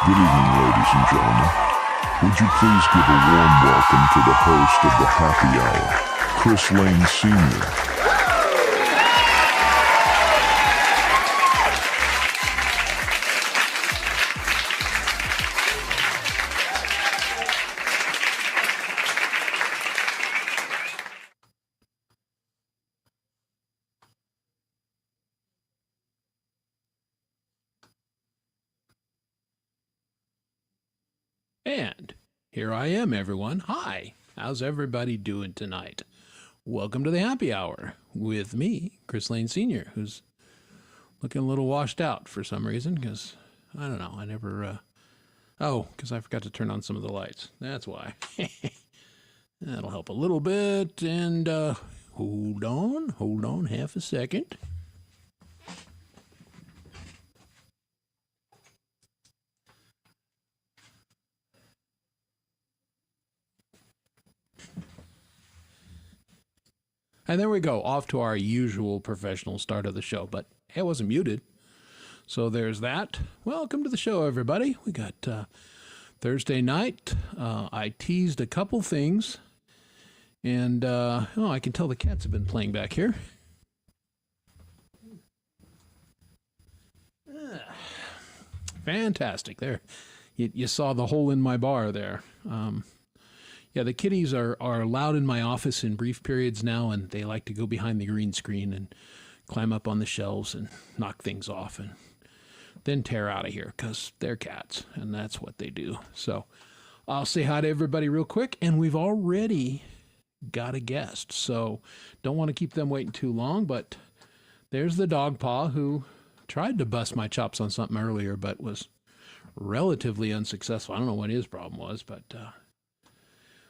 Good evening, ladies and gentlemen. Would you please give a warm welcome to the host of the Happy Hour, Chris Lane Sr. And here I am, everyone. Hi, how's everybody doing tonight? Welcome to the Happy Hour with me, Chris Lane Sr., who's looking a little washed out for some reason, because, I don't know, I never, because I forgot to turn on some of the lights. That's why. That'll help a little bit, and, hold on half a second. And there we go, off to our usual professional start of the show, but it wasn't muted. So there's that. Welcome to the show, everybody. We got Thursday night. I teased a couple things, and I can tell the cats have been playing back here. Fantastic. There, you saw the hole in my bar there. Yeah, the kitties are allowed in my office in brief periods now, and they like to go behind the green screen and climb up on the shelves and knock things off and then tear out of here because they're cats, and that's what they do. So I'll say hi to everybody real quick, and we've already got a guest, so don't want to keep them waiting too long, but there's the DogPa, who tried to bust my chops on something earlier but was relatively unsuccessful. I don't know what his problem was, but...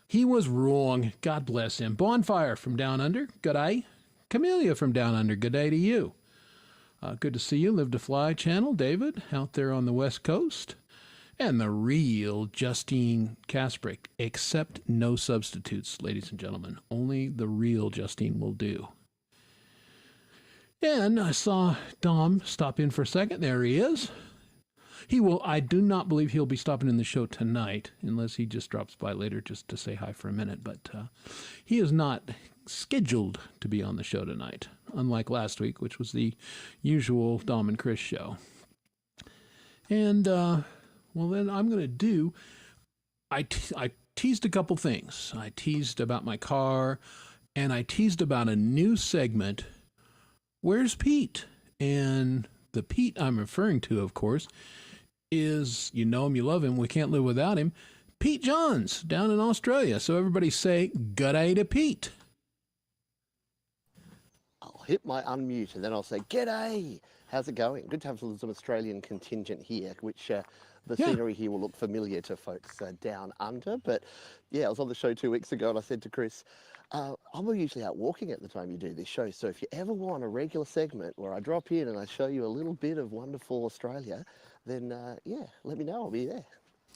he was wrong. God bless him. Bonfire from Down Under. Good day. Camellia from Down Under. Good day to you. Good to see you. Live to Fly channel. David out there on the West Coast. And the real Justine Kasprick. Except no substitutes, ladies and gentlemen. Only the real Justine will do. And I saw Dom stop in for a second. There he is. He will. I do not believe he'll be stopping in the show tonight, unless he just drops by later just to say hi for a minute. But he is not scheduled to be on the show tonight, unlike last week, which was the usual Dom and Chris show. And, then I'm going to do... I teased a couple things. I teased about my car, and I teased about a new segment, Where's Pete? And the Pete I'm referring to, of course, is, you know him, you love him, we can't live without him, Pete Johns down in Australia. So everybody say, g'day to Pete. I'll hit my unmute and then I'll say, g'day. How's it going? Good to have some Australian contingent here, which the scenery here will look familiar to folks down under. But yeah, I was on the show 2 weeks ago and I said to Chris, I'm usually out walking at the time you do this show. So if you ever want a regular segment where I drop in and I show you a little bit of wonderful Australia, then let me know. I'll be there.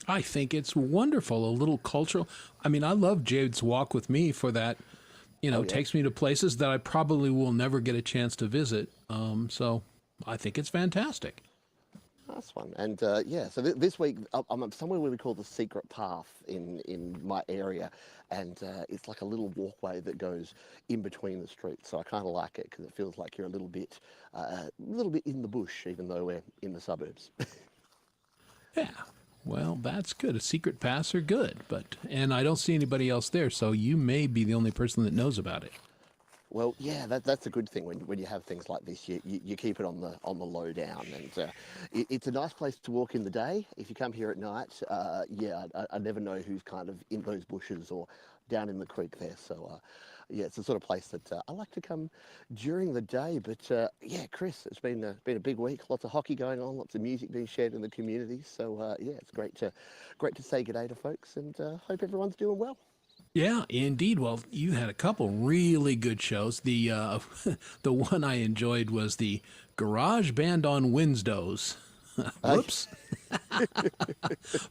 I think it's wonderful. A little cultural. I mean, I love Jade's Walk with Me for that. Takes me to places that I probably will never get a chance to visit. So I think it's fantastic. Nice one. And so this week I'm somewhere where we call the Secret Path in my area, and it's like a little walkway that goes in between the streets. So I kind of like it because it feels like you're a little bit in the bush, even though we're in the suburbs. Yeah, well, that's good. A secret paths are good, and I don't see anybody else there, so you may be the only person that knows about it. Well, yeah, that's a good thing when you have things like this. You keep it on the low down, and it's a nice place to walk in the day. If you come here at night, I never know who's kind of in those bushes or down in the creek there. So it's the sort of place that I like to come during the day. But Chris, it's been a big week. Lots of hockey going on, lots of music being shared in the community. So it's great to say good day to folks, and hope everyone's doing well. Yeah, indeed. Well, you had a couple really good shows. The the one I enjoyed was the Garage Band on Wednesdays. Whoops.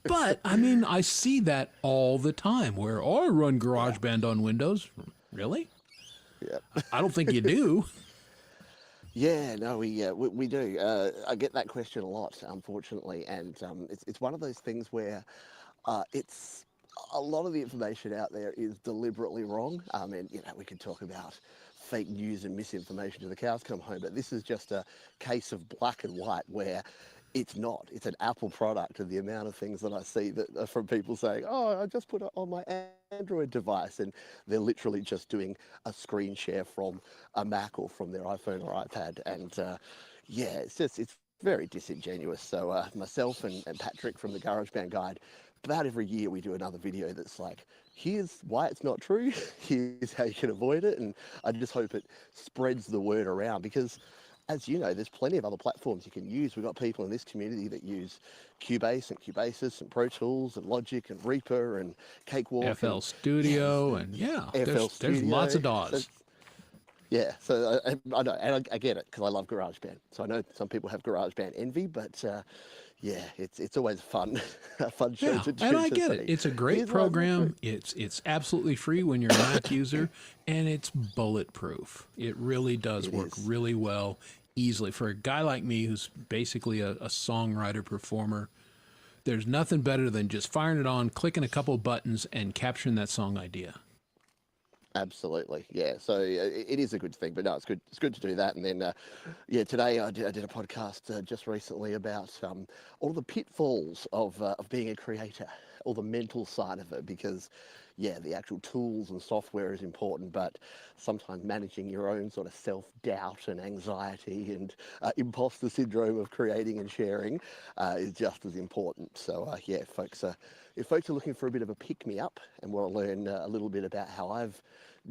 But, I mean, I see that all the time where I run Garage Band on Windows. Really? Yeah. I don't think you do. Yeah, no, we do. I get that question a lot, unfortunately, and it's one of those things where it's a lot of the information out there is deliberately wrong. And we could talk about fake news and misinformation till the cows come home, but this is just a case of black and white where it's not. It's an Apple product, and the amount of things that I see that are from people saying, "Oh, I just put it on my Android device," and they're literally just doing a screen share from a Mac or from their iPhone or iPad, and yeah, it's very disingenuous. So myself and Patrick from the GarageBand Guide, about every year we do another video that's like, here's why it's not true, here's how you can avoid it, and I just hope it spreads the word around because, as you know, there's plenty of other platforms you can use. We've got people in this community that use Cubase and Cubasis and Pro Tools and Logic and Reaper and Cakewalk FL and Studio, and yeah, FL there's lots of Studio. DAWs. Yeah, so I know, and I get it because I love GarageBand. So I know some people have GarageBand envy, but yeah, it's always fun, a fun show Yeah, to do. and I to get it. say, It's a great "Here's why it's not true." program. It's absolutely free when you're a Mac user, and it's bulletproof. It really does It work is. really well, easily for a guy like me who's basically a songwriter performer. There's nothing better than just firing it on, clicking a couple buttons, and capturing that song idea. Absolutely, yeah. So it is a good thing, but no, it's good. It's good to do that. And then, yeah, today I did a podcast just recently about all the pitfalls of being a creator, all the mental side of it. Because, yeah, the actual tools and software is important, but sometimes managing your own sort of self-doubt and anxiety and imposter syndrome of creating and sharing is just as important. So, yeah, folks. If folks are looking for a bit of a pick-me-up and want to learn a little bit about how I've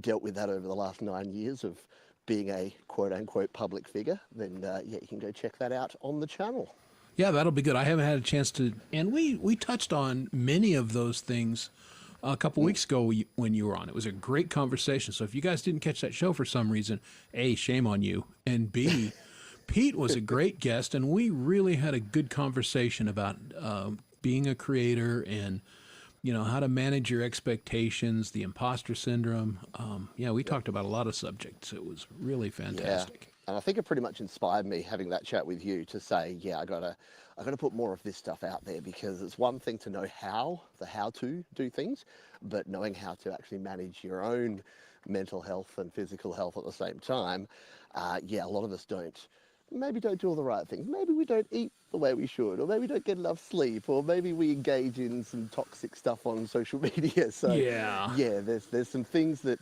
dealt with that over the last 9 years of being a quote-unquote public figure, then yeah, you can go check that out on the channel. Yeah, that'll be good. I haven't had a chance to, and we touched on many of those things a couple weeks ago when you were on. It was a great conversation. So if you guys didn't catch that show for some reason, A, shame on you, and B, Pete was a great guest, and we really had a good conversation about being a creator and how to manage your expectations, the imposter syndrome. Yeah, we talked about a lot of subjects. It was really fantastic. Yeah, and I think it pretty much inspired me having that chat with you to say, yeah, I gotta put more of this stuff out there because it's one thing to know how to do things, but knowing how to actually manage your own mental health and physical health at the same time, yeah, a lot of us maybe don't do all the right things. Maybe we don't eat the way we should, or maybe we don't get enough sleep, or maybe we engage in some toxic stuff on social media. So Yeah. yeah, there's some things that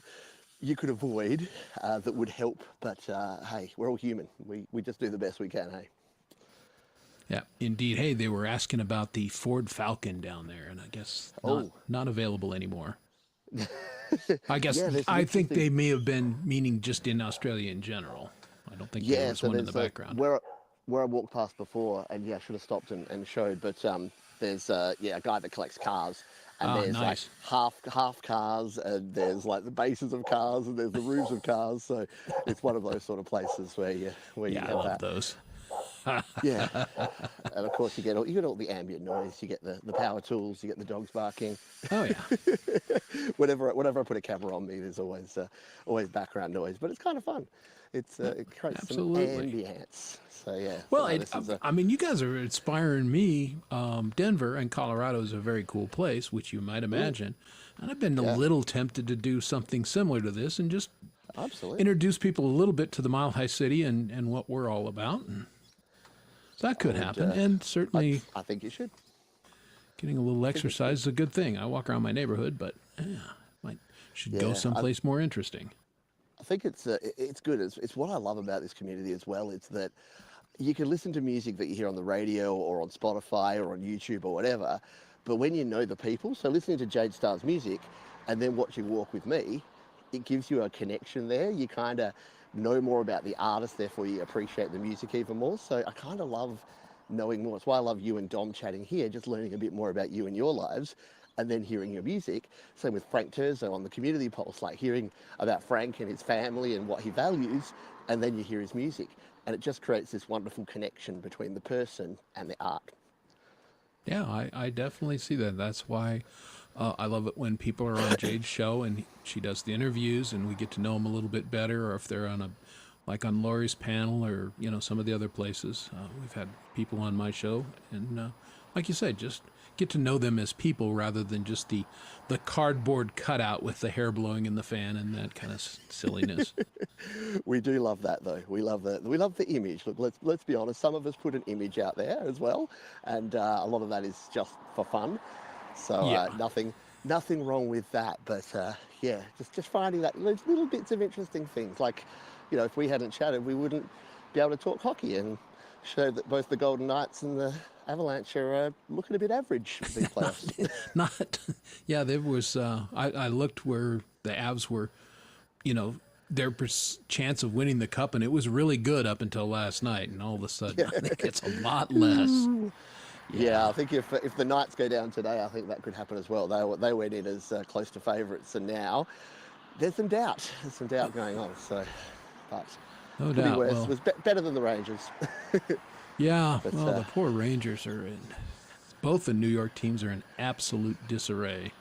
you could avoid that would help. But hey, we're all human. We just do the best we can. Hey. Yeah, indeed. Hey, they were asking about the Ford Falcon down there, and I guess not available anymore. I guess Yeah, there's some I think interesting. they may have been meaning just in Australia in general. I don't think there Yeah, was so one in the there's background. where I walked past before, and yeah, I should have stopped and showed. But there's yeah, a guy that collects cars, and Ah, there's like nice. half cars, and there's like the bases of cars, and there's the roofs of cars. So it's one of those sort of places where you Yeah, I have love that. those. Yeah, and of course you get all the ambient noise, you get the power tools, you get the dogs barking. Oh yeah, Whenever I put a camera on me, there's always background noise, but it's kind of fun. It creates some absolutely. ambience. So yeah, Well, no, this is a I mean, you guys are inspiring me. Denver and Colorado is a very cool place, which you might imagine. And I've been a yeah, little tempted to do something similar to this and just absolutely. introduce people a little bit to the Mile High City and what we're all about. And that I could would. happen. And I certainly I think you should. getting a little I think it's good. exercise is a good thing. I walk around my neighborhood, but yeah, might should go Yeah, someplace more interesting. I think it's good. It's what I love about this community as well. It's that you can listen to music that you hear on the radio or on Spotify or on YouTube or whatever, but when you know the people, so listening to Jade Starr's music and then watching Walk With Me, it gives you a connection there. You kind of know more about the artist, therefore you appreciate the music even more. So I kind of love knowing more. It's why I love you and Dom chatting here, just learning a bit more about you and your lives and then hearing your music. Same with Frank Terzo on the Community Pulse, like hearing about Frank and his family and what he values, and then you hear his music. And it just creates this wonderful connection between the person and the art. Yeah, I definitely see that. That's why I love it when people are on Jade's show and she does the interviews and we get to know them a little bit better, or if they're on like on Laurie's panel or, some of the other places. We've had people on my show, and like you said, just get to know them as people rather than just the cardboard cutout with the hair blowing in the fan and that kind of silliness. We do love that, though. We love that. We love the image. Look, let's be honest. Some of us put an image out there as well, and a lot of that is just for fun. So Yeah. nothing wrong with that. But yeah, just finding that little bits of interesting things. Like, if we hadn't chatted, we wouldn't be able to talk hockey and show that both the Golden Knights and the Avalanche are looking a bit average for these playoffs. Yeah, there was, I looked where the Avs were, their chance of winning the cup, and it was really good up until last night, and all of a sudden, I think it's a lot less. Yeah, I think if the Knights go down today, I think that could happen as well. They went in as close to favourites, and now there's some doubt. There's some doubt going on. So, but No could be doubt. worse. Well, It was better than the Rangers. yeah, But, well, the poor Rangers are in. Both the New York teams are in absolute disarray.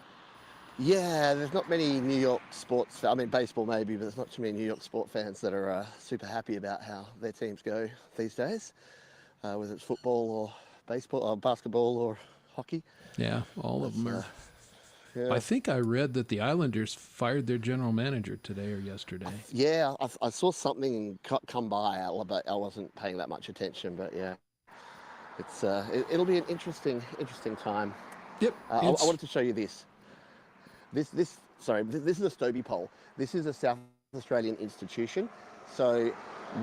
Yeah, there's not many New York sports. I mean, baseball maybe, but there's not too many New York sport fans that are super happy about how their teams go these days. Whether it's football or baseball or basketball or hockey. Yeah, all of them are. Yeah. I think I read that the Islanders fired their general manager today or yesterday. Yeah, I saw something come by, but I wasn't paying that much attention. But yeah, it'll be an interesting time. Yep. I wanted to show you this. This is a Stobie poll. This is a South Australian institution. So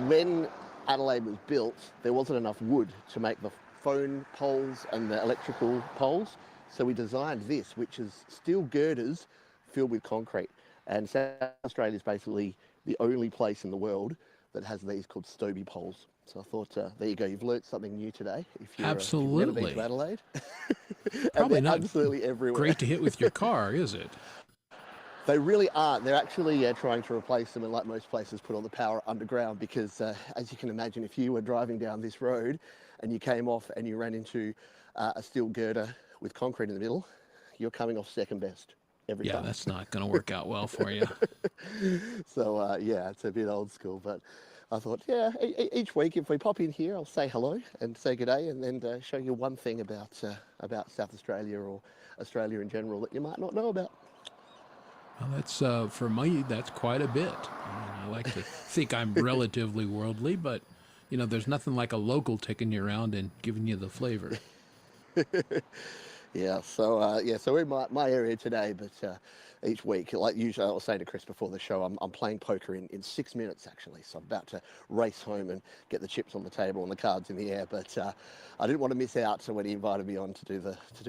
when Adelaide was built, there wasn't enough wood to make the phone poles and the electrical poles. So we designed this, which is steel girders filled with concrete. And South Australia is basically the only place in the world that has these called Stobie poles. So I thought, there you go. You've learnt something new today. If you've never been to Adelaide. Probably not absolutely everywhere. great to hit with your car, is it? They really aren't. They're actually trying to replace them, and like most places, put all the power underground because, as you can imagine, if you were driving down this road and you came off and you ran into a steel girder with concrete in the middle, you're coming off second best every time. Yeah, that's not going to work out well for you. So, yeah, it's a bit old school, but I thought, yeah, each week if we pop in here, I'll say hello and say good day and then show you one thing about South Australia or Australia in general that you might not know about. Well, that's for me. That's quite a bit. I like to think I'm relatively worldly, but there's nothing like a local taking you around and giving you the flavor. Yeah. So so we're in my area today, but each week, like usually, I was saying to Chris before the show, I'm playing poker in 6 minutes actually. So I'm about to race home and get the chips on the table and the cards in the air. But I didn't want to miss out. So when he invited me on to do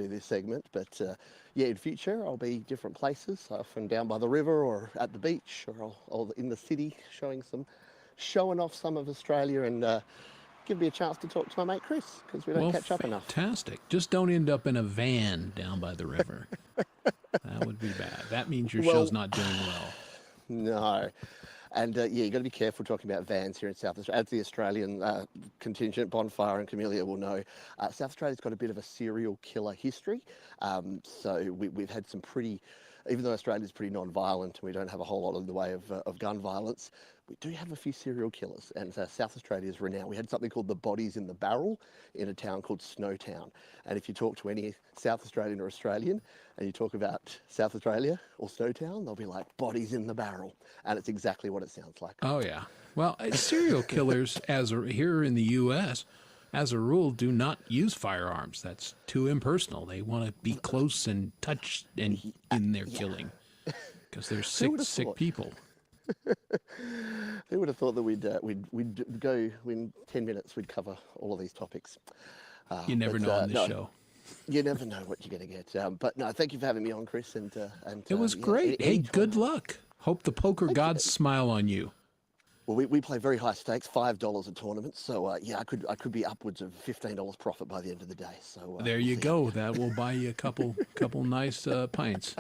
this segment, but yeah, in future I'll be different places, often down by the river or at the beach or in the city, showing off some of Australia and give me a chance to talk to my mate Chris because we don't catch up enough. Fantastic. Just don't end up in a van down by the river. That would be bad. That means your show's not doing well. No. And yeah, you've got to be careful talking about vans here in South Australia. As the Australian contingent, Bonfire and Camellia will know, South Australia's got a bit of a serial killer history. So we've had some even though Australia's pretty non-violent and we don't have a whole lot in the way of gun violence, we do have a few serial killers. And South Australia is renowned. We had something called the bodies in the barrel in a town called Snowtown. And if you talk to any South Australian or Australian and you talk about South Australia or Snowtown, they'll be like, bodies in the barrel. And it's exactly what it sounds like. Oh, yeah. Well, serial killers here in the U.S., as a rule, do not use firearms. That's too impersonal. They want to be close and touch and in their killing because they're sick people. Who would have thought that we'd go in 10 minutes, we'd cover all of these topics. You never know on this show. You never know what you're going to get. But no, thank you for having me on, Chris. And it was great. Hey, good luck. Hope the poker gods smile on you. Well, we play very high stakes, $5 a tournament. So yeah, I could be upwards of $15 profit by the end of the day. So there you go. That will buy you a couple nice pints.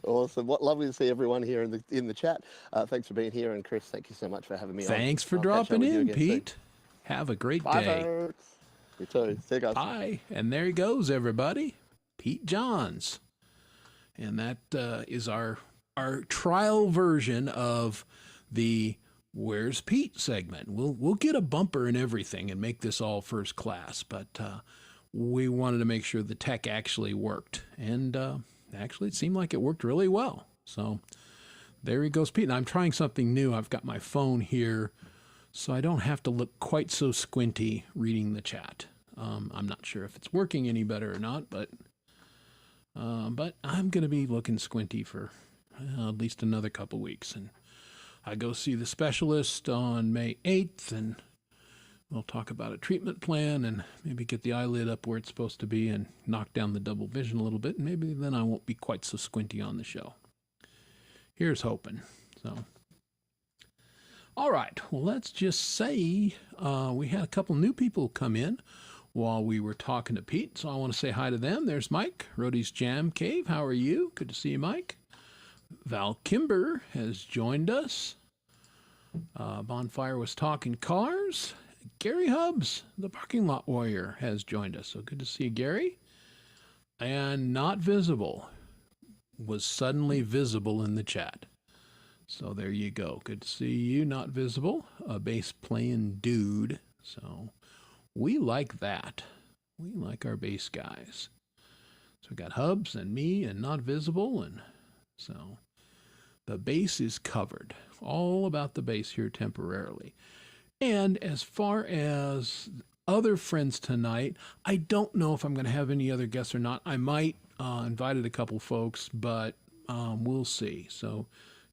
Awesome. What lovely to see everyone here in the chat. Thanks for being here, and Chris, thank you so much for having me on. Thanks for dropping in, Pete. Soon. Have a great day. Folks. You too. See you guys. Bye. And there he goes, everybody. Pete Johns. And that is our trial version of the Where's Pete segment. We'll get a bumper and everything and make this all first class, but we wanted to make sure the tech actually worked, and actually it seemed like it worked really well. So there he goes, Pete. And I'm trying something new. I've got my phone here, so I don't have to look quite so squinty reading the chat. I'm not sure if it's working any better or not, but I'm going to be looking squinty for at least another couple weeks. And I go see the specialist on May 8th, and we'll talk about a treatment plan and maybe get the eyelid up where it's supposed to be and knock down the double vision a little bit. And maybe then I won't be quite so squinty on the show. Here's hoping. So, all right. Well, let's just say we had a couple new people come in while we were talking to Pete. So I want to say hi to them. There's Mike, Rhodey's Jam Cave. How are you? Good to see you, Mike. Val Kimber has joined us. Bonfire was talking cars. Gary Hubbs, the parking lot warrior, has joined us. So good to see you, Gary. And Not Visible was suddenly visible in the chat. So there you go. Good to see you, Not Visible, a bass playing dude. So we like that. We like our bass guys. So we got Hubbs and me and Not Visible, and so the bass is covered. All about the bass here temporarily. And as far as other friends tonight, I don't know if I'm going to have any other guests or not. I might invited a couple folks, but we'll see. So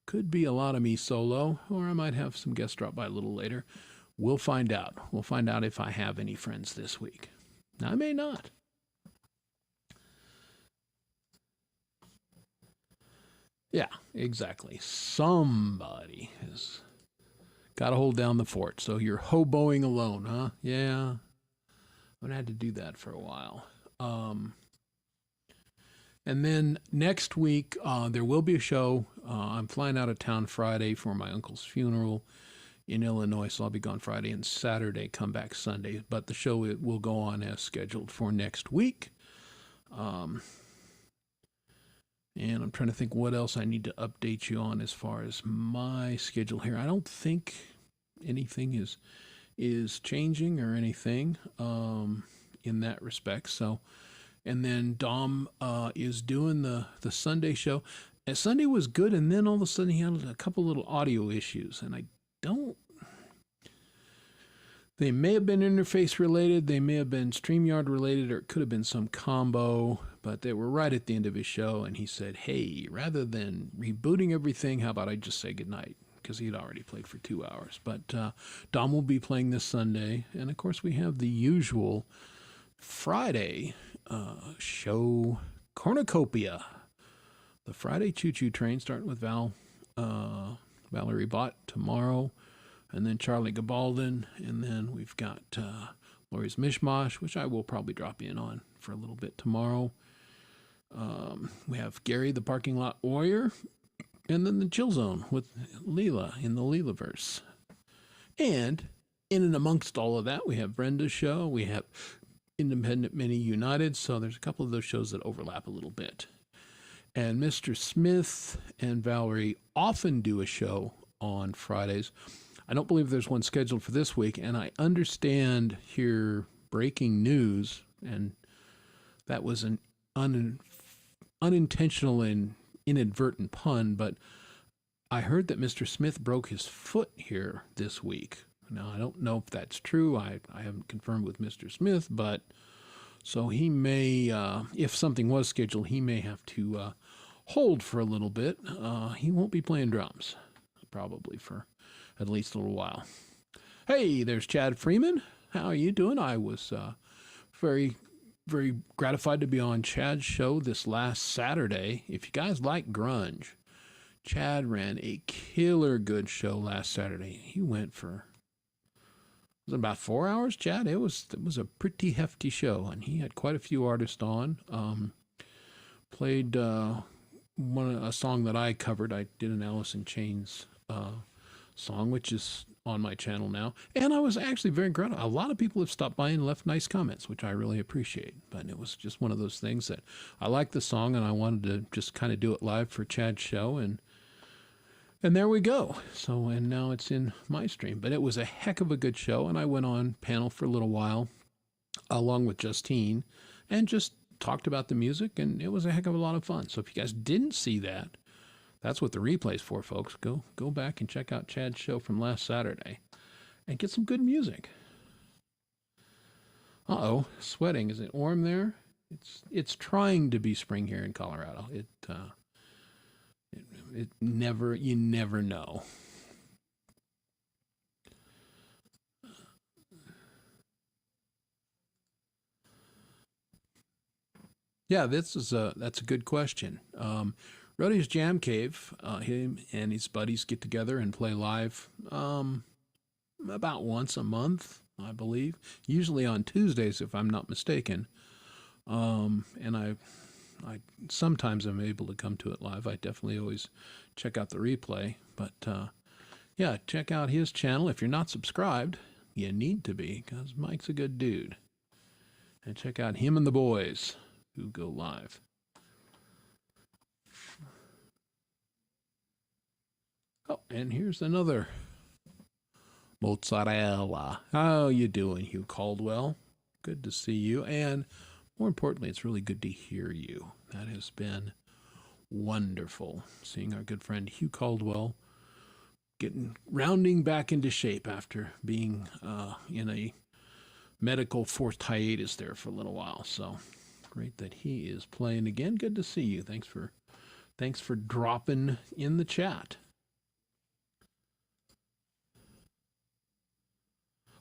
could be a lot of me solo, or I might have some guests drop by a little later. We'll find out. We'll find out if I have any friends this week. I may not. Yeah, exactly. Somebody has got to hold down the fort. So you're hoboing alone, huh? Yeah. I've had to do that for a while. And then next week, there will be a show. I'm flying out of town Friday for my uncle's funeral in Illinois, so I'll be gone Friday and Saturday, come back Sunday. But the show will go on as scheduled for next week. And I'm trying to think what else I need to update you on as far as my schedule here. I don't think anything is changing or anything in that respect. So, and then Dom is doing the Sunday show. And Sunday was good, and then all of a sudden he had a couple little audio issues, and they may have been interface related, they may have been StreamYard related, or it could have been some combo, but they were right at the end of his show, and he said, hey, rather than rebooting everything, how about I just say goodnight? Because he had already played for 2 hours. But Dom will be playing this Sunday, and of course we have the usual Friday show cornucopia. The Friday choo-choo train, starting with Valerie Bott tomorrow, and then Charlie Gabaldon, and then we've got Lori's Mishmash, which I will probably drop in on for a little bit tomorrow. We have Gary, the Parking Lot Warrior, and then the Chill Zone with Leela in the Leelaverse. And in and amongst all of that, we have Brenda's show, we have Independent Mini United, so there's a couple of those shows that overlap a little bit. And Mr. Smith and Valerie often do a show on Fridays. I don't believe there's one scheduled for this week, and I understand here breaking news, and that was an unintentional and inadvertent pun, but I heard that Mr. Smith broke his foot here this week. Now, I don't know if that's true. I haven't confirmed with Mr. Smith, but so he may, if something was scheduled, he may have to hold for a little bit. He won't be playing drums, probably for at least a little while. Hey, there's Chad Freeman. How are you doing? I was very, very gratified to be on Chad's show this last Saturday. If you guys like grunge, Chad ran a killer good show last Saturday. He went for about 4 hours, Chad. It was a pretty hefty show, and he had quite a few artists on. Played a song that I covered. I did an Alice in Chains song, which is on my channel now. And I was actually very grateful. A lot of people have stopped by and left nice comments, which I really appreciate. But it was just one of those things that I liked the song, and I wanted to just kind of do it live for Chad's show. And And there we go. So, and now it's in my stream. But it was a heck of a good show, and I went on panel for a little while, along with Justine, and just talked about the music, and it was a heck of a lot of fun. So if you guys didn't see that, that's what the replay's for, folks. Go back and check out Chad's show from last Saturday and get some good music. Uh-oh, sweating. Is it warm there? It's trying to be spring here in Colorado. It never, you never know. Yeah, that's a good question. Rodeo's Jam Cave, him and his buddies get together and play live about once a month, I believe. Usually on Tuesdays, if I'm not mistaken. And I sometimes I'm able to come to it live. I definitely always check out the replay. But yeah, check out his channel. If you're not subscribed, you need to be, because Mike's a good dude. And check out him and the boys who go live. Oh, and here's another mozzarella. How you doing, Hugh Caldwell? Good to see you. And more importantly, it's really good to hear you. That has been wonderful, seeing our good friend Hugh Caldwell rounding back into shape after being in a medical forced hiatus there for a little while. So great that he is playing again. Good to see you. Thanks for dropping in the chat.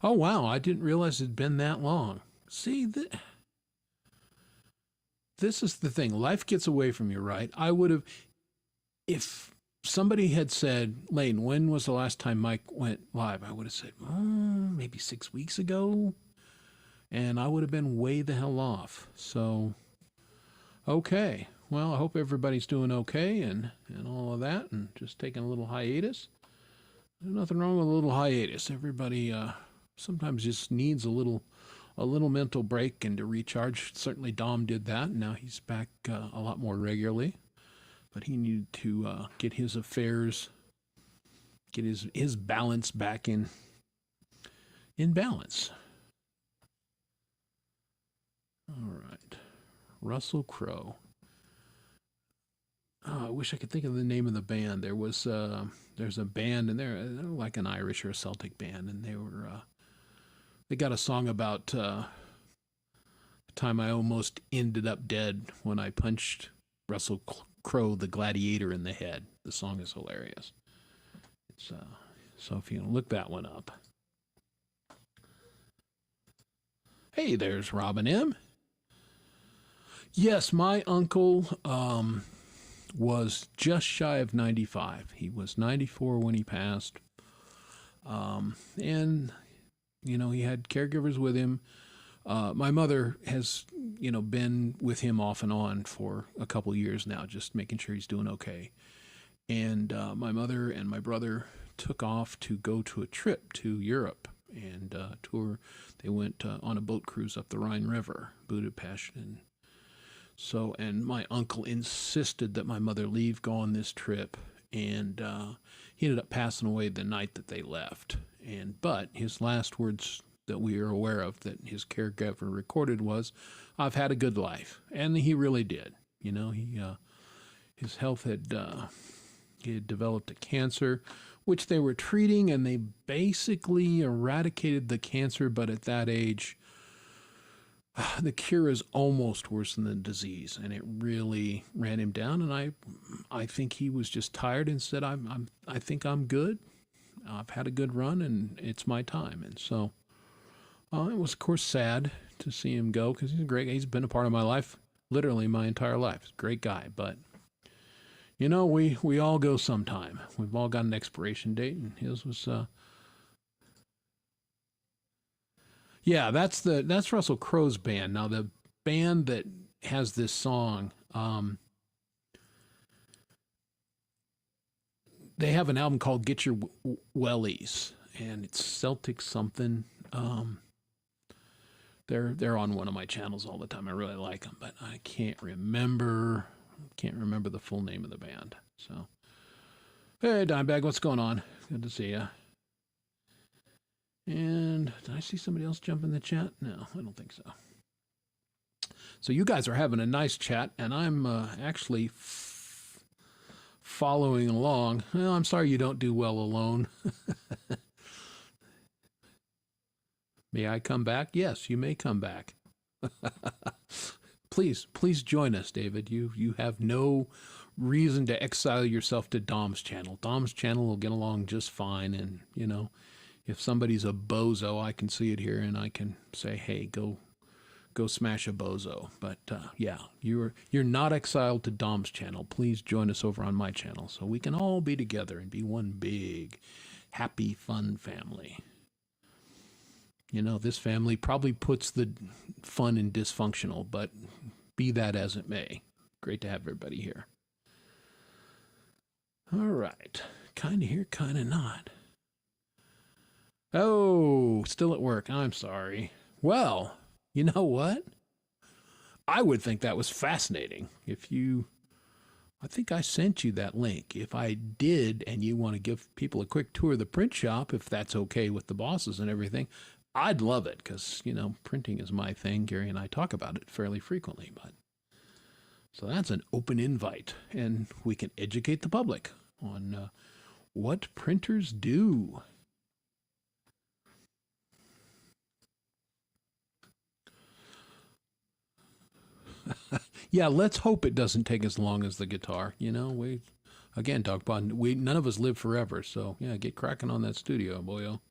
Oh wow, I didn't realize it'd been that long. See, this is the thing. Life gets away from you, right? I would have, if somebody had said, Lane, when was the last time Mike went live? I would have said, maybe 6 weeks ago. And I would have been way the hell off. So, okay. Well, I hope everybody's doing okay and all of that, and just taking a little hiatus. There's nothing wrong with a little hiatus. Everybody sometimes just needs a little mental break and to recharge. Certainly Dom did that, and now he's back a lot more regularly. But he needed to get his affairs, get his balance back in balance. All right. Russell Crowe. Oh, I wish I could think of the name of the band. There's a band, and they're like an Irish or a Celtic band, and they got a song about the time I almost ended up dead when I punched Russell Crowe, the gladiator, in the head. The song is hilarious. It's so if you look that one up. Hey, there's Robin M. Yes, my uncle was just shy of 95. He was 94 when he passed. And, he had caregivers with him. My mother has, been with him off and on for a couple years now, just making sure he's doing okay. And my mother and my brother took off to go to a trip to Europe and tour. They went on a boat cruise up the Rhine River, Budapest, and my uncle insisted that my mother go on this trip, and he ended up passing away the night that they left. But his last words that we are aware of that his caregiver recorded was, "I've had a good life," and he really did. His health he had developed a cancer, which they were treating, and they basically eradicated the cancer. But at that age, the cure is almost worse than the disease, and it really ran him down. And I think he was just tired and said, I think I'm good. I've had a good run, and it's my time." And so it was, of course, sad to see him go, because he's been a part of my life, literally my entire life. He's a great guy, but we all go sometime. We've all got an expiration date, and his was. Yeah, that's Russell Crowe's band. Now, the band that has this song, they have an album called Get Your Wellies, and it's Celtic something. They're on one of my channels all the time. I really like them, but I can't remember the full name of the band. So, Hey, Dimebag, what's going on? Good to see you. And did I see somebody else jump in the chat? No, I don't think so. So you guys are having a nice chat, and I'm actually following along. Well, I'm sorry you don't do well alone. May I come back? Yes, you may come back. Please join us, David. You have no reason to exile yourself to Dom's channel. Dom's channel will get along just fine, and if somebody's a bozo, I can see it here and I can say, hey, go smash a bozo. But yeah, you're not exiled to Dom's channel. Please join us over on my channel so we can all be together and be one big, happy, fun family. This family probably puts the fun in dysfunctional, but be that as it may. Great to have everybody here. All right. Kind of here, kind of not. Oh, still at work. I'm sorry. Well, you know what? I would think that was fascinating. I think I sent you that link. If I did, and you want to give people a quick tour of the print shop, if that's okay with the bosses and everything, I'd love it because, printing is my thing. Gary and I talk about it fairly frequently. So that's an open invite, and we can educate the public on what printers do. Yeah, let's hope it doesn't take as long as the guitar. Again, DogPa, none of us live forever, so yeah, get cracking on that studio, boyo.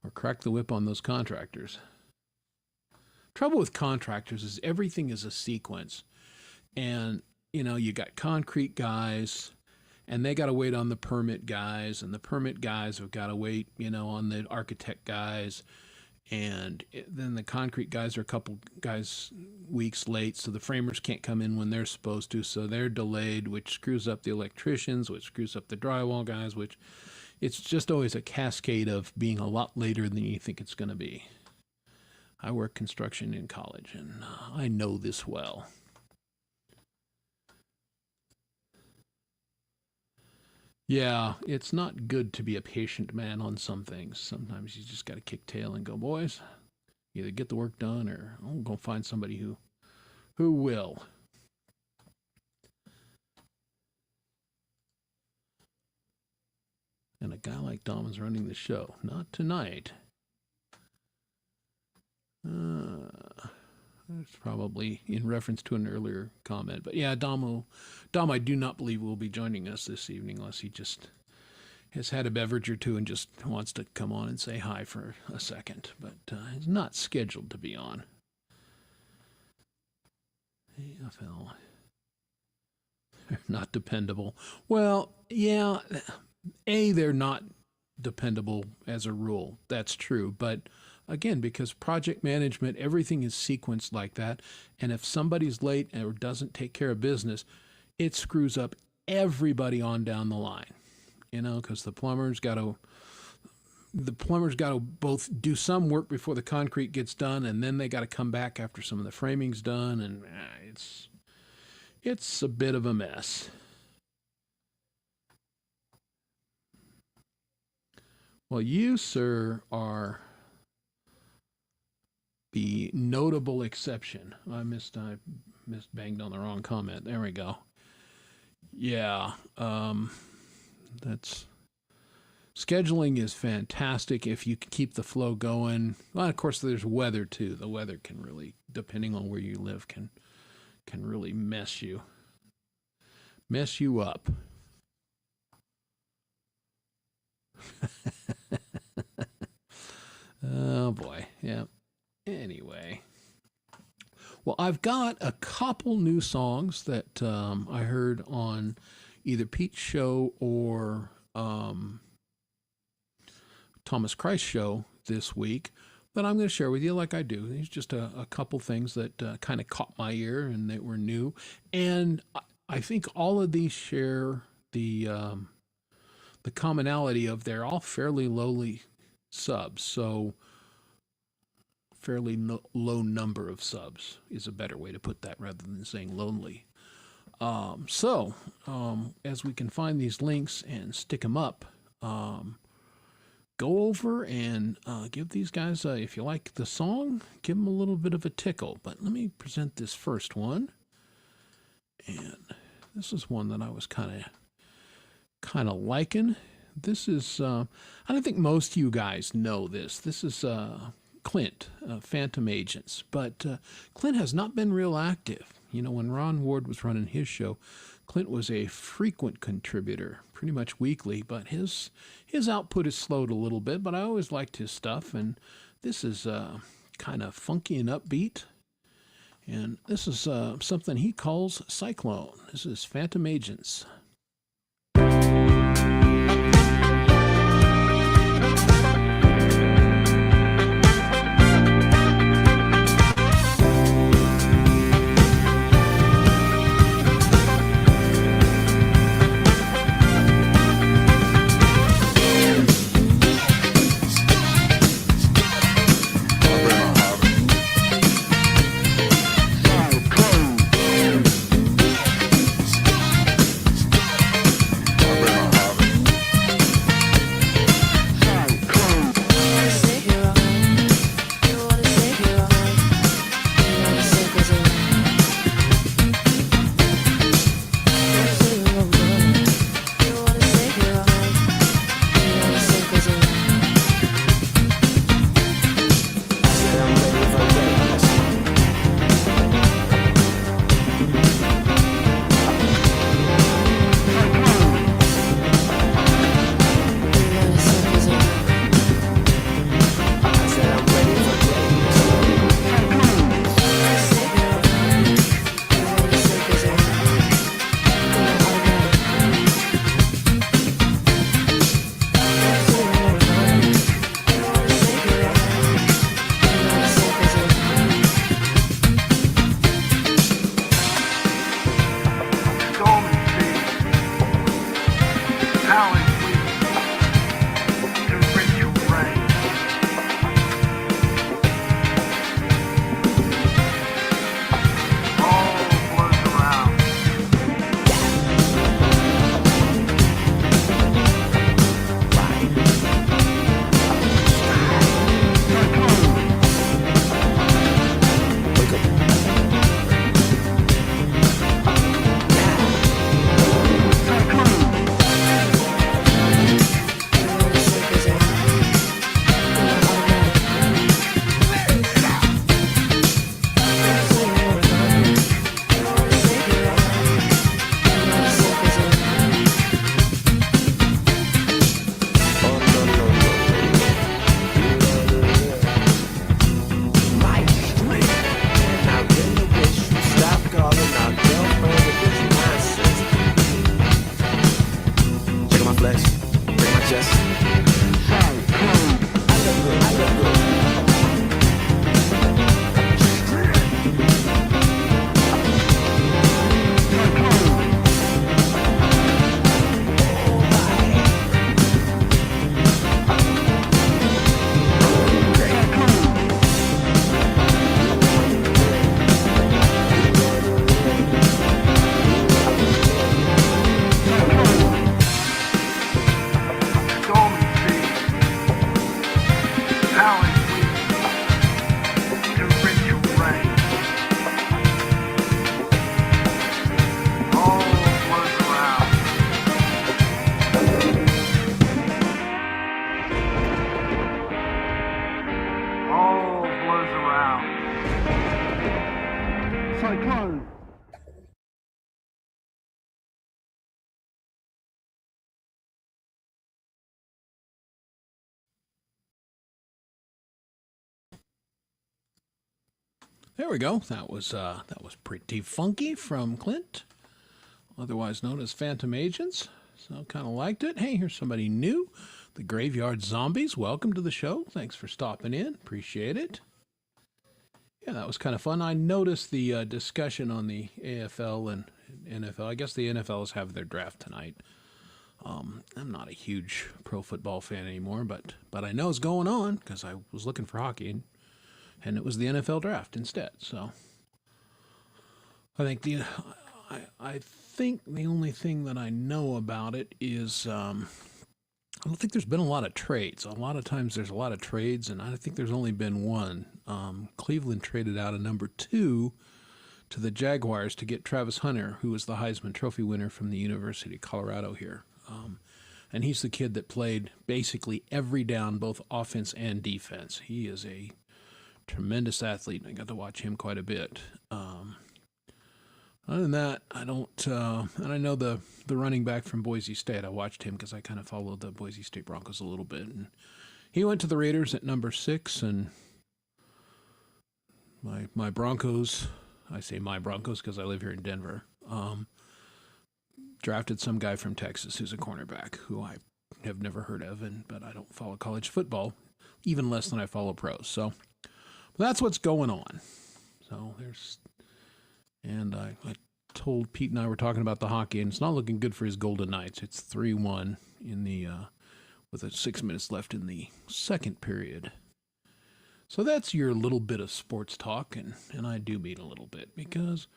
Or crack the whip on those contractors. Trouble with contractors is everything is a sequence. And, you got concrete guys, and they got to wait on the permit guys, and the permit guys have got to wait, on the architect guys. And then the concrete guys are a couple guys weeks late, so the framers can't come in when they're supposed to, so they're delayed, which screws up the electricians, which screws up the drywall guys, which it's just always a cascade of being a lot later than you think it's going to be. I worked construction in college, and I know this well. Yeah, it's not good to be a patient man on some things. Sometimes you just got to kick tail and go, boys, either get the work done or I'm going to find somebody who will. And a guy like Dom is running the show. Not tonight. It's probably in reference to an earlier comment. But yeah, Dom, I do not believe will be joining us this evening unless he just has had a beverage or two and just wants to come on and say hi for a second. But he's not scheduled to be on. AFL. They're not dependable. Well, yeah, they're not dependable as a rule. That's true. But again, because project management, everything is sequenced like that. And if somebody's late or doesn't take care of business, it screws up everybody on down the line. Because the plumber's got to both do some work before the concrete gets done, and then they got to come back after some of the framing's done, and it's a bit of a mess. Well, you, sir, are the notable exception. I missed banged on the wrong comment. There we go. Yeah, that's scheduling is fantastic if you can keep the flow going. Well, of course, there's weather too. The weather can really, depending on where you live, can really mess you up. Oh boy, yeah. Anyway, well, I've got a couple new songs that I heard on either Pete's show or Thomas Christ's show this week that I'm going to share with you like I do. There's just a couple things that kind of caught my ear and they were new. And I think all of these share the commonality of they're all fairly lowly subs. So fairly low number of subs is a better way to put that rather than saying lonely. As we can find these links and stick them up, go over and give these guys, if you like the song, give them a little bit of a tickle. But let me present this first one. And this is one that I was kind of liking. This is, I don't think most of you guys know this. This is Clint, Phantom Agents. But Clint has not been real active. You know, when Ron Ward was running his show, Clint was a frequent contributor, pretty much weekly, but his output has slowed a little bit, but I always liked his stuff, and this is kind of funky and upbeat, and this is something he calls Cyclone. This is Phantom Agents. There we go. That was pretty funky from Clint, otherwise known as Phantom Agents. So kind of liked it. Hey, here's somebody new. The Graveyard Zombies. Welcome to the show. Thanks for stopping in. Appreciate it. Yeah, that was kind of fun. I noticed the discussion on the AFL and NFL. I guess the NFLs have their draft tonight. I'm not a huge pro football fan anymore, but I know it's going on because I was looking for hockey and it was the NFL draft instead. So I think I think the only thing that I know about it is I don't think there's been a lot of trades. A lot of times there's a lot of trades, and I think there's only been one. Cleveland traded out a number 2 to the Jaguars to get Travis Hunter, who was the Heisman Trophy winner from the University of Colorado here. And he's the kid that played basically every down, both offense and defense. He is a tremendous athlete, and I got to watch him quite a bit. Other than that, I don't, and I know the running back from Boise State. I watched him because I kind of followed the Boise State Broncos a little bit. And he went to the Raiders at number 6, and my Broncos, I say my Broncos because I live here in Denver, drafted some guy from Texas who's a cornerback who I have never heard of, but I don't follow college football, even less than I follow pros. So that's what's going on. So and I told Pete and I were talking about the hockey, and it's not looking good for his Golden Knights. It's 3-1 in the with 6 minutes left in the second period. So that's your little bit of sports talk, and I do mean a little bit because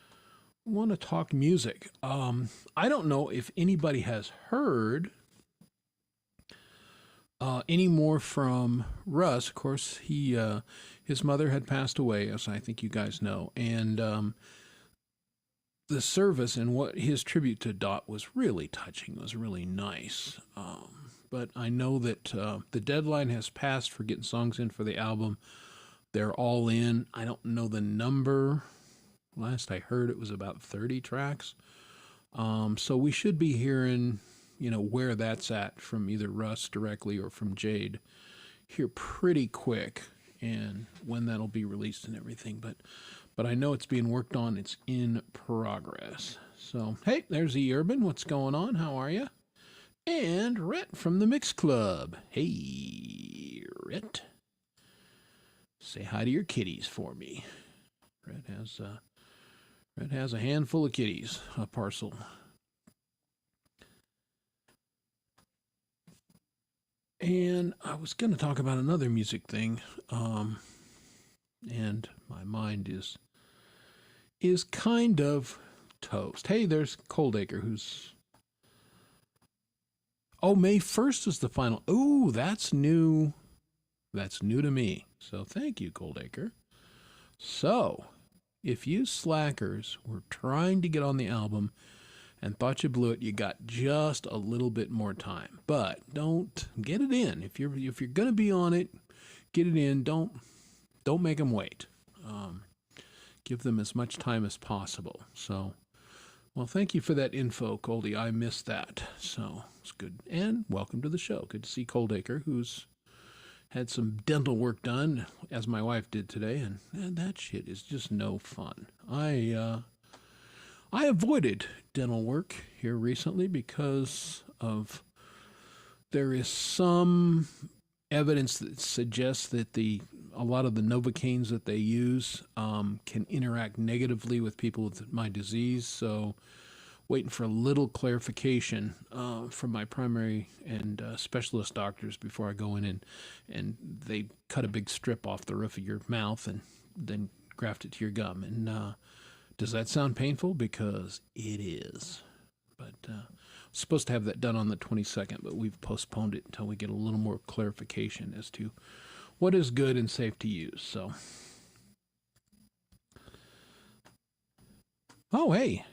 I want to talk music. I don't know if anybody has heard any more from Russ. Of course, his mother had passed away, as I think you guys know, and the service and what his tribute to Dot was really touching, was really nice. But I know that the deadline has passed for getting songs in for the album. They're all in. I don't know the number. Last I heard, it was about 30 tracks. So we should be hearing, where that's at from either Russ directly or from Jade here pretty quick, and when that'll be released and everything. But I know it's being worked on. It's in progress. So, hey, there's E Urban. What's going on? How are you? And Rhett from the Mix Club. Hey, Rhett. Say hi to your kitties for me. Rhett has a handful of kitties, a parcel. And I was going to talk about another music thing, and my mind is kind of toast. Hey, there's Coldacre, who's... Oh, May 1st is the final. Ooh, that's new. That's new to me. So thank you, Coldacre. So, if you slackers were trying to get on the album and thought you blew it, you got just a little bit more time. But don't get it in. If you're going to be on it, get it in. Don't make them wait. Give them as much time as possible. So, well, thank you for that info, Coldy. I missed that. So, it's good. And welcome to the show. Good to see Coldacre, who's had some dental work done, as my wife did today, and that shit is just no fun. I avoided dental work here recently because there is some evidence that suggests that a lot of the Novocaines that they use can interact negatively with people with my disease. So, waiting for a little clarification from my primary and specialist doctors before I go in and they cut a big strip off the roof of your mouth and then graft it to your gum. And does that sound painful? Because it is. But supposed to have that done on the 22nd, but we've postponed it until we get a little more clarification as to what is good and safe to use. So, oh, hey.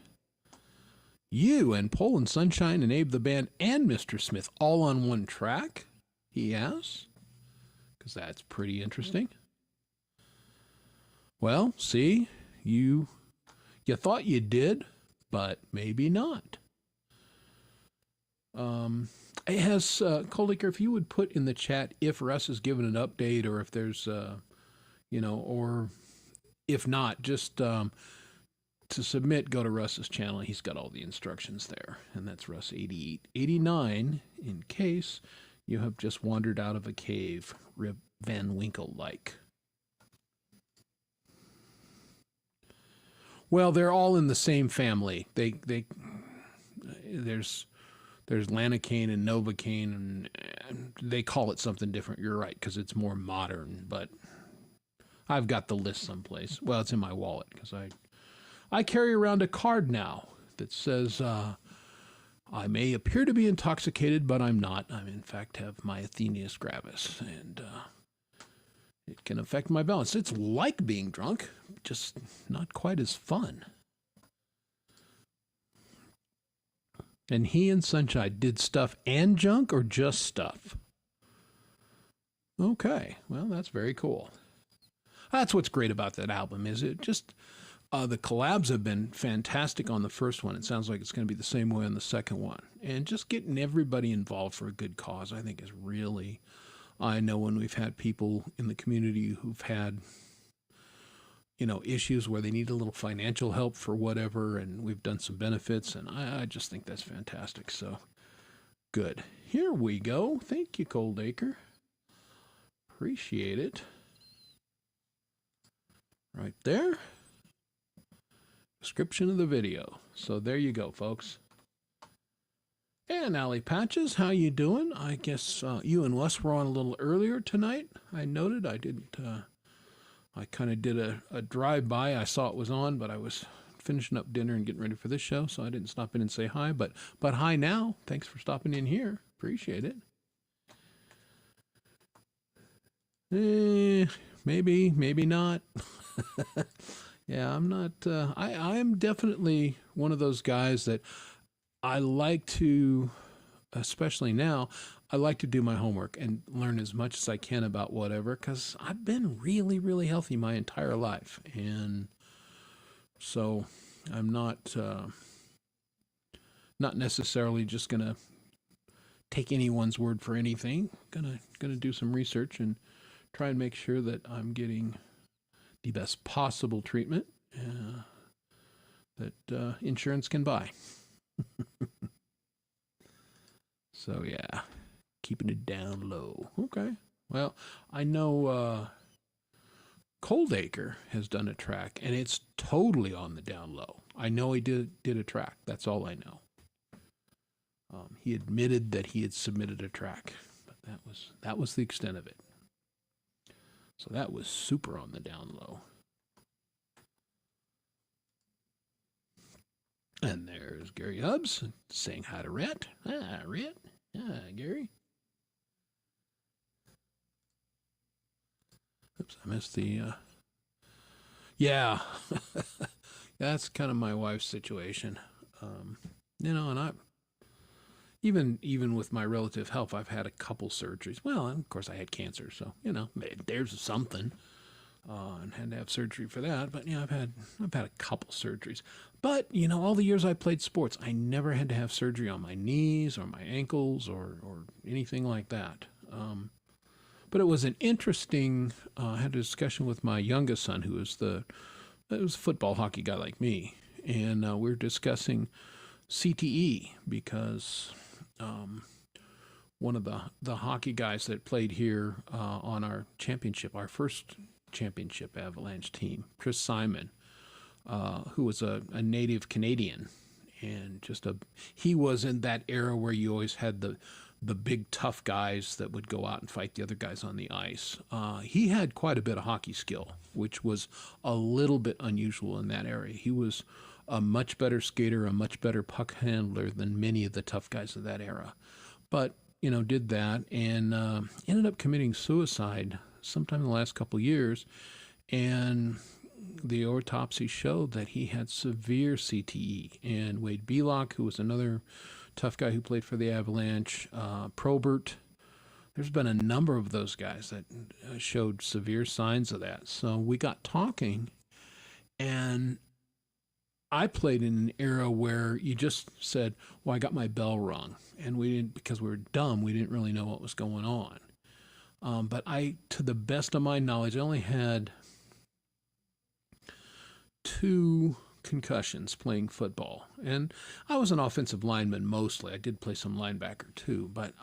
You and Poland Sunshine and Abe the Band and Mr. Smith all on one track, he asks, because that's pretty interesting. Well, see, you thought you did, but maybe not. It has, Coldicker, if you would put in the chat if Russ has given an update or if there's, or if not, just to submit, go to Russ's channel. He's got all the instructions there, and that's Russ 8889 in case you have just wandered out of a cave, Rip Van Winkle-like. Well, they're all in the same family. There's Lanacaine and Novocaine, and they call it something different. You're right, because it's more modern, but I've got the list someplace. Well, it's in my wallet, because I carry around a card now that says, I may appear to be intoxicated, but I'm not. I, in fact, have myasthenia gravis, and it can affect my balance. It's like being drunk, just not quite as fun. And he and Sunshine did stuff and junk or just stuff? Okay, well, that's very cool. That's what's great about that album, is it just... the collabs have been fantastic on the first one. It sounds like it's going to be the same way on the second one. And just getting everybody involved for a good cause, I think, is really... I know when we've had people in the community who've had, issues where they need a little financial help for whatever, and we've done some benefits, and I just think that's fantastic. So, good. Here we go. Thank you, Coldacre. Appreciate it. Right there. Description of the video. So there you go, folks. And Alley Patches, how you doing? I guess you and Wes were on a little earlier tonight. I noted. I didn't. I kind of did a drive-by. I saw it was on, but I was finishing up dinner and getting ready for this show, so I didn't stop in and say hi. But hi now. Thanks for stopping in here. Appreciate it. Maybe, maybe not. Yeah, I'm not, I'm definitely one of those guys that I like to, especially now, I like to do my homework and learn as much as I can about whatever, because I've been really, really healthy my entire life. And so I'm not necessarily just going to take anyone's word for anything. Gonna do some research and try and make sure that I'm getting the best possible treatment that insurance can buy. So yeah, keeping it down low. Okay. Well, I know Coldacre has done a track, and it's totally on the down low. I know he did a track. That's all I know. He admitted that he had submitted a track, but that was the extent of it. So that was super on the down low. And there's Gary Hubbs saying hi to Rhett. Ah, Rhett. Ah, Gary. Oops, I missed the... Yeah. That's kind of my wife's situation. And I... Even with my relative health, I've had a couple surgeries. Well, of course, I had cancer, so there's something, and had to have surgery for that. But I've had a couple surgeries. But all the years I played sports, I never had to have surgery on my knees or my ankles or anything like that. But it was an interesting. I had a discussion with my youngest son, who was a football hockey guy like me, and we were discussing CTE because. One of the hockey guys that played here on our first championship Avalanche team, Chris Simon, who was a native Canadian, and he was in that era where you always had the big tough guys that would go out and fight the other guys on the ice. He had quite a bit of hockey skill, which was a little bit unusual in that area. He was a much better skater, a much better puck handler than many of the tough guys of that era. But, did that and ended up committing suicide sometime in the last couple of years. And the autopsy showed that he had severe CTE. And Wade Bellock, who was another tough guy who played for the Avalanche, Probert, there's been a number of those guys that showed severe signs of that. So we got talking, and I played in an era where you just said, well, I got my bell rung. And we didn't, because we were dumb, we didn't really know what was going on. But to the best of my knowledge, I only had 2 concussions playing football. And I was an offensive lineman mostly. I did play some linebacker too. But,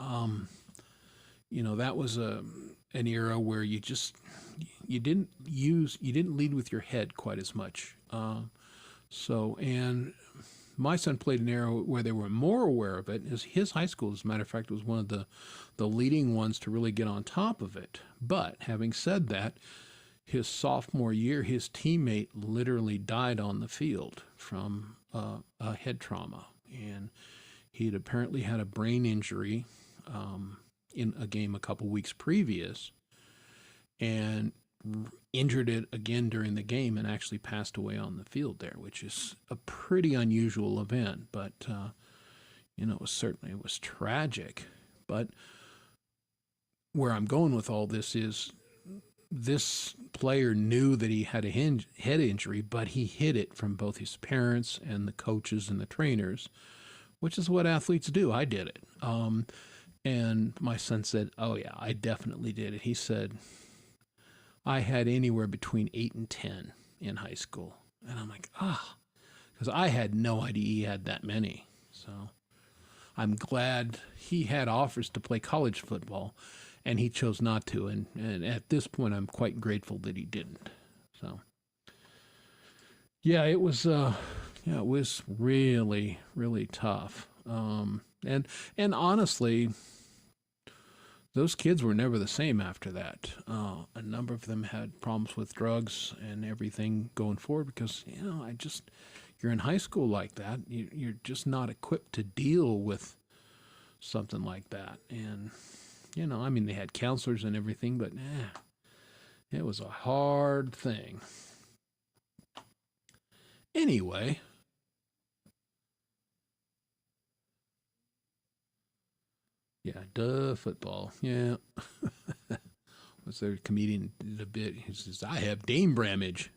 that was an era where you didn't lead with your head quite as much. And my son played an era where they were more aware of it. His high school, as a matter of fact, was one of the leading ones to really get on top of it. But having said that, his sophomore year, his teammate literally died on the field from a head trauma. And he'd apparently had a brain injury in a game a couple weeks previous, and injured it again during the game and actually passed away on the field there, which is a pretty unusual event. But, it was tragic. But where I'm going with all this is this player knew that he had a head injury, but he hid it from both his parents and the coaches and the trainers, which is what athletes do. I did it. And my son said, "Oh, yeah, I definitely did it." He said, "I had anywhere between 8 and 10 in high school." And I'm like, because I had no idea he had that many. So I'm glad he had offers to play college football, and he chose not to. And at this point, I'm quite grateful that he didn't. So, yeah, it was really, really tough. And honestly, those kids were never the same after that. A number of them had problems with drugs and everything going forward because, you're in high school like that. You're just not equipped to deal with something like that. And, they had counselors and everything, but it was a hard thing. Anyway. Yeah, football. Yeah. Was there a comedian did a bit? He says, "I have Dame Bramage."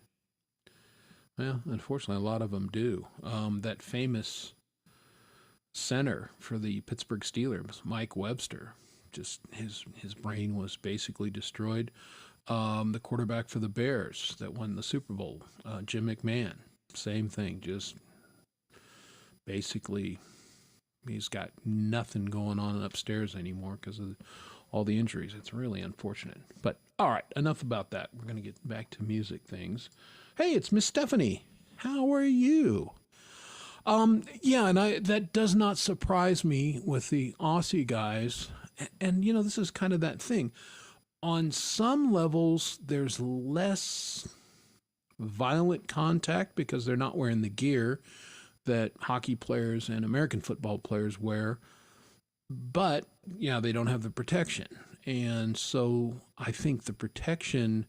Well, unfortunately, a lot of them do. That famous center for the Pittsburgh Steelers, Mike Webster, just his brain was basically destroyed. The quarterback for the Bears that won the Super Bowl, Jim McMahon, same thing. Just basically, he's got nothing going on upstairs anymore because of all the injuries. It's really unfortunate. But all right, enough about that. We're going to get back to music things. Hey, it's Miss Stephanie. How are you? And that does not surprise me with the Aussie guys. And this is kind of that thing. On some levels, there's less violent contact because they're not wearing the gear that hockey players and American football players wear. But, they don't have the protection. And so I think the protection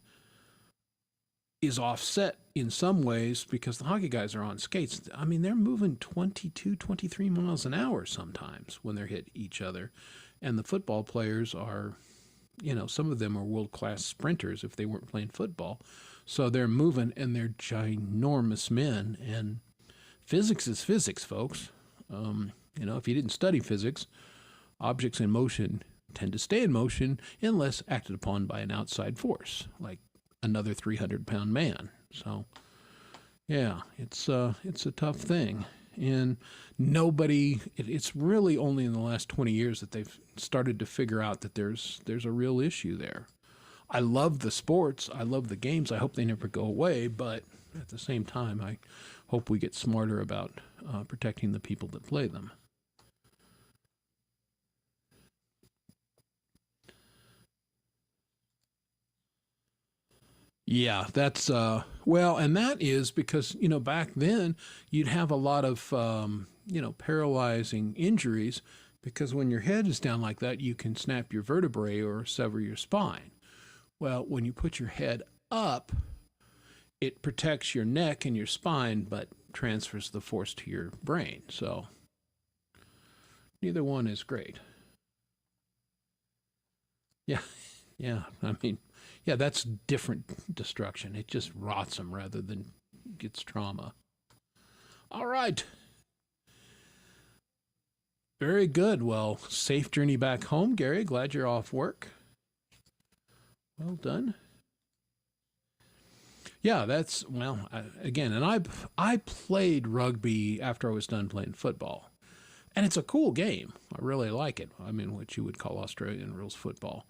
is offset in some ways because the hockey guys are on skates. I mean, they're moving 22, 23 miles an hour sometimes when they're hit each other. And the football players are, some of them are world-class sprinters if they weren't playing football. So they're moving, and they're ginormous men. And physics is physics, folks. If you didn't study physics, objects in motion tend to stay in motion unless acted upon by an outside force, like another 300-pound man. So, yeah, it's a tough thing. And it's really only in the last 20 years that they've started to figure out that there's a real issue there. I love the sports. I love the games. I hope they never go away. But at the same time, I hope we get smarter about protecting the people that play them. Yeah, that's, and that is because, back then you'd have a lot of, paralyzing injuries because when your head is down like that, you can snap your vertebrae or sever your spine. Well, when you put your head up, it protects your neck and your spine, but transfers the force to your brain. So neither one is great. Yeah, yeah, that's different destruction. It just rots them rather than gets trauma. All right. Very good. Well, safe journey back home, Gary. Glad you're off work. Well done. Yeah, again, and I played rugby after I was done playing football. And it's a cool game. I really like it. I mean, what you would call Australian rules football.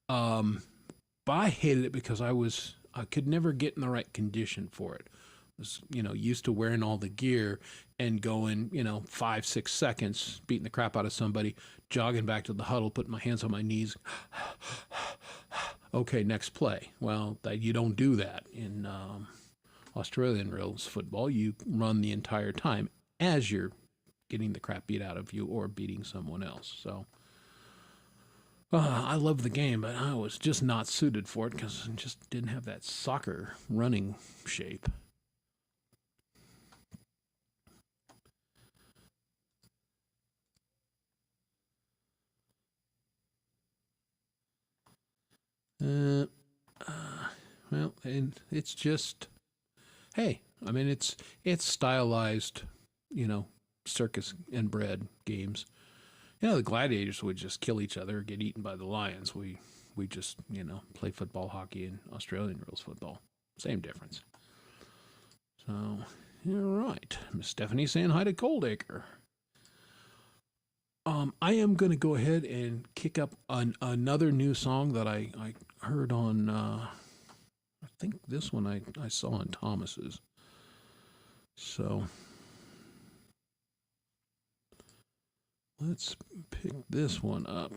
But I hated it because I could never get in the right condition for it. I was, used to wearing all the gear and going, 5-6 seconds, beating the crap out of somebody, jogging back to the huddle, putting my hands on my knees, Okay, next play. Well, you don't do that in Australian rules football. You run the entire time as you're getting the crap beat out of you or beating someone else. So I love the game, but I was just not suited for it because I just didn't have that soccer running shape. Well, and it's just, hey, I mean, it's stylized, circus and bred games. The gladiators would just kill each other, get eaten by the lions. We just, play football, hockey, and Australian rules football. Same difference. So, you're right. Miss Stephanie saying hi to Coldacre. I am going to go ahead and kick up another new song that I heard on, I think this one I saw on Thomas's. So, let's pick this one up.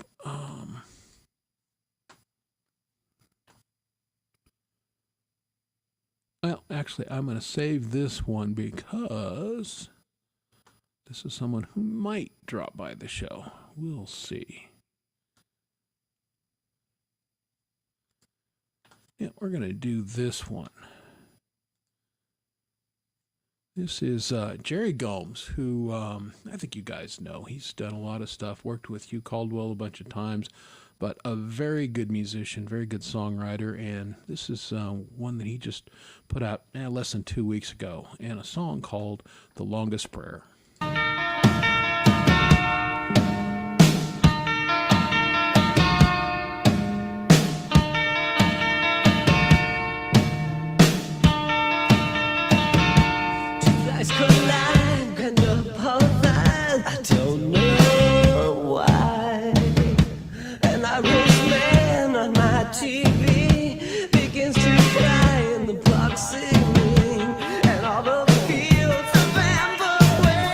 Well, actually, I'm going to save this one because this is someone who might drop by the show. We'll see. Yeah, we're going to do this one. This is Jerry Gomes, who I think you guys know. He's done a lot of stuff, worked with Hugh Caldwell a bunch of times, but a very good musician, very good songwriter. And this is one that he just put out less than 2 weeks ago, and a song called The Longest Prayer. I don't know why. And I rich man on my TV begins to cry in the box singing, and all the fields of amber where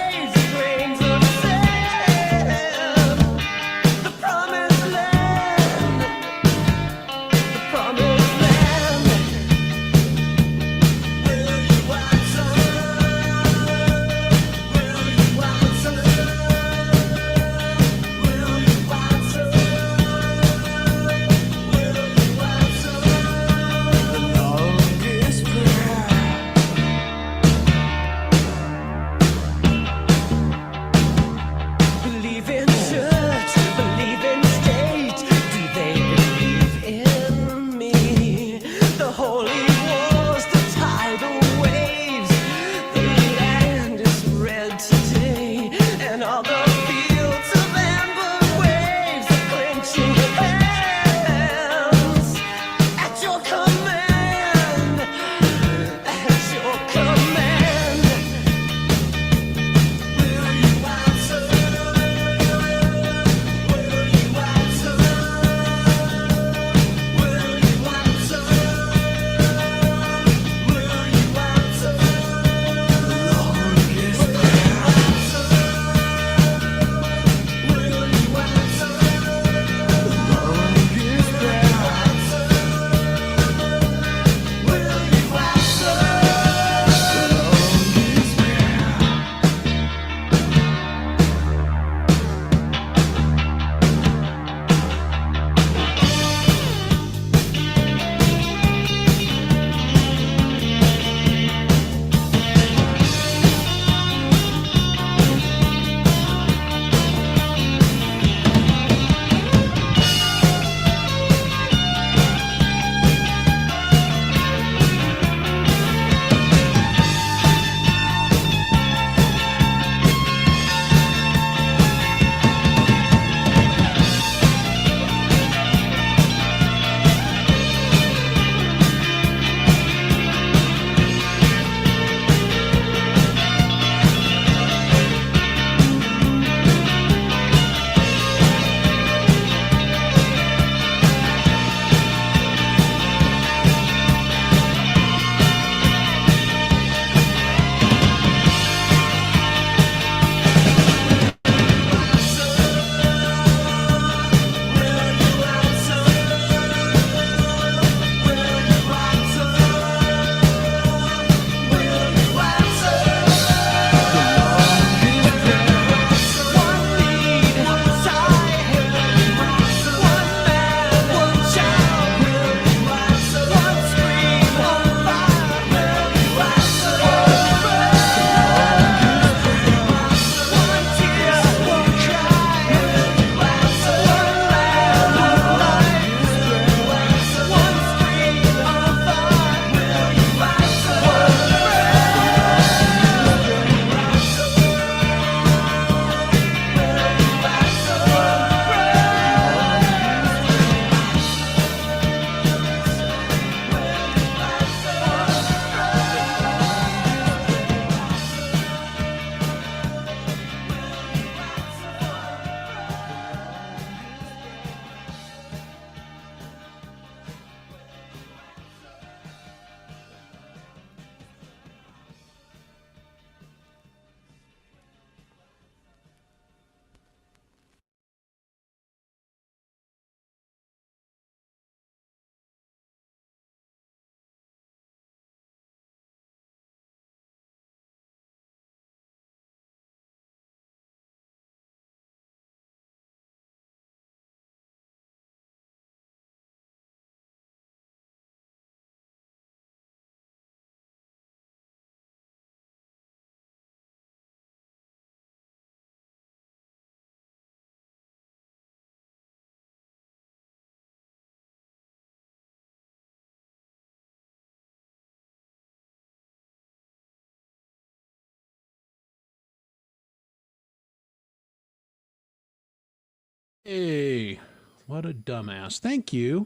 Hey, what a dumbass. Thank you.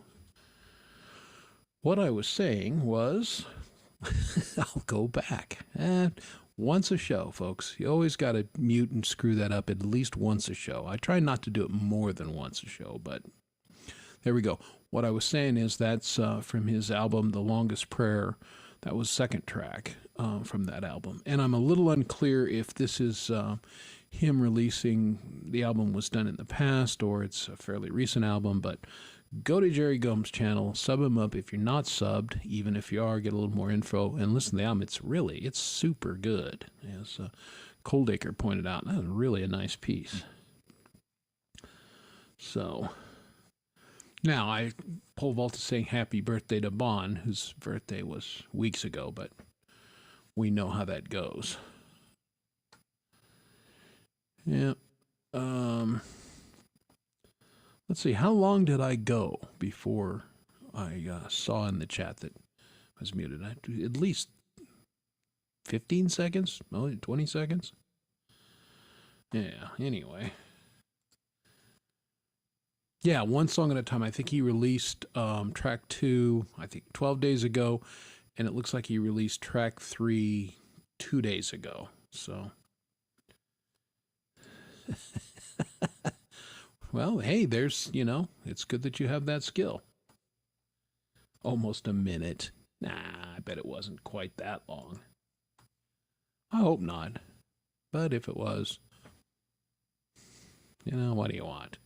What I was saying was, I'll go back. Once a show, folks. You always got to mute and screw that up at least once a show. I try not to do it more than once a show, but there we go. What I was saying is that's from his album, The Longest Prayer. That was second track from that album. And I'm a little unclear if this is him releasing, the album was done in the past or it's a fairly recent album, but go to Jerry Gomes' channel, sub him up if you're not subbed, even if you are, get a little more info, and listen to the album. It's super good. As Coldacre pointed out, that was really a nice piece. So, now, Pole Vault is saying happy birthday to Bon, whose birthday was weeks ago, but we know how that goes. Yeah. Let's see, how long did I go before I saw in the chat that I was muted? At least 15 seconds? Oh, 20 seconds? Yeah, anyway. Yeah, one song at a time. I think he released track 2, I think 12 days ago, and it looks like he released track 3 2 days ago. So, well, hey, there's, it's good that you have that skill. Almost a minute. Nah, I bet it wasn't quite that long. I hope not. But if it was, what do you want?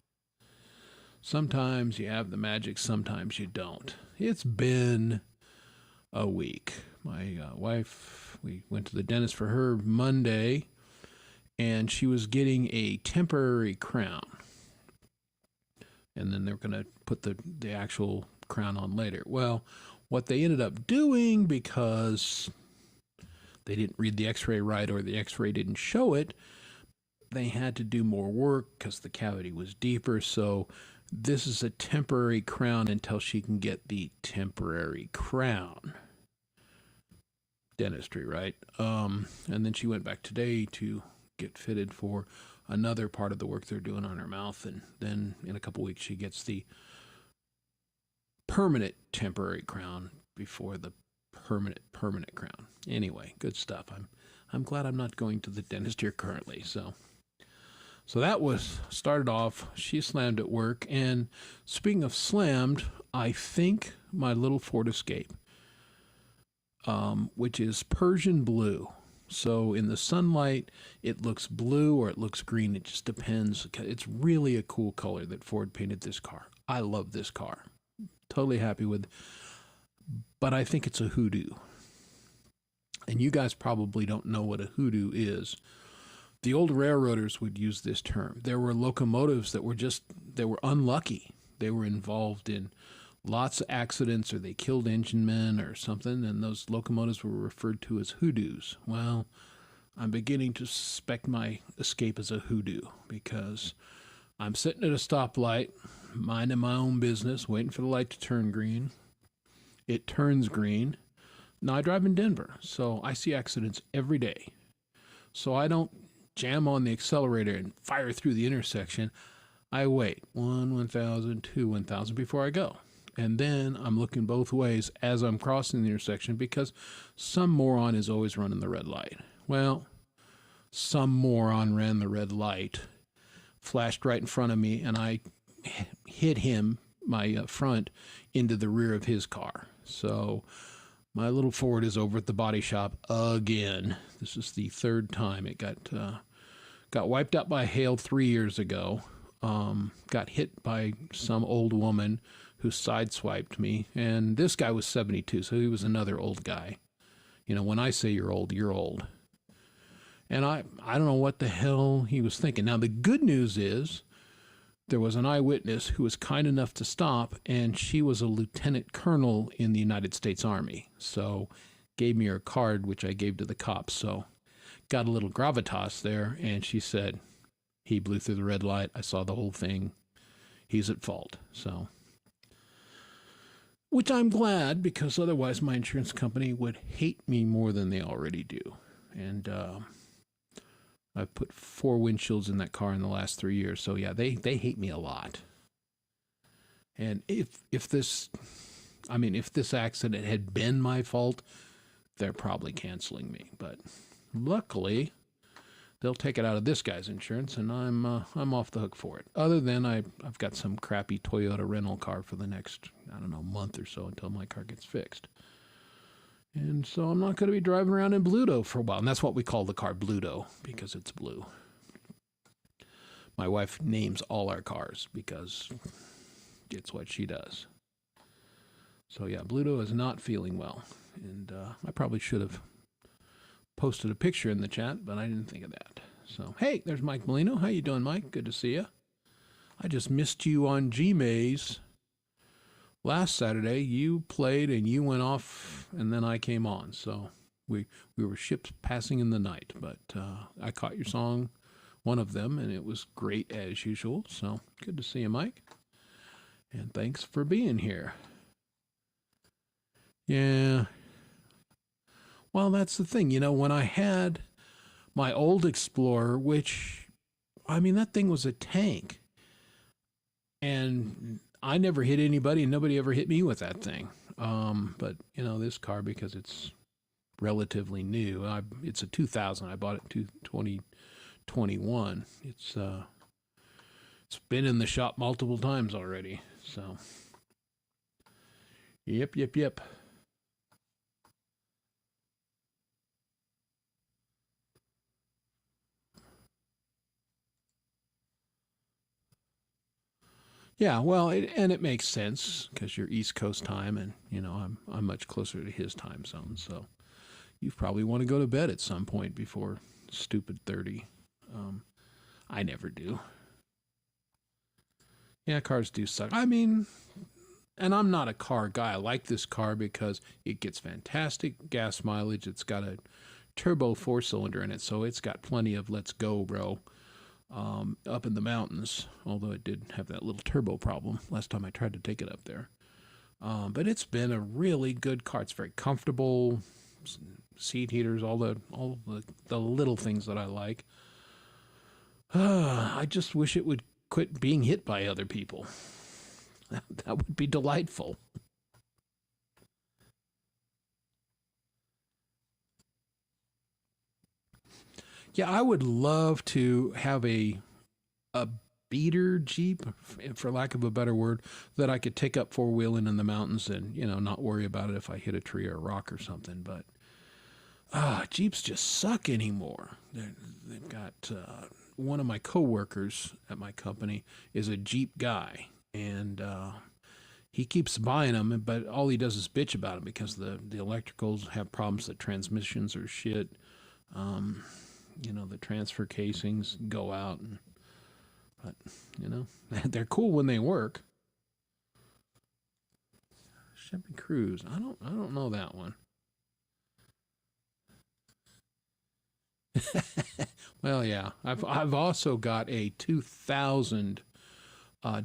Sometimes you have the magic, sometimes you don't. It's been a week. My wife, we went to the dentist for her Monday, and she was getting a temporary crown. And then they're going to put the actual crown on later. Well, what they ended up doing, because they didn't read the x-ray right or the x-ray didn't show it, they had to do more work because the cavity was deeper. So this is a temporary crown until she can get the temporary crown. Dentistry, right? And then she went back today to get fitted for another part of the work they're doing on her mouth, and then in a couple weeks she gets the permanent temporary crown before the permanent crown. Anyway, good stuff. I'm glad I'm not going to the dentist here currently. So that was started off. She slammed at work, and speaking of slammed, I think my little Ford Escape, which is Persian blue. So in the sunlight, it looks blue or it looks green. It just depends. It's really a cool color that Ford painted this car. I love this car. Totally happy with it. But I think it's a hoodoo. And you guys probably don't know what a hoodoo is. The old railroaders would use this term. There were locomotives that were unlucky. They were involved in lots of accidents, or they killed engine men or something, and those locomotives were referred to as hoodoos. Well, I'm beginning to suspect my Escape is a hoodoo, because I'm sitting at a stoplight, minding my own business, waiting for the light to turn green. It turns green. Now, I drive in Denver, so I see accidents every day. So I don't jam on the accelerator and fire through the intersection. I wait 1,000, 2, 1,000 before I go. And then I'm looking both ways as I'm crossing the intersection, because some moron is always running the red light. Well, some moron ran the red light, flashed right in front of me, and I hit him, my front, into the rear of his car. So my little Ford is over at the body shop again. This is the third time. It got wiped out by hail 3 years ago. Got hit by some old woman who sideswiped me, and this guy was 72, so he was another old guy. When I say you're old, you're old. And I don't know what the hell he was thinking. Now, the good news is there was an eyewitness who was kind enough to stop, and she was a lieutenant colonel in the United States Army. So gave me her card, which I gave to the cops. So got a little gravitas there, and she said, he blew through the red light. I saw the whole thing. He's at fault. So, which I'm glad, because otherwise my insurance company would hate me more than they already do. And I've put 4 windshields in that car in the last 3 years. So yeah, they hate me a lot. And if this accident had been my fault, they're probably canceling me. But luckily, they'll take it out of this guy's insurance, and I'm off the hook for it. Other than I've got some crappy Toyota rental car for the next, I don't know, month or so until my car gets fixed. And so I'm not going to be driving around in Bluto for a while. And that's what we call the car, Bluto, because it's blue. My wife names all our cars because it's what she does. So yeah, Bluto is not feeling well. And I probably should have posted a picture in the chat, but I didn't think of that. So, hey, there's Mike Molino. How you doing, Mike? Good to see you. I just missed you on G-Maze. Last Saturday, you played and you went off, and then I came on. So we were ships passing in the night, but I caught your song, one of them, and it was great as usual. So good to see you, Mike. And thanks for being here. Yeah. Well, that's the thing. You know, when I had my old Explorer, which, I mean, that thing was a tank. And I never hit anybody, and nobody ever hit me with that thing. But, you know, this car, because it's relatively new, it's a 2000. I bought it in 2021. It's been in the shop multiple times already. So, yep. Yeah, well, it makes sense because you're East Coast time, and you know I'm much closer to his time zone. So you probably want to go to bed at some point before stupid 30. I never do. Yeah, cars do suck. I mean, and I'm not a car guy. I like this car because it gets fantastic gas mileage. It's got a turbo 4-cylinder in it, so it's got plenty of let's go, bro. Up in the mountains, although it did have that little turbo problem last time I tried to take it up there. But it's been a really good car. It's very comfortable, seat heaters, all the little things that I like. I just wish it would quit being hit by other people. That would be delightful. Yeah, I would love to have a beater Jeep, for lack of a better word, that I could take up 4-wheeling in the mountains and, you know, not worry about it if I hit a tree or a rock or something. But Jeeps just suck anymore. They've got one of my coworkers at my company is a Jeep guy, and he keeps buying them, but all he does is bitch about them because the electricals have problems. The transmissions are shit. You know, the transfer casings go out, but you know, they're cool when they work. Chevy Cruze, I don't know that one. Well, yeah, I've also got a 2000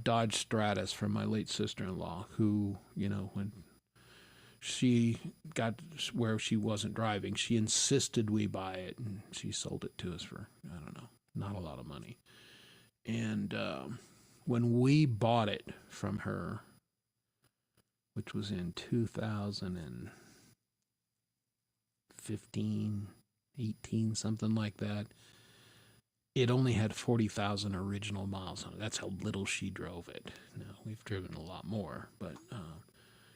Dodge Stratus from my late sister-in-law, who, you know, when she got where she wasn't driving, she insisted we buy it, and she sold it to us for, I don't know, not a lot of money. And when we bought it from her, which was in 2015, 18, something like that, it only had 40,000 original miles on it. That's how little she drove it. Now, we've driven a lot more, but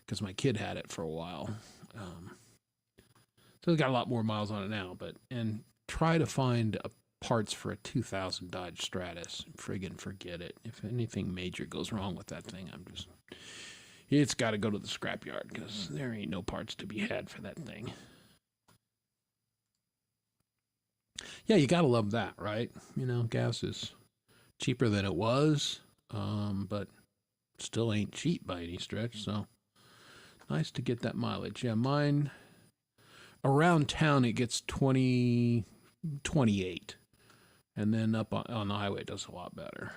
because my kid had it for a while. So it's got a lot more miles on it now, and try to find parts for a 2000 Dodge Stratus. Friggin' forget it. If anything major goes wrong with that thing, it's got to go to the scrapyard because there ain't no parts to be had for that thing. Yeah, you got to love that, right? You know, gas is cheaper than it was, but still ain't cheap by any stretch, so nice to get that mileage. Yeah, mine, around town, it gets 28. And then up on the highway, it does a lot better.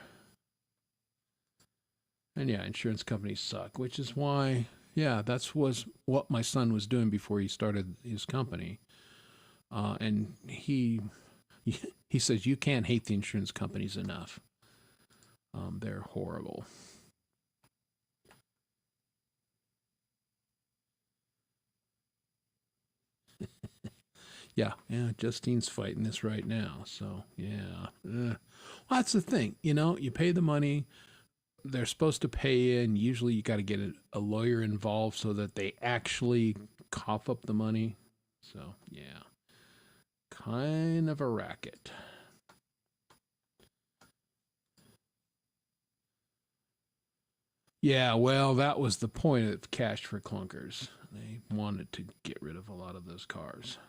And yeah, insurance companies suck, which is why, yeah, was what my son was doing before he started his company. And he he says you can't hate the insurance companies enough. They're horrible. Yeah, Justine's fighting this right now. So, yeah. Well, that's the thing. You pay the money. They're supposed to pay in. Usually you got to get a lawyer involved so that they actually cough up the money. So, yeah. Kind of a racket. Yeah, well, that was the point of Cash for Clunkers. They wanted to get rid of a lot of those cars.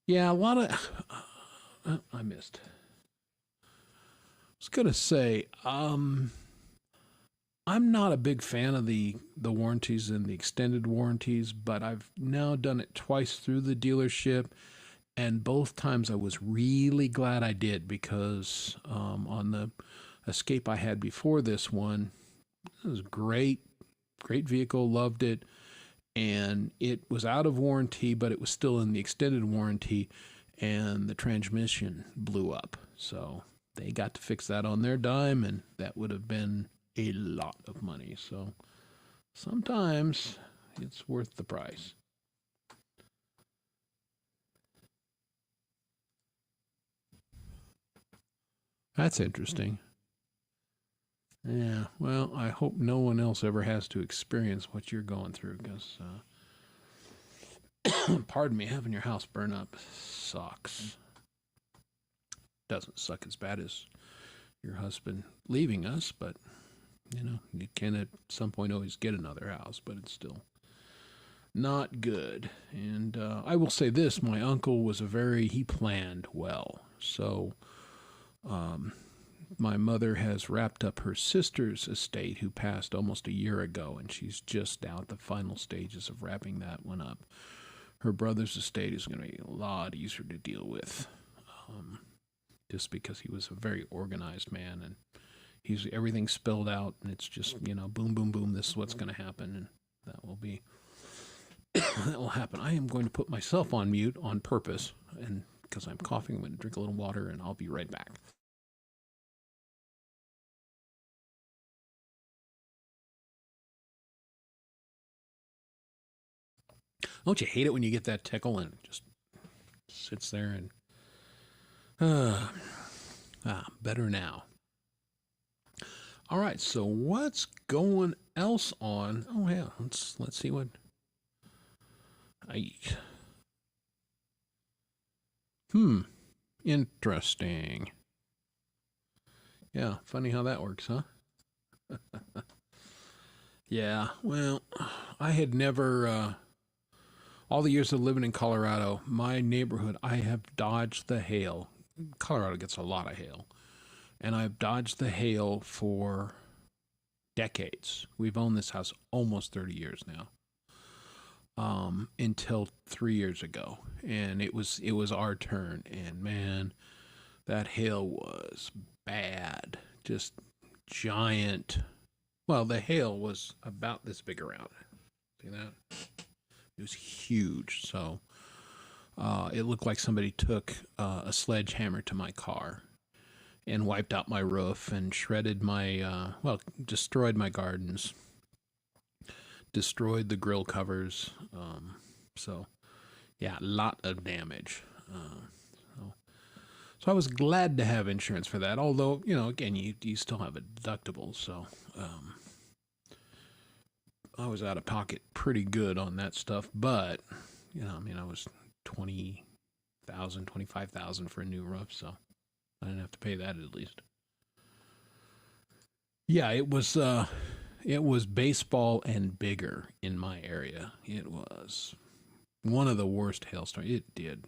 Yeah, a lot of... I missed. I was going to say, I'm not a big fan of the warranties and the extended warranties, but I've now done it twice through the dealership, and both times I was really glad I did, because on the Escape I had before this one, it was great vehicle, loved it, and it was out of warranty, but it was still in the extended warranty, and the transmission blew up. So they got to fix that on their dime, and that would have been a lot of money. So sometimes it's worth the price. That's interesting. Yeah, well, I hope no one else ever has to experience what you're going through, because, pardon me, having your house burn up sucks. Doesn't suck as bad as your husband leaving us, but, you can at some point always get another house, but it's still not good. And I will say this, my uncle was he planned well. So, my mother has wrapped up her sister's estate, who passed almost a year ago, and she's just now at the final stages of wrapping that one up. Her brother's estate is going to be a lot easier to deal with, just because he was a very organized man, and everything's spelled out, and it's just, boom, boom, boom, this is what's going to happen, and that will be, that will happen. I am going to put myself on mute on purpose, and because I'm coughing, I'm going to drink a little water, and I'll be right back. Don't you hate it when you get that tickle and it just sits there and... better now. All right, so what's going else on? Oh, yeah, let's see what... Interesting. Yeah, funny how that works, huh? Yeah, well, I had never... all the years of living in Colorado, my neighborhood, I have dodged the hail. Colorado gets a lot of hail. And I've dodged the hail for decades. We've owned this house almost 30 years now. Until 3 years ago. And it was our turn. And man, that hail was bad. Just giant. Well, the hail was about this big around. See that? It was huge. So it looked like somebody took a sledgehammer to my car and wiped out my roof and shredded my, destroyed my gardens, destroyed the grill covers. So, yeah, a lot of damage. So I was glad to have insurance for that. Although, again, you still have a deductible. So I was out of pocket pretty good on that stuff. But, I was $20,000, $25,000 for a new roof. So I didn't have to pay that at least. Yeah, it was baseball and bigger in my area. It was one of the worst hailstorms. It did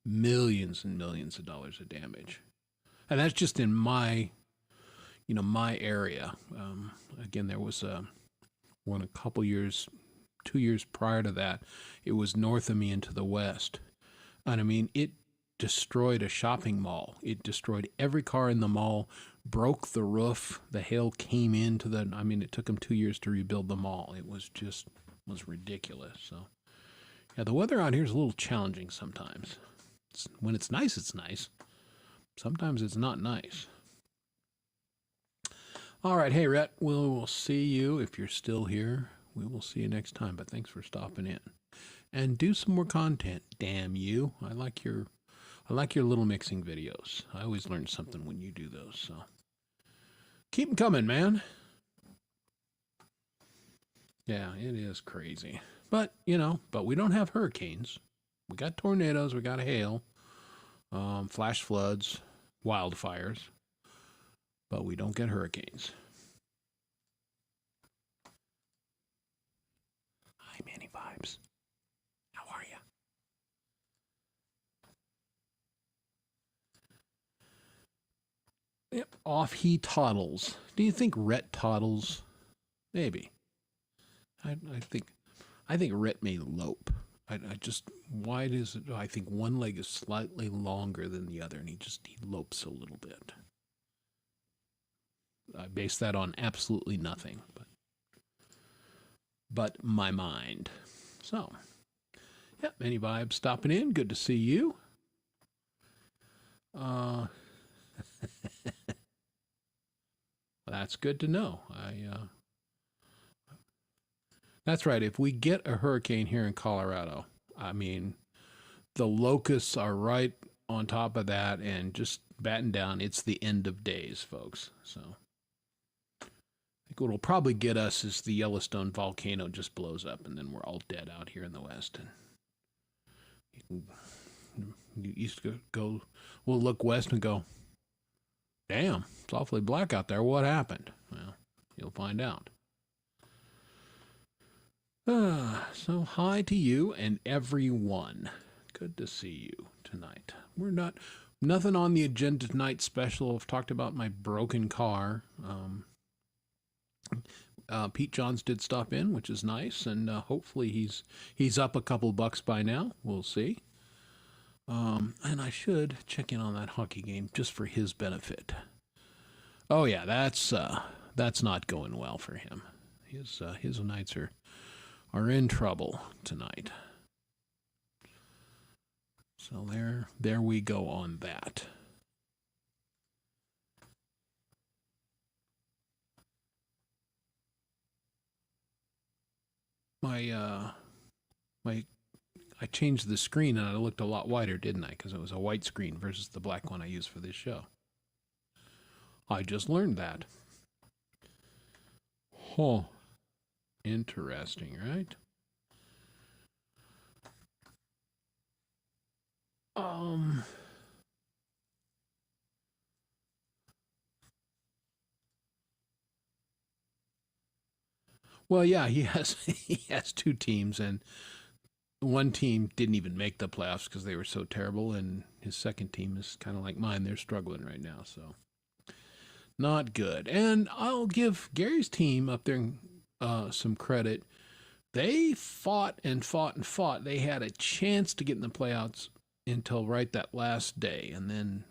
millions and millions of dollars of damage. And that's just in my area. Again, there was one a couple years, 2 years prior to that. It was north of me and to the west. And I mean, it destroyed a shopping mall. It destroyed every car in the mall, broke the roof. The hail came into it took them 2 years to rebuild the mall. It was ridiculous. So, Yeah, the weather out here is a little challenging sometimes. When it's nice, it's nice. Sometimes it's not nice. All right, hey, Rhett, we'll see you if you're still here. We will see you next time, but thanks for stopping in. And do some more content, damn you. I like your little mixing videos. I always learn something when you do those, so keep them coming, man. Yeah, it is crazy. But, but we don't have hurricanes. We got tornadoes, we got hail, flash floods, wildfires, but we don't get hurricanes. Hi, Manny Vibes. How are you? Yep, off he toddles. Do you think Rhett toddles? Maybe. I think Rhett may lope. Why does it? I think one leg is slightly longer than the other, and he lopes a little bit. I base that on absolutely nothing, but my mind. So, yep, any vibes stopping in? Good to see you. That's good to know. That's right. If we get a hurricane here in Colorado, I mean, the locusts are right on top of that and just batten down. It's the end of days, folks. So I think what'll probably get us is the Yellowstone volcano just blows up, and then we're all dead out here in the West. And you used to go, we'll look west and go, damn, it's awfully black out there. What happened? Well, you'll find out. So hi to you and everyone. Good to see you tonight. Nothing on the agenda tonight special. I've talked about my broken car. Pete Johns did stop in, which is nice, and hopefully he's up a couple bucks by now. We'll see. And I should check in on that hockey game just for his benefit. Oh yeah, that's not going well for him. His nights are in trouble tonight. So there we go on that. I changed the screen and it looked a lot wider, didn't I? Because it was a white screen versus the black one I use for this show. I just learned that. Huh. Interesting, right? Well, yeah, he has two teams, and one team didn't even make the playoffs because they were so terrible, and his second team is kind of like mine. They're struggling right now, so not good. And I'll give Gary's team up there some credit. They fought and fought and fought. They had a chance to get in the playoffs until right that last day,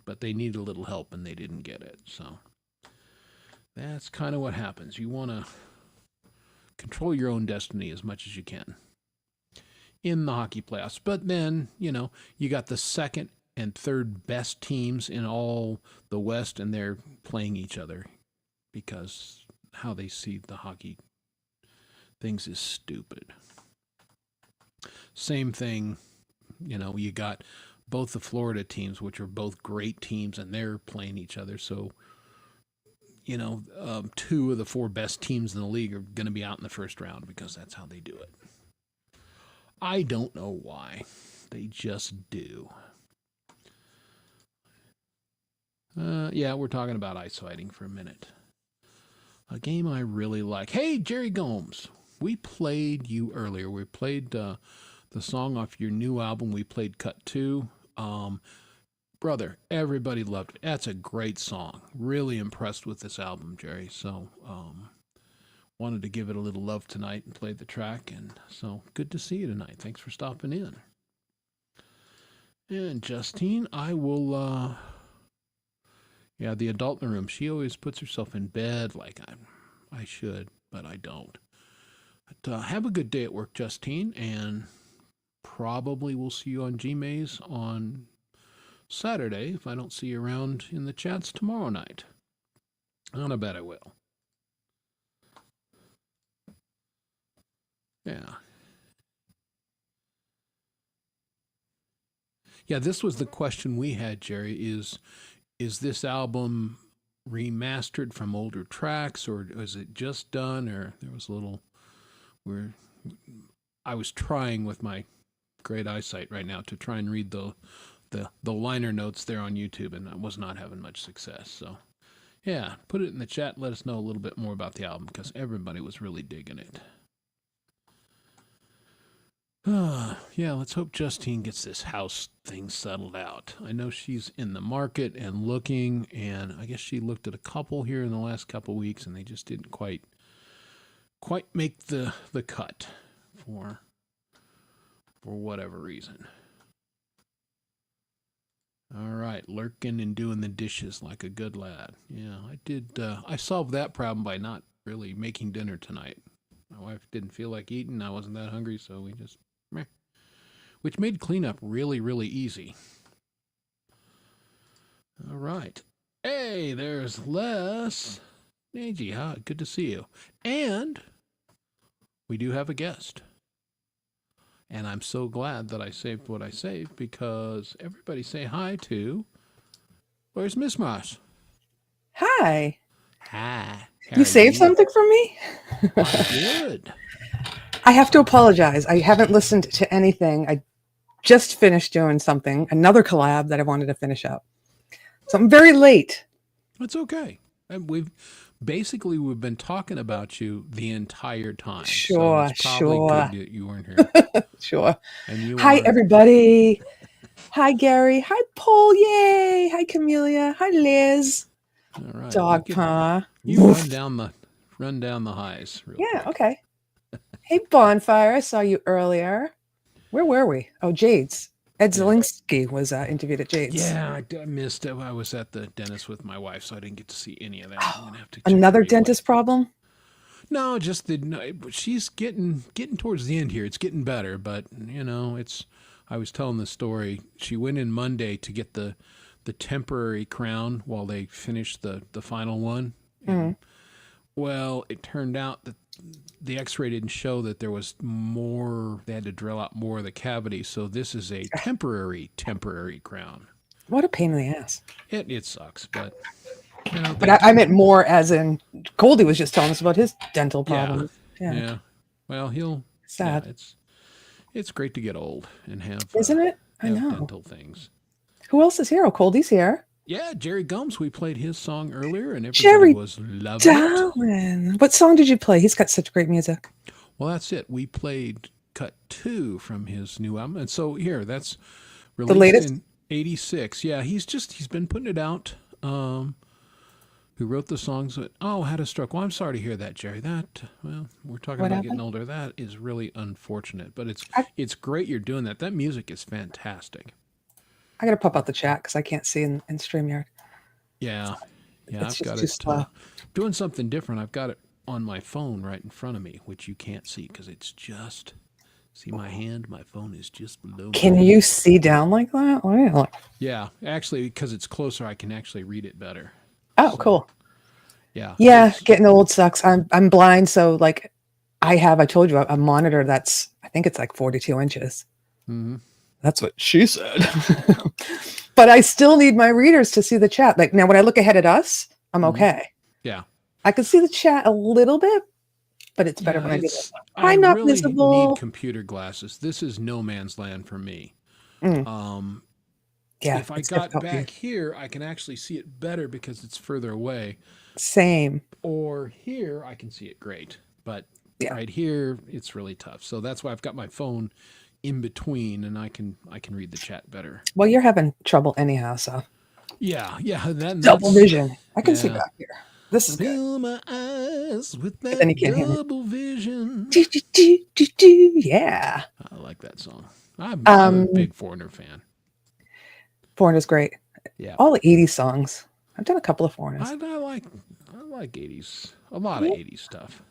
but they needed a little help and they didn't get it. So that's kind of what happens. You want to control your own destiny as much as you can in the hockey playoffs. But then, you got the second and third best teams in all the West, and they're playing each other because how they see the hockey things is stupid. Same thing, you got both the Florida teams, which are both great teams, and they're playing each other. So, two of the four best teams in the league are going to be out in the first round because that's how they do it. I don't know why. They just do. Yeah, we're talking about ice fighting for a minute. A game I really like. Hey, Jerry Gomes. We played you earlier. We played the song off your new album. We played Cut 2. Brother, everybody loved it. That's a great song. Really impressed with this album, Jerry. So, wanted to give it a little love tonight and play the track. And so, good to see you tonight. Thanks for stopping in. And Justine, I will, the adult in the room. She always puts herself in bed like I should, but I don't. But have a good day at work, Justine, and probably will see you on Gmaze on Saturday if I don't see you around in the chats tomorrow night. And I bet I will. Yeah. Yeah, this was the question we had, Jerry, is this album remastered from older tracks, or is it just done, or there was a little where I was trying with my great eyesight right now to try and read the liner notes there on YouTube, and I was not having much success. So, yeah, put it in the chat. Let us know a little bit more about the album, because everybody was really digging it. Yeah, let's hope Justine gets this house thing settled out. I know she's in the market and looking, and I guess she looked at a couple here in the last couple weeks, and they just didn't quite make the cut for whatever reason. All right, lurking and doing the dishes like a good lad. Yeah, I did. I solved that problem by not really making dinner tonight. My wife didn't feel like eating. I wasn't that hungry, so we just meh. Which made cleanup really, really easy. All right. Hey, there's Les. Neji, hi, good to see you. And we do have a guest. And I'm so glad that I saved what I saved, because everybody say hi to... Where's Miss Moss? Hi. Hi. You saved something for me? I did. I have to apologize. I haven't listened to anything. I just finished doing something, another collab that I wanted to finish up. So I'm very late. That's okay. And we've been talking about you the entire time. Sure, so it's probably sure. good that you weren't here. Sure. And you Hi, are... everybody. Hi, Gary. Hi, Paul. Yay. Hi, Camellia. Hi, Liz. All right. DogPa. You run down the highs. Yeah, okay. Hey, Bonfire. I saw you earlier. Where were we? Oh, Jade's. Ed Zielinski was interviewed at Jade's. Yeah, I missed it. I was at the dentist with my wife, so I didn't get to see any of that. I'm gonna have to check Another the replay. dentist problem? No, just she's getting towards the end here. It's getting better, but I was telling the story. She went in Monday to get the temporary crown while they finished the final one. Mm-hmm. Well, it turned out that the x-ray didn't show that there was more. They had to drill out more of the cavity, so this is a temporary crown. What a pain in the ass. It sucks, but But I meant more as in Goldie was just telling us about his dental problems. Yeah. Well, sad. Yeah, it's great to get old and have, isn't it? I know. dental things. Who else is here? Oh, Goldie's here. Yeah, Jerry Gums. We played his song earlier, and everybody Jerry was loving Darwin. What song did you play? He's got such great music. Well, that's it. We played cut 2 from his new album, and so here, that's released The latest? in '86. Yeah, he's been putting it out. Who wrote the songs? Had a stroke. Well, I'm sorry to hear that, Jerry. We're talking What about happened? getting older. That is really unfortunate, but it's great you're doing that. That music is fantastic. I got to pop out the chat because I can't see in StreamYard. Yeah, It's I've got just too it slow. doing something different. I've got it on my phone right in front of me, which you can't see because it's just... See my hand? My phone is just below me. Can you see down like that? Wow. Yeah, actually, because it's closer, I can actually read it better. Oh, cool. Yeah. Yeah, getting old sucks. I'm blind, so like I told you, a monitor that's, I think it's like 42 inches. Mm-hmm. That's what she said. But I still need my readers to see the chat. Like now when I look ahead at us, I'm okay. Yeah. I can see the chat a little bit, but it's better when I do it. I I'm not really visible. need computer glasses. This is no man's land for me. Yeah. If I it's got difficult back here, I can actually see it better because it's further away. Same. Or here, I can see it great. But right here, it's really tough. So that's why I've got my phone in between, and I can read the chat better. Well, you're having trouble anyhow, so. Yeah. Double vision. I can see back here. This is good. Fill my eyes with that then you can't hear me. double vision. Yeah. I like that song. I'm a big Foreigner fan. Foreigner's great. Yeah. All the 80s songs. I've done a couple of Foreigners. I like 80s. A lot of 80s stuff.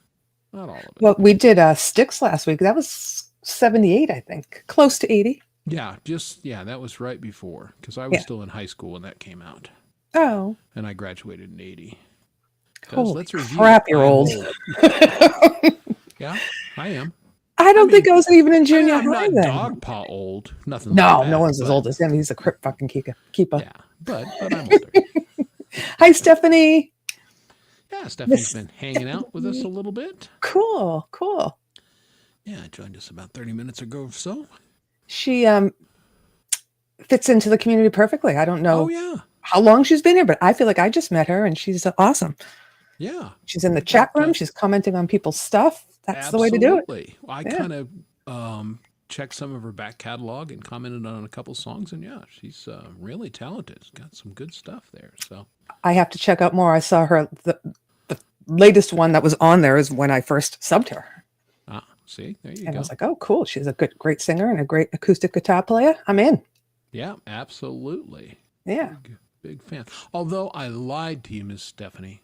Not all of it. Well, we did Sticks last week. That was 78, I think. Close to 80. Yeah, that was right before, because I was still in high school when that came out, Oh. and I graduated in 80. Holy let's review. crap, you're old. Yeah, I am. I don't think I was even in junior I'm high not then. DogPa old. Nothing No, like that. no one's as old as him. He's a crip fucking keeper. Yeah, but I'm older. Hi, Stephanie. Yeah, Stephanie's been hanging out with us a little bit. Cool. Yeah, joined us about 30 minutes ago or so. She fits into the community perfectly. I don't know how long she's been here, but I feel like I just met her and she's awesome. Yeah. She's in the chat room. She's commenting on people's stuff. That's the way to do it. I kind of checked some of her back catalog and commented on a couple songs, and she's really talented. She's got some good stuff there. So I have to check out more. I saw her. The latest one that was on there is when I first subbed her. See, there you go. And I was like, oh, cool. She's a great singer and a great acoustic guitar player. I'm in. Yeah, absolutely. Yeah. Big fan. Although I lied to you, Miss Stephanie,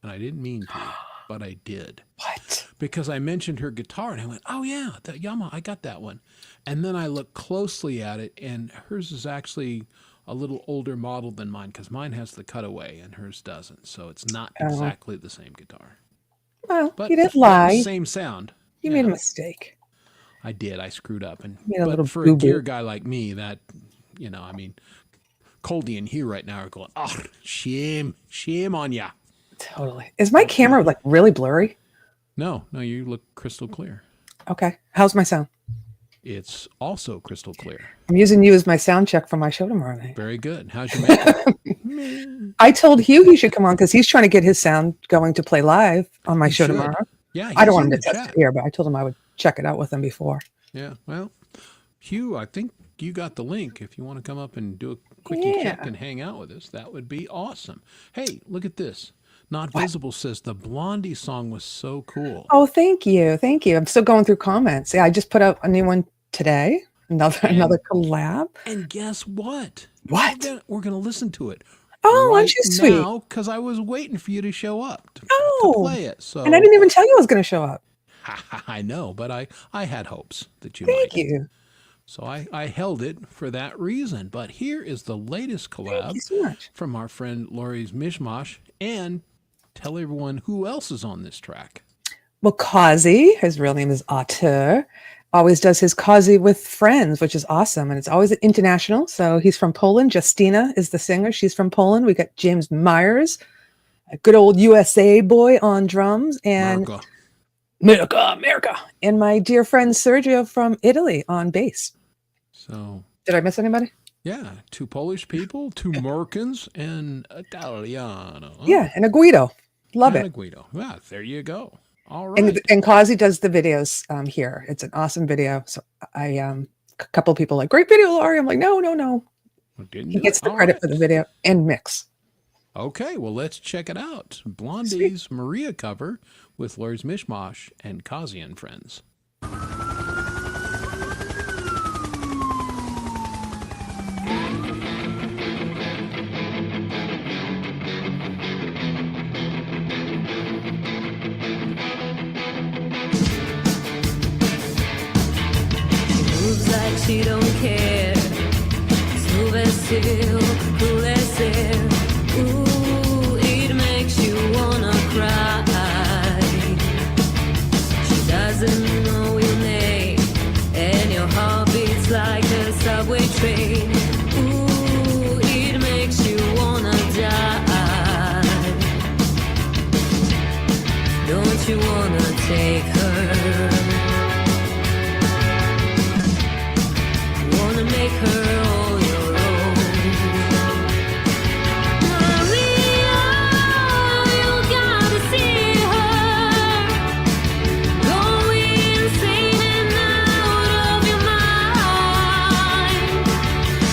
and I didn't mean to, but I did. What? Because I mentioned her guitar, and I went, oh, yeah, the Yamaha, I got that one. And then I looked closely at it, and hers is actually a little older model than mine, because mine has the cutaway, and hers doesn't. So it's not exactly the same guitar. Well, but you didn't lie. Same sound. You made a mistake. I did. I screwed up. But for a gear guy like me, that, Coldy and Hugh right now are going, oh, shame on ya. Totally. Is my camera like really blurry? No, you look crystal clear. Okay. How's my sound? It's also crystal clear. I'm using you as my sound check for my show tomorrow night. Very good. How's your makeup? I told Hugh he should come on because he's trying to get his sound going to play live on my show tomorrow. Yeah, I don't want him to test it here, but I told him I would check it out with him before. Yeah, well, Hugh, I think you got the link. If you want to come up and do a quickie check and hang out with us, that would be awesome. Hey, look at this. Not Visible says the Blondie song was so cool. Oh, thank you. I'm still going through comments. Yeah, I just put out a new one today. Another collab. And guess what? What? We're going to listen to it. Oh, aren't you sweet? Because I was waiting for you to show up to play it. So, and I didn't even tell you I was going to show up. I know, but I had hopes that you Thank you. So I held it for that reason. But here is the latest collab Thank you so much. from our friend Lori's Mishmash. And tell everyone who else is on this track. Well, Kazi, his real name is Auteur, always does his Kazi with friends, which is awesome. And it's always international. So he's from Poland. Justina is the singer. She's from Poland. We got James Myers, a good old USA boy on drums. And America. And my dear friend Sergio from Italy on bass. So did I miss anybody? Yeah, 2 Polish people, 2 Merkins, and Italiano. Yeah, and a Guido. Love it. A Guido. Yeah, there you go. All right. And Kazi does the videos here. It's an awesome video. So a couple of people like, great video, Laurie. I'm like, no. He gets the credit for the video and mix. Okay, well, let's check it out. Blondie's Maria cover with Laurie's Mishmash and Kazi and Friends. Like she don't care. Sube still, cool as air. Ooh, it makes you wanna cry. She doesn't know your name, and your heart beats like a subway train. Ooh, it makes you wanna die. Don't you wanna take her? Make her all your own. Maria, you gotta see her. Go insane and out of your mind.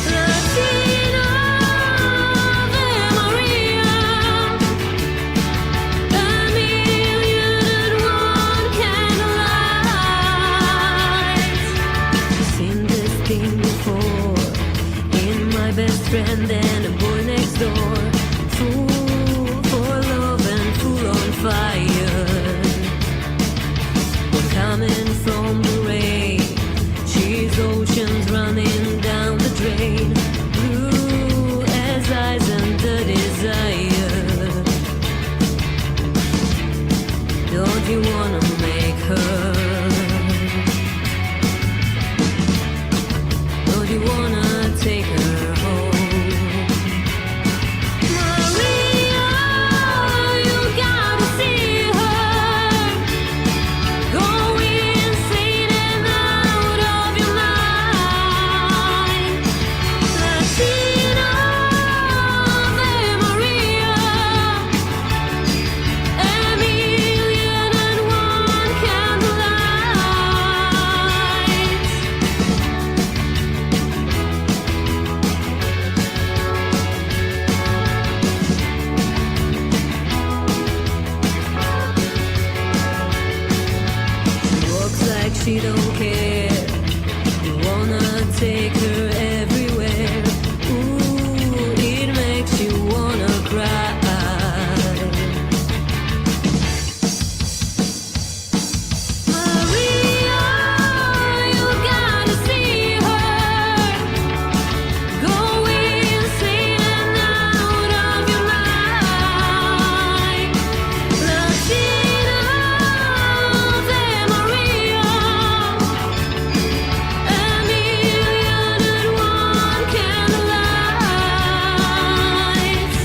Latina Ave Maria, a million and one candlelight. Seen this thing before. Best friend and a boy next door. Fool for love and fool on fire. We're coming from the rain. she don't care. You wanna take her everywhere. Ooh, it makes you wanna cry. Maria, you gotta see her. Go insane and out of your mind. Latina de Maria, a million and one candlelights.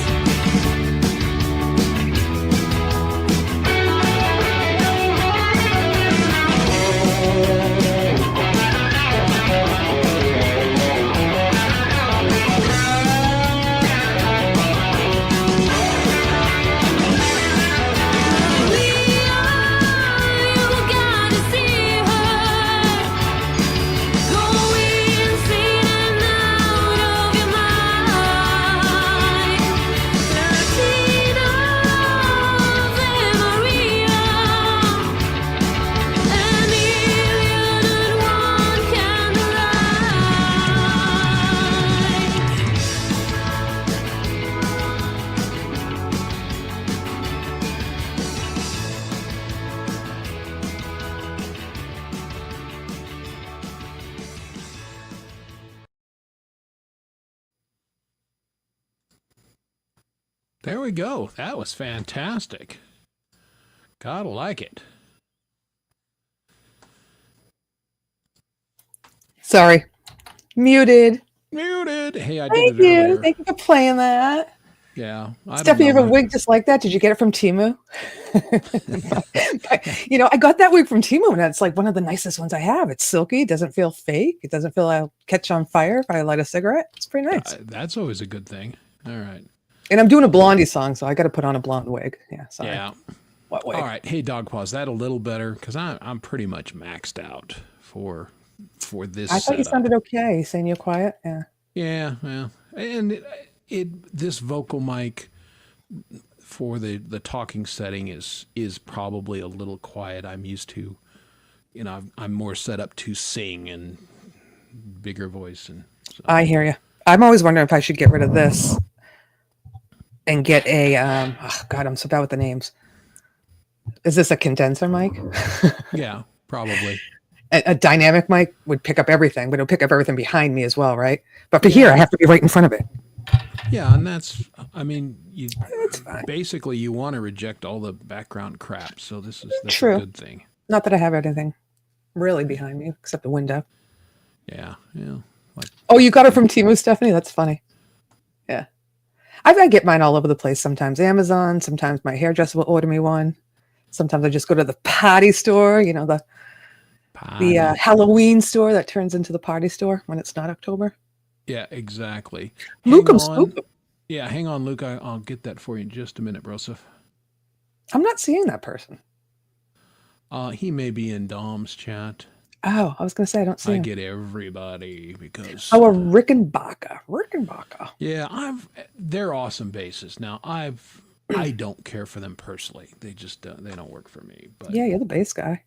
You gotta see her. Go insane and out of your mind. Latina de Maria, a million and one candlelights. There we go. That was fantastic. Gotta like it. Sorry. Muted. Muted. Hey, I did Thank it you. earlier. Thank you for playing that. Yeah. I Stephanie, you don't have a know. wig just like that? Did you get it from Timu? You know, I got that wig from Timu, and it's like one of the nicest ones I have. It's silky. It doesn't feel fake. It doesn't feel I'll catch on fire if I light a cigarette. It's pretty nice. That's always a good thing. All right. And I'm doing a Blondie song, so I got to put on a blonde wig. Yeah, sorry. Yeah. What wig? All right. Hey, DogPa, is that a little better? Because I'm pretty much maxed out for this I thought you setup. sounded okay. Saying you're quiet. Yeah. Yeah, yeah. And this vocal mic for the talking setting is probably a little quiet. I'm used to, I'm more set up to sing and bigger voice, and so. I hear you. I'm always wondering if I should get rid of this and get a oh God, I'm so bad with the names. Is this a condenser mic? Yeah, probably. A dynamic mic would pick up everything, but it'll pick up everything behind me as well, right? But for here, I have to be right in front of it. Yeah, and that's, I mean, It's fine. basically you want to reject all the background crap. So that's True. a good thing. Not that I have anything really behind me except the window. Yeah, yeah. Like, Oh, you got it from Temu, Stephanie? That's funny. Yeah. I get mine all over the place. Sometimes Amazon, sometimes my hairdresser will order me one. Sometimes I just go to the party store, you know, the Halloween store that turns into the party store when it's not October. yeah, exactly. Luke 'em, Hang on. spook 'em. Yeah, hang on, Luke. I'll get that for you in just a minute, Broseph. I'm not seeing that person. He may be in Dom's chat. Oh, I was going to say, I don't see I him. get everybody because Oh, a Rickenbacker. Rickenbacker. yeah, they're awesome bases. Now I don't care for them personally. They just they don't work for me. But Yeah, you're the bass guy.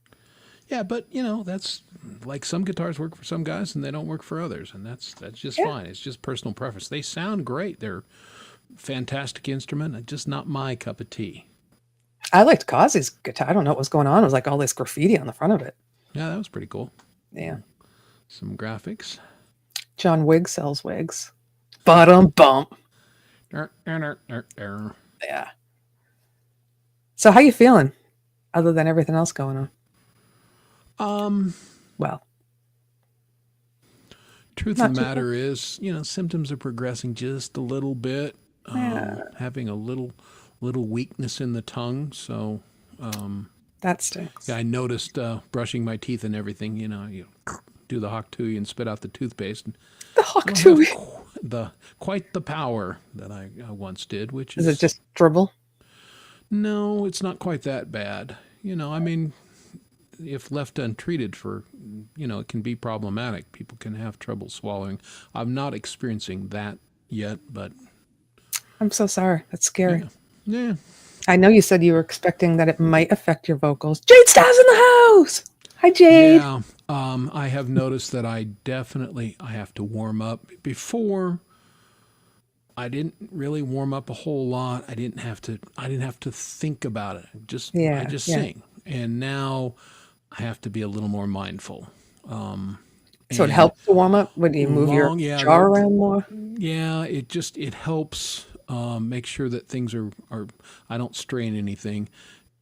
yeah, but that's like some guitars work for some guys and they don't work for others, and that's just Yeah. fine. It's just personal preference. They sound great. They're fantastic instrument. Just not my cup of tea. I liked Kazi's guitar. I don't know what was going on. It was like all this graffiti on the front of it. Yeah, that was pretty cool. Yeah. Some graphics. John Wigg sells wigs. Bottom bump. Yeah. So how you feeling other than everything else going on? Well, Truth Not of the too matter is, symptoms are progressing just a little bit. Having a little weakness in the tongue. So, that stinks. yeah, I noticed brushing my teeth and everything. You do the hawk tui and spit out the toothpaste. And The hawk I tui. don't have quite the power that I once did. Which Is it just dribble? No, it's not quite that bad. I mean, if left untreated it can be problematic. People can have trouble swallowing. I'm not experiencing that yet, but I'm so sorry. That's scary. yeah. I know you said you were expecting that it might affect your vocals. Jade Star's in the house. Hi, Jade. Yeah, I have noticed that I have to warm up. Before, I didn't really warm up a whole lot. I didn't have to think about it. I Yeah, just yeah. sing. And now I have to be a little more mindful. So it And helps to warm up when you move your yeah, jaw around more. yeah, it helps make sure that things are I don't strain anything,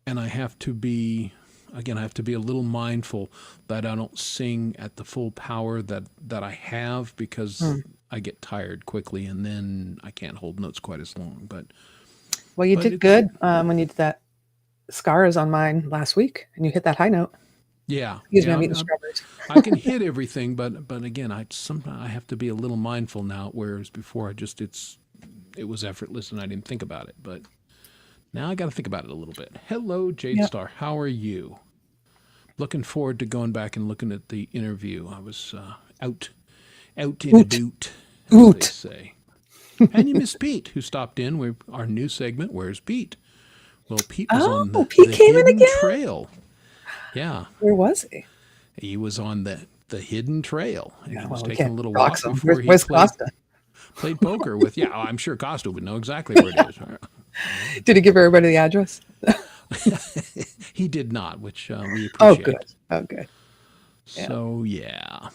and I have to be again I have to be a little mindful that I don't sing at the full power that I have because Hmm. I get tired quickly and then I can't hold notes quite as long. Well, you But did it's good when you did that scars on mine last week, and you hit that high note. yeah Excuse me, yeah I'm eating strawberries. I can hit everything, but again I sometimes I have to be a little mindful now, whereas before it was effortless and I didn't think about it, but now I got to think about it a little bit. Hello, Jade Yeah. Star. How are you? Looking forward to going back and looking at the interview. I was out and Oot. about, as they Oot. say. And you miss Pete, who stopped in with our new segment, Where's Pete? Well, Pete was on Oh, Pete the came in hidden again. trail. Yeah, Where was he? he was on the hidden trail, and Yeah, he well, was we taking a can't little dox walk him. before he Where's played Costa? poker with. Yeah, I'm sure Costa would know exactly where it is. Did he give everybody the address? He did not, which we Oh, appreciate. good. Oh, good. Yeah. So yeah,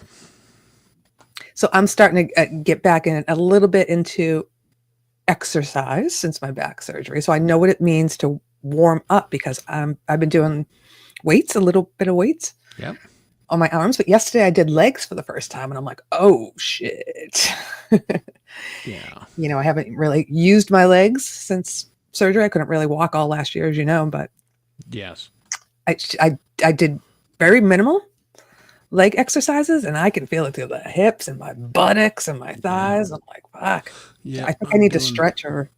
So I'm starting to get back in a little bit into exercise since my back surgery. So I know what it means to warm up because I've been doing weights, a little bit of weights yep. on my arms. But yesterday I did legs for the first time, and I'm like, oh shit. Yeah. You know, I haven't really used my legs since surgery. I couldn't really walk all last year, as you know, but Yes. I did very minimal leg exercises, and I can feel it through the hips and my buttocks and my thighs. I'm like, fuck. Yeah. I think I need to stretch or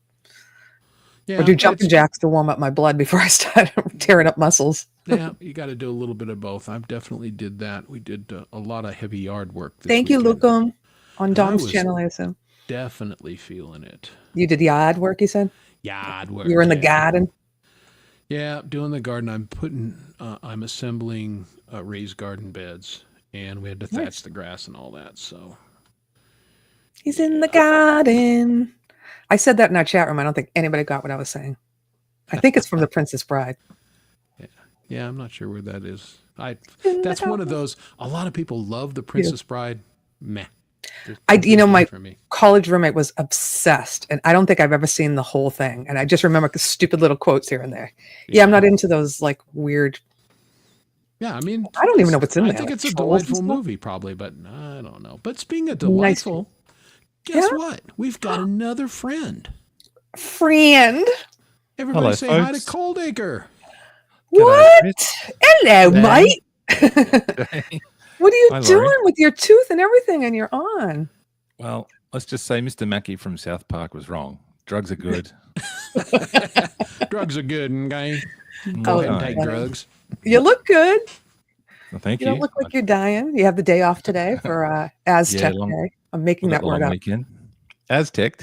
Yeah. do jumping jacks to warm up my blood before I start tearing up muscles. Yeah. You got to do a little bit of both. I've definitely did that. We did a lot of heavy yard work this Thank you, weekend. Lukum, on And I Dom's was channel, I assume. definitely feeling it. You did yard work, you said? Yard work. You were in the yeah. garden? Yeah, doing the garden. I'm assembling raised garden beds, and we had to thatch Nice. the grass and all that. So He's in the garden. I said that in our chat room. I don't think anybody got what I was saying. I think it's from The Princess Bride. yeah, I'm not sure where that is. That's one of those. A lot of people love The Princess Bride. Meh. My for me. college roommate was obsessed, and I don't think I've ever seen the whole thing. And I just remember the stupid little quotes here and there. Yeah, I'm not into those like weird. Yeah, I mean, I don't even know what's in there. I think like it's a trolls and delightful stuff. movie, probably, but I don't know. But speaking of delightful, guess what? We've got another friend. Friend. Everybody Hello, say hi to folks. Coldacre. What? Hello, Dan. mate. What are you Hi, Laurie. doing with your tooth and everything and you're on? Well, let's just say Mr. Mackey from South Park was wrong. Drugs are good. Drugs are good, okay? Mm, Go ahead and no. take drugs. You look good. Well, thank You you. don't look like you're dying. You have the day off today for Aztec long- Day. I'm making We've got that the word long up. weekend. Aztec.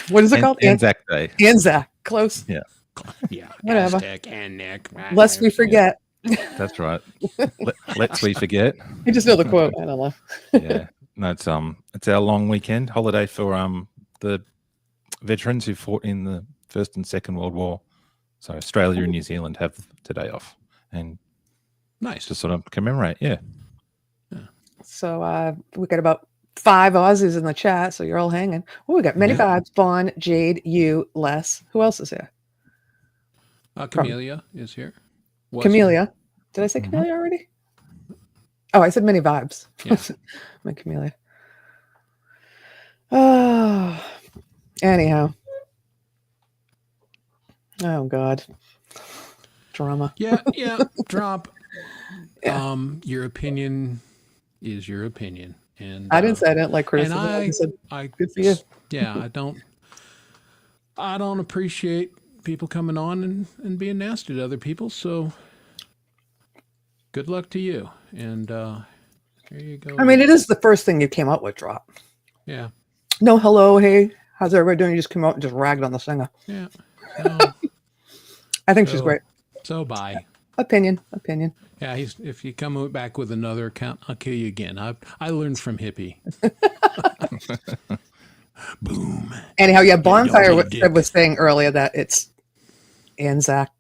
What is it called? Anzac Day. Anzac. Close. Yeah, Whatever. Aztec and Nick. Lest we forget. That's right. Let's we forget. I just know the quote. I don't know. Yeah. No, it's our long weekend holiday for the veterans who fought in the First and Second World War. So Australia and New Zealand have today off, and Nice. to sort of commemorate. Yeah. So we got about 5 Aussies in the chat, so you're all hanging. Oh, we got many vibes. Vaughn, Jade, you, Les. Who else is here? Camellia is here. Was Camellia. Did I say Camellia already? Oh, I said many vibes. Yeah. My Camellia. Oh, anyhow. Oh God. Drama. here. Yeah. Drop. Yeah. Your opinion is your opinion, and I didn't say I didn't like criticism. And I just said, I good for you. Yeah, I don't appreciate people coming on and being nasty to other people. So good luck to you. And here you go. I mean, it is the first thing you came up with, Drop. Yeah. No, hello, hey, how's everybody doing? You just came out and just ragged on the singer. Yeah. I think she's So- great. So bye. Opinion. Yeah, if you come back with another account, I'll kill you again. I learned from Hippie. Boom. Anyhow, yeah, Your Bonfire doggy was, dick. was saying earlier that it's Anzac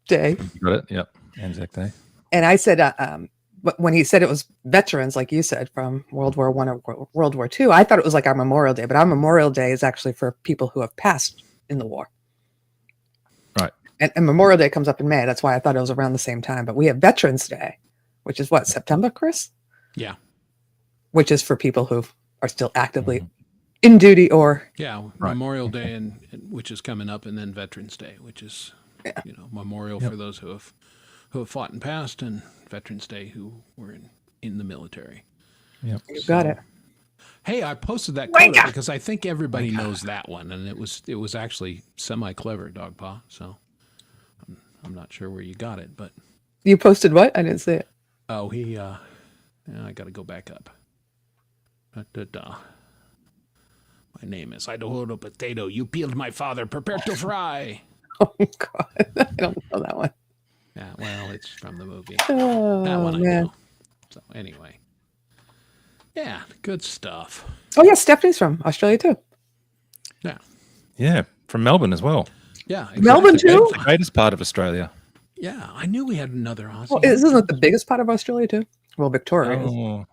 Day. You got it? Yep. Anzac Day. And I said, when he said it was veterans, like you said, from World War I or World War II, I thought it was like our Memorial Day, but our Memorial Day is actually for people who have passed in the war. Right. And Memorial Day comes up in May. That's why I thought it was around the same time. But we have Veterans Day, which is what, September, Chris? Yeah. Which is for people who are still actively in duty or Yeah, Right. Memorial Day, and which is coming up, and then Veterans Day, which is memorial for those who have fought and passed, and Veterans Day who were in the military. Yep. you got it. Hey, I posted that Wanker. coda because I think everybody knows that one, and it was actually semi clever, DogPa. So I'm not sure where you got it, but You posted what? I didn't see it. oh, I got to go back up. Da. My name is Idaho Potato. You peeled my father. Prepare to fry. Oh, God. I don't know that one. Yeah, well, it's from the movie. Oh, That one I man. know. So anyway, yeah, good stuff. Oh, yeah, Stephanie's from Australia, too. Yeah, Yeah. From Melbourne as well. yeah, Melbourne, exactly. too? The greatest part of Australia. Yeah, I knew we had another Aussie. Well, isn't it the biggest part of Australia, too? Well, Victoria is. Oh,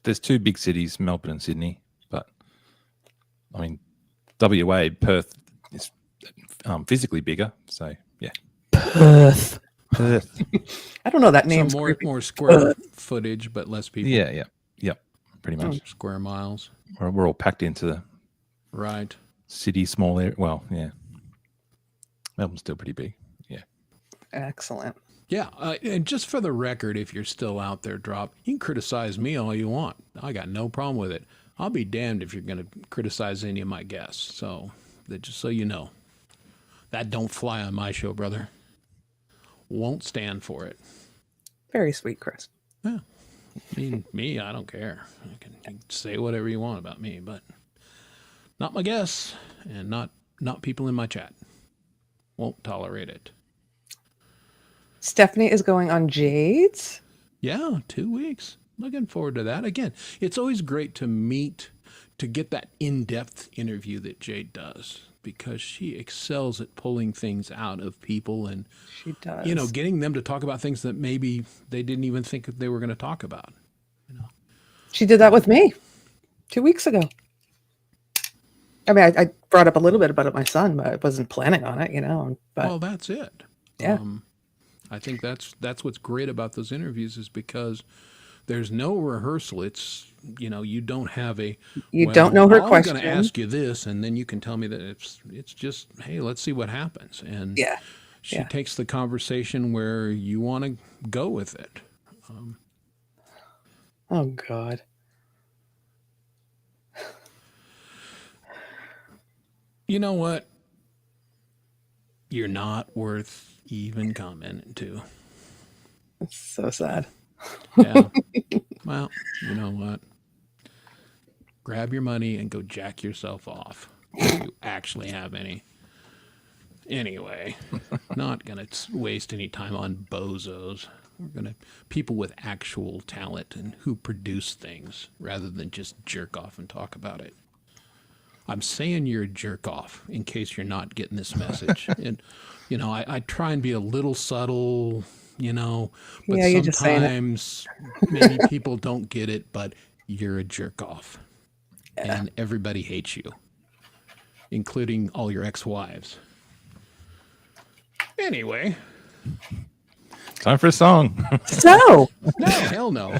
there's two big cities, Melbourne and Sydney. But I mean, WA, Perth is physically bigger. So yeah, Perth. Perth. I don't know that So name's more creepy. more square footage, but less people. Yeah. Pretty much. Square miles. We're all packed into the Right. city, small area. Well, yeah. Melbourne's still pretty big. Yeah. Excellent. Yeah, and just for the record, if you're still out there, Drop, you can criticize me all you want. I got no problem with it. I'll be damned if you're going to criticize any of my guests. So, just so you know, that don't fly on my show, brother. Won't stand for it. Very sweet, Chris. Yeah. I mean, me, I don't care. You can say whatever you want about me, but not my guests and not people in my chat. Won't tolerate it. Stephanie is going on Jade's. Yeah, 2 weeks. Looking forward to that. Again, it's always great to get that in-depth interview that Jade does, because she excels at pulling things out of people and, She does. getting them to talk about things that maybe they didn't even think they were going to talk about. She did that with me 2 weeks ago. I mean, I brought up a little bit about it my son, but I wasn't planning on it, But Well, that's it. Yeah. I think that's what's great about those interviews, is because there's no rehearsal. It's, you don't have You don't know her I'm question. going to ask you this, and then you can tell me that it's just, hey, let's see what happens. And Yeah. she Yeah. takes the conversation where you want to go with it. Oh, God. You know what? You're not worth even commenting to. It's so sad. Yeah. Well, you know what? Grab your money and go jack yourself off. If you actually have any. Anyway, not going to waste any time on bozos. We're going to people with actual talent and who produce things rather than just jerk off and talk about it. I'm saying you're a jerk off in case you're not getting this message. And, I try and be a little subtle, but Yeah, you're just saying it. sometimes maybe people don't get it, but you're a jerk off. And everybody hates you, including all your ex-wives. Anyway. Time for a song. So, No, hell no.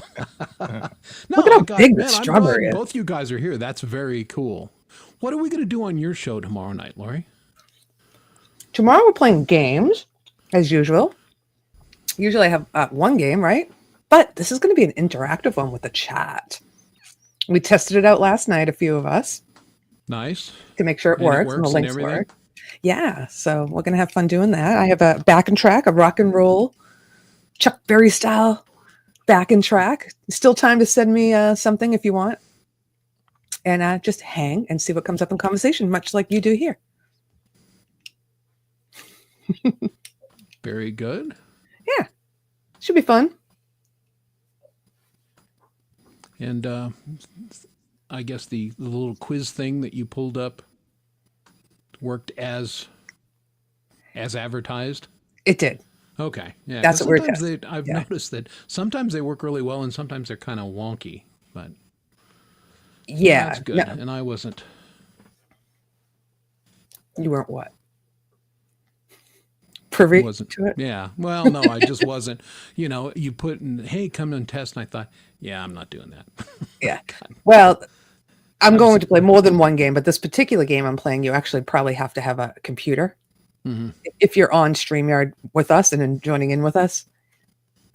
No, Look at how big the I'm strawberry glad is. both you guys are here. That's very cool. What are we going to do on your show tomorrow night, Lori? tomorrow we're playing games, as usual. Usually I have one game, right? But this is going to be an interactive one with the chat. We tested it out last night, a few of us, Nice. to make sure it And it works and the works and links everything? work. Yeah, so we're going to have fun doing that. I have a back and track, a rock and roll, Chuck Berry style back and track. Still time to send me something if you want. And just hang and see what comes up in conversation, much like you do here. Very good. Should be fun. And I guess the little quiz thing that you pulled up worked as advertised. It did. Okay, yeah. That's 'cause what we're sometimes testing. I've Yeah. noticed that sometimes they work really well and sometimes they're kind of wonky. But Yeah. that's good. No, And I wasn't. you weren't what? Privy Wasn't. to it? Yeah. Well, no, I just wasn't. You put in, hey, come and test, and I thought, yeah, I'm not doing that. Yeah. Well, I'm going to play more than one game, but this particular game I'm playing, you actually probably have to have a computer. Mhm. If you're on StreamYard with us and then joining in with us,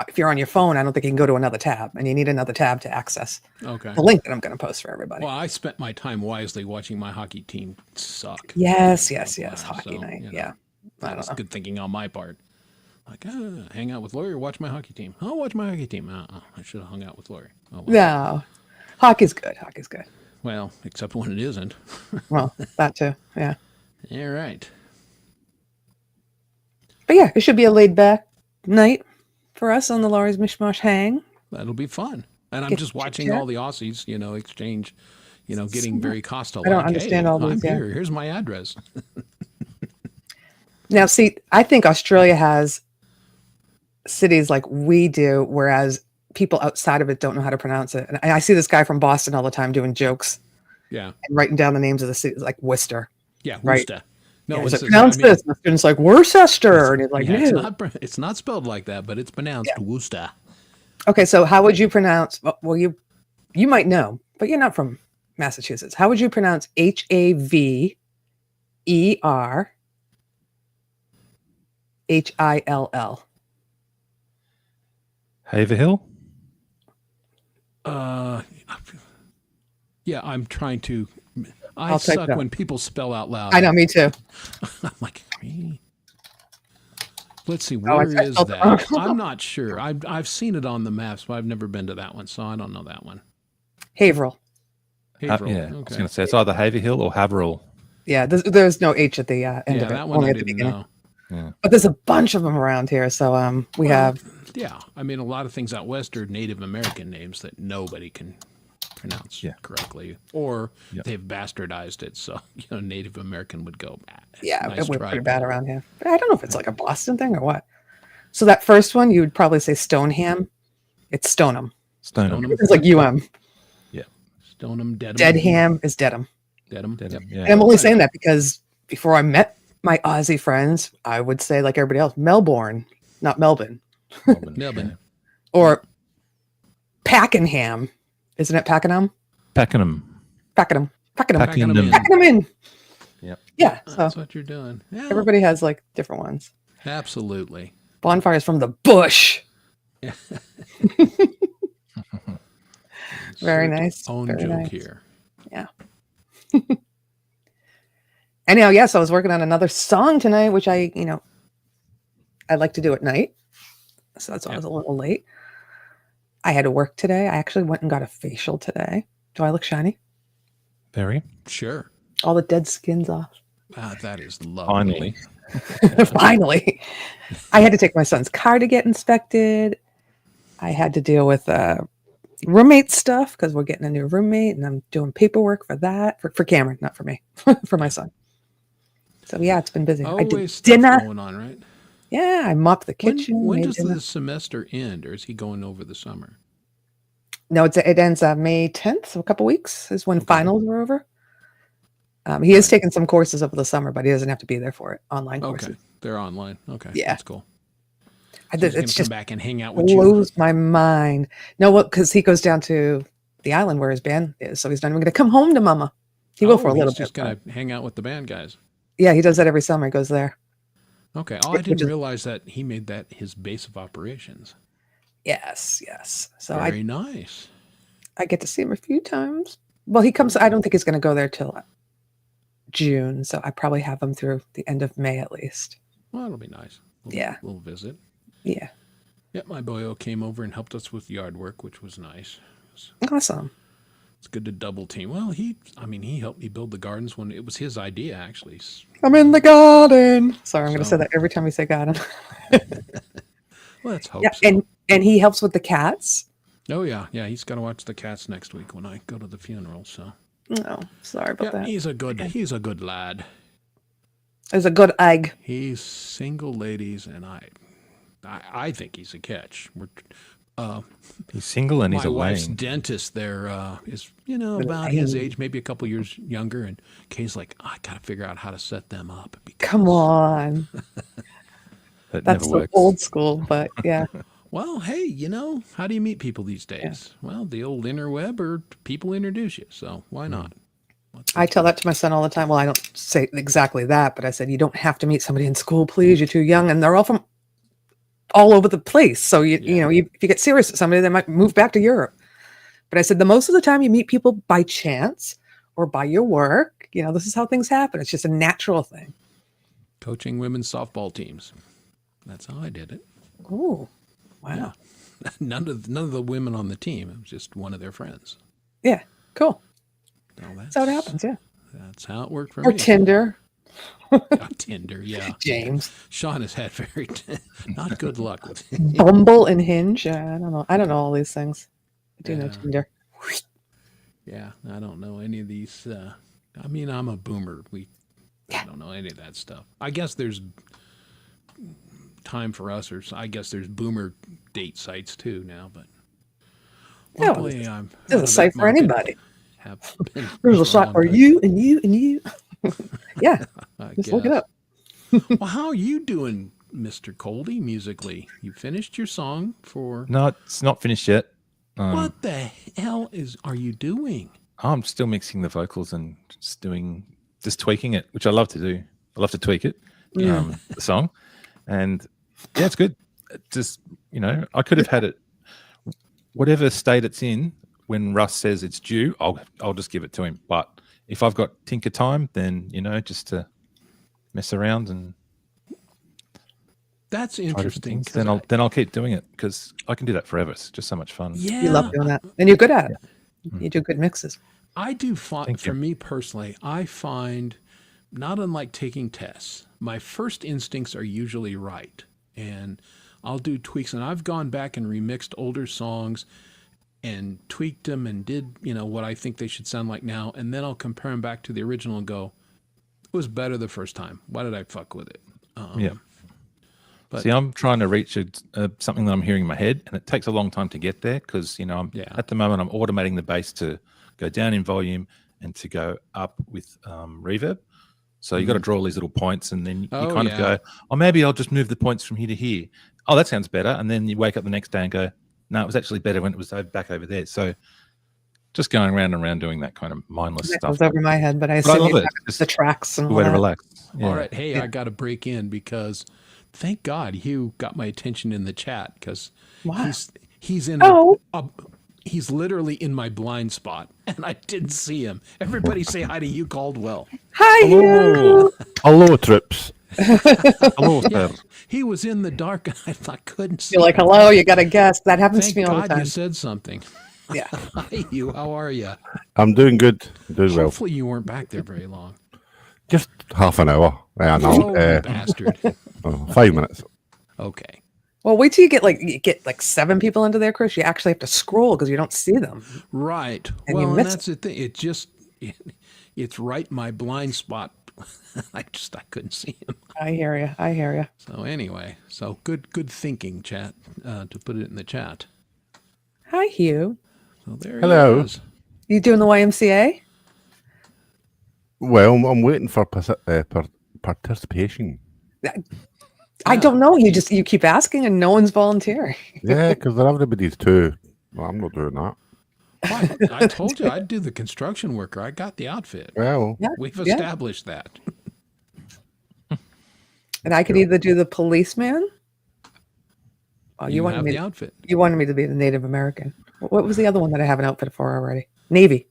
if you're on your phone, I don't think you can go to another tab, and you need another tab to access Okay. the link that I'm going to post for everybody. Well, I spent my time wisely watching my hockey team suck. Yes. Wow, Hockey so, night. you know, Yeah. I That don't was know. good thinking on my part. Like, hang out with Lori or watch my hockey team. I'll watch my hockey team. I should have hung out with Lori. Oh, well. No. Hockey's good. Hockey's good. Well, except when it isn't. Well, that too. Yeah. All right. But yeah, it should be a laid back night for us on the Laurie's Mishmash Hang. That'll be fun. And I'm Get just to watching chit-chat. all the Aussies, exchange, getting very costa. I don't understand all I'm these, yeah. here. Here's my address. Now, see, I think Australia has cities like we do, whereas people outside of it don't know how to pronounce it. And I see this guy from Boston all the time doing jokes Yeah. and writing down the names of the cities, like Worcester. Yeah. Right. Worcester. No, Yeah, he's it's like, pronounce this. And the student's like, Worcester. And he's like, yeah, no. it's not spelled like that, but it's pronounced Worcester. Okay, so how would you pronounce? Well, you might know, but you're not from Massachusetts. How would you pronounce Haverhill? Haverhill? Yeah, I'm trying to. I I'll type suck that. when people spell out loud. I know, me too. I'm like, let's see, Oh, I where is spelled it that? wrong. I'm not sure. I've seen it on the maps, but I've never been to that one, so I don't know that one. Haverhill. Haverhill. Yeah, I was Okay. going to say it's either Haverhill or Haverhill. Yeah, there's no H at the end Yeah, of it. that one Only I at the didn't beginning. know. But there's a bunch of them around here. So we have. Yeah, I mean, a lot of things out west are Native American names that nobody can pronounce correctly, or they've bastardized it. So Native American would go. Yeah, nice we're try, pretty bad around here. But I don't know if it's like a Boston thing or what. So that first one, you would probably say Stoneham. It's Stoneham. Stoneham. Stoneham. It's like UM. Yeah. Stoneham, Dedham. Deadham is Dedham. Dedham. Dedham, Yep. yeah. And I'm only saying that because before I met my Aussie friends, I would say, like everybody else, Melbourne, not Melbourne. Melbourne. Or Pakenham. Isn't it Pakenham? Pakenham. Pakenham. Pakenham. Pakenham. Pakenham in. Yep. Yeah. So That's what you're doing. Yeah, everybody has like different ones. absolutely. Bonfires from the bush. Very nice. Own Very joke nice. here. Yeah. Anyhow, yes, I was working on another song tonight, which I like to do at night. So that's why I was a little late. I had to work today. I actually went and got a facial today. Do I look shiny? Very. Sure. All the dead skin's off. That is lovely. Finally. Finally. I had to take my son's car to get inspected. I had to deal with roommate stuff because we're getting a new roommate and I'm doing paperwork for that. For Cameron, not for me. For my son. So yeah, it's been busy. I did Always stuff dinner. going on, right? Yeah, I mopped the kitchen. When made does dinner. the semester end, or is he going over the summer? No, it ends May 10th, so a couple weeks is when finals are over. He is taking some courses over the summer, but he doesn't have to be there for it. Online courses. Okay, they're online. Okay, Yeah. that's cool. I So did, he's gonna it's come just back and hang out with you. blows my mind. No, what? Because he goes down to the island where his band is, so he's not even going to come home to Mama. He will for a little he's just bit. gonna hang out with the band guys. Yeah, he does that every summer. He goes there. Okay. Oh, I Which didn't is- realize that he made that his base of operations. Yes. So Very nice. I get to see him a few times. Well, he comes. I don't think he's going to go there till June, so I probably have him through the end of May at least. Well, it'll be nice. Yeah. Little visit. Yeah. Yep, my boyo came over and helped us with yard work, which was nice. Awesome. It's good to double team. Well, he helped me build the gardens when it was his idea, actually. I'm in the garden. Sorry, I'm going to So- say that every time we say garden. Let's hope Yeah, so. and he helps with the cats. Oh yeah, yeah. He's got to watch the cats next week when I go to the funeral. So No, sorry about yeah, that. he's a good lad. It's a good egg. He's single ladies, and I think he's a catch. He's single and he's My a wife's lame. dentist there is about his age, maybe a couple years younger, and Kay's like, I got to figure out how to set them up. Come on. That That's never so works. old school, but yeah. Well, hey, how do you meet people these days? Well, the old interweb or people introduce you, so why not? I tell that to my son all the time. Well, I don't say exactly that, but I said, you don't have to meet somebody in school, please. You're too young. And they're all from all over the place. So, if you get serious with somebody, they might move back to Europe. But I said, the most of the time you meet people by chance or by your work. This is how things happen. It's just a natural thing. Coaching women's softball teams. That's how I did it. Oh, wow. Yeah. None of the women on the team. It was just one of their friends. Yeah, cool. So That's how it happens, yeah. That's how it worked for Or me. Tinder. Tinder, yeah. James. Sean has had not good luck with it. Bumble and Hinge. I don't know. I don't know all these things. I do know Yeah. Tinder. Yeah, I don't know any of these. I'm a boomer. I don't know any of that stuff. I guess there's time for us, or I guess there's boomer date sites too now. But Yeah, luckily, I'm There's out a of site that for market. anybody. Have been There's a for site long for time. you and you and you. Yeah, I just look it guess. up. Well, how are you doing, Mr. Coldy, musically? You finished your song for... No, it's not finished yet. What the hell are you doing? I'm still mixing the vocals and just tweaking it, which I love to do. I love to tweak it, the song, and yeah, it's good. Just I could have had it whatever state it's in when Russ says it's due. I'll just give it to him. But if I've got tinker time, then just to mess around and That's try different interesting. things, then I'll keep doing it because I can do that forever. It's just so much fun. Yeah, You love doing that. And you're good at it. You do good mixes. I do find, Thank for you. me personally, I find, not unlike taking tests, my first instincts are usually right. And I'll do tweaks. And I've gone back and remixed older songs and tweaked them and did, what I think they should sound like now. And then I'll compare them back to the original and go, it was better the first time. Why did I fuck with it? Yeah. But See, I'm trying to reach something that I'm hearing in my head, and it takes a long time to get there because at the moment I'm automating the bass to go down in volume and to go up with reverb. So you got to draw all these little points, and then you kind of go, oh, maybe I'll just move the points from here to here. Oh, that sounds better. And then you wake up the next day and go, no, it was actually better when it was back over there. So just going round and round doing that kind of mindless That stuff. goes over my head, but I I assume love you it. have Just the tracks and a all way to that. relax. Yeah. All right. Hey, I got to break in because thank God Hugh got my attention in the chat because Wow. he's in he's literally in my blind spot and I didn't see him. Everybody say hi to Hugh Caldwell. Hi, Hugh. Hello, trips. Hello, Yeah, sir. he was in the dark and I couldn't see You're like, him. hello, you got to guess. That happens Thank to me all the God time. you said something. Yeah. Hi Hugh, how are you? I'm doing good. Doing well. Hopefully you weren't back there very long. Just half an hour. I know. Oh, you bastard. 5 minutes. Okay. Well, wait till you get like 7 people into there, Chris. You actually have to scroll because you don't see them. Right. And you Well, and miss that's the thing. It's right in my blind spot. I couldn't see him. I hear you. I hear you. So anyway, good thinking, chat. To put it in the chat. Hi, Hugh. So there Hello. he is. You doing the YMCA? Well, I'm waiting for participation. I don't know. You keep asking and no one's volunteering. Yeah, because everybody's too. Well, I'm not doing that. Well, I told you I'd do the construction worker. I got the outfit. Well, Yeah. We've Yeah. established that. And I could either do the policeman. Oh, You wanted have me. the outfit. You wanted me to be the Native American. What was the other one that I have an outfit for already? Navy.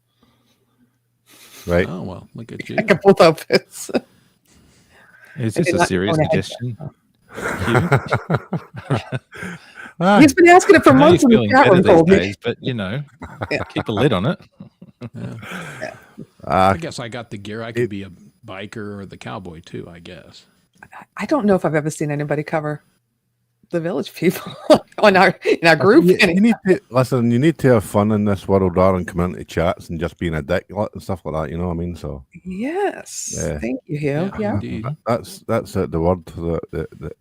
right. Oh well, look at you. I got both outfits. Is I this did a not serious own a headset. suggestion? Ah, He's been asking it for I know months in you're the feeling chat better room. these Told me. days, but keep a lid on it. I guess I got the gear. I could be a biker or the cowboy too. I guess. I don't know if I've ever seen anybody cover the village people in our group. You need to listen. You need to have fun in this world rather than coming into chats and just being a dick and stuff like that. You know what I mean? So Yes. Yeah. Thank you, Hugh. Yeah. Indeed. that's it. The word